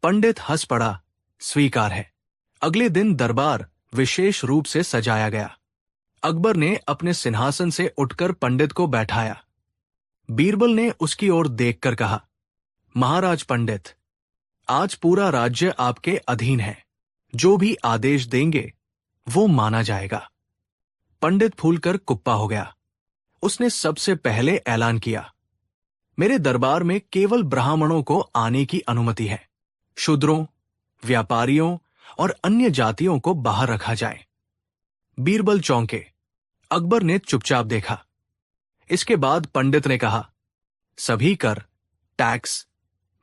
पंडित हंस पड़ा, स्वीकार है। अगले दिन दरबार विशेष रूप से सजाया गया। अकबर ने अपने सिंहासन से उठकर पंडित को बैठाया। बीरबल ने उसकी ओर देखकर कहा, महाराज पंडित, आज पूरा राज्य आपके अधीन है। जो भी आदेश देंगे वो माना जाएगा। पंडित फूलकर कुप्पा हो गया। उसने सबसे पहले ऐलान किया, मेरे दरबार में केवल ब्राह्मणों को आने की अनुमति है। शूद्रों, व्यापारियों और अन्य जातियों को बाहर रखा जाए। बीरबल चौंके। अकबर ने चुपचाप देखा। इसके बाद पंडित ने कहा, सभी कर, टैक्स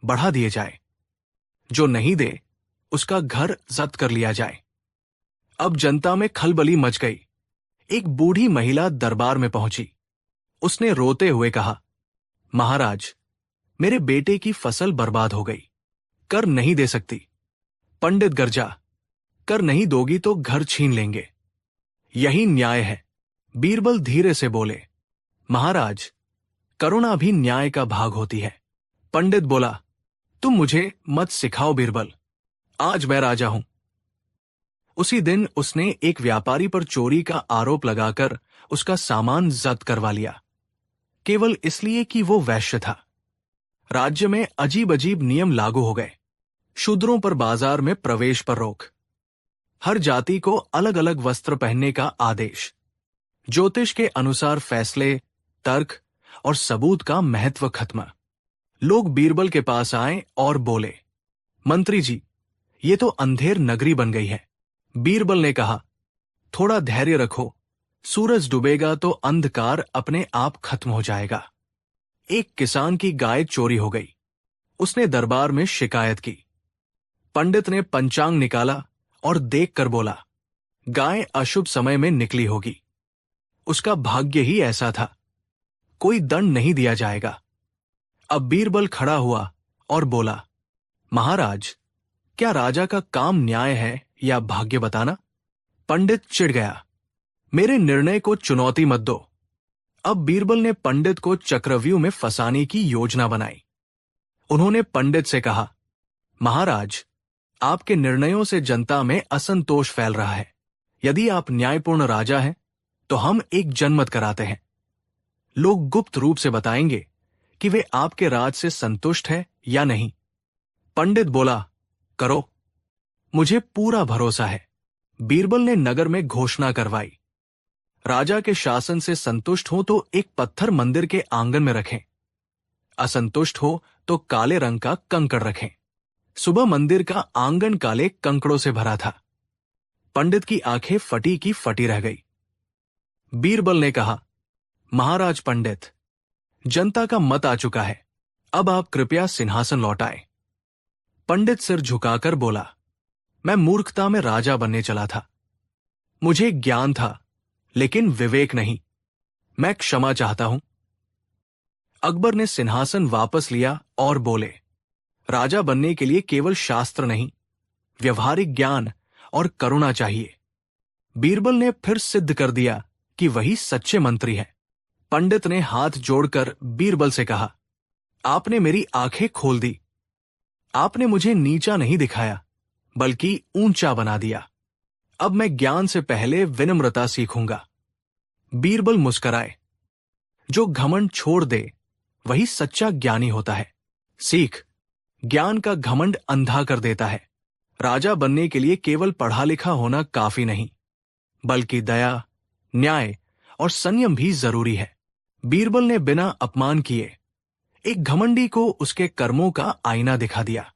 बढ़ा दिए जाए। जो नहीं दे उसका घर जब्त कर लिया जाए। अब जनता में खलबली मच गई। एक बूढ़ी महिला दरबार में पहुंची। उसने रोते हुए कहा, महाराज, मेरे बेटे की फसल बर्बाद हो गई। कर नहीं दे सकती। पंडित गर्जा, कर नहीं दोगी तो घर छीन लेंगे। यही न्याय है। बीरबल धीरे से बोले, महाराज, करुणा भी न्याय का भाग होती है। पंडित बोला, तुम मुझे मत सिखाओ बीरबल, आज मैं राजा हूं। उसी दिन उसने एक व्यापारी पर चोरी का आरोप लगाकर उसका सामान जब्त करवा लिया, केवल इसलिए कि वो वैश्य था। राज्य में अजीब अजीब नियम लागू हो गए। शूद्रों पर बाजार में प्रवेश पर रोक, हर जाति को अलग अलग वस्त्र पहनने का आदेश, ज्योतिष के अनुसार फैसले, तर्क और सबूत का महत्व खत्म। लोग बीरबल के पास आए और बोले, मंत्री जी, ये तो अंधेर नगरी बन गई है। बीरबल ने कहा, थोड़ा धैर्य रखो, सूरज डूबेगा तो अंधकार अपने आप खत्म हो जाएगा। एक किसान की गाय चोरी हो गई। उसने दरबार में शिकायत की। पंडित ने पंचांग निकाला और देखकर बोला, गाय अशुभ समय में निकली होगी। उसका भाग्य ही ऐसा था। कोई दंड नहीं दिया जाएगा। अब बीरबल खड़ा हुआ और बोला, महाराज, क्या राजा का काम न्याय है या भाग्य बताना? पंडित चिढ़ गया, मेरे निर्णय को चुनौती मत दो। अब बीरबल ने पंडित को चक्रव्यूह में फंसाने की योजना बनाई। उन्होंने पंडित से कहा, महाराज, आपके निर्णयों से जनता में असंतोष फैल रहा है। यदि आप न्यायपूर्ण राजा हैं तो हम एक जनमत कराते हैं। लोग गुप्त रूप से बताएंगे कि वे आपके राज से संतुष्ट है या नहीं। पंडित बोला, करो, मुझे पूरा भरोसा है। बीरबल ने नगर में घोषणा करवाई, राजा के शासन से संतुष्ट हो तो एक पत्थर मंदिर के आंगन में रखें, असंतुष्ट हो तो काले रंग का कंकड़ रखें। सुबह मंदिर का आंगन काले कंकड़ों से भरा था। पंडित की आंखें फटी की फटी रह गई। बीरबल ने कहा, महाराज पंडित, जनता का मत आ चुका है, अब आप कृपया सिंहासन लौटाएं। पंडित सिर झुकाकर बोला, मैं मूर्खता में राजा बनने चला था। मुझे ज्ञान था लेकिन विवेक नहीं। मैं क्षमा चाहता हूं। अकबर ने सिंहासन वापस लिया और बोले, राजा बनने के लिए केवल शास्त्र नहीं, व्यवहारिक ज्ञान और करुणा चाहिए। बीरबल ने फिर सिद्ध कर दिया कि वही सच्चे मंत्री हैं। पंडित ने हाथ जोड़कर बीरबल से कहा, आपने मेरी आंखें खोल दी। आपने मुझे नीचा नहीं दिखाया बल्कि ऊंचा बना दिया। अब मैं ज्ञान से पहले विनम्रता सीखूंगा। बीरबल मुस्कराए, जो घमंड छोड़ दे वही सच्चा ज्ञानी होता है। सीख, ज्ञान का घमंड अंधा कर देता है। राजा बनने के लिए केवल पढ़ा लिखा होना काफी नहीं, बल्कि दया, न्याय और संयम भी जरूरी है। बीरबल ने बिना अपमान किए एक घमंडी को उसके कर्मों का आईना दिखा दिया।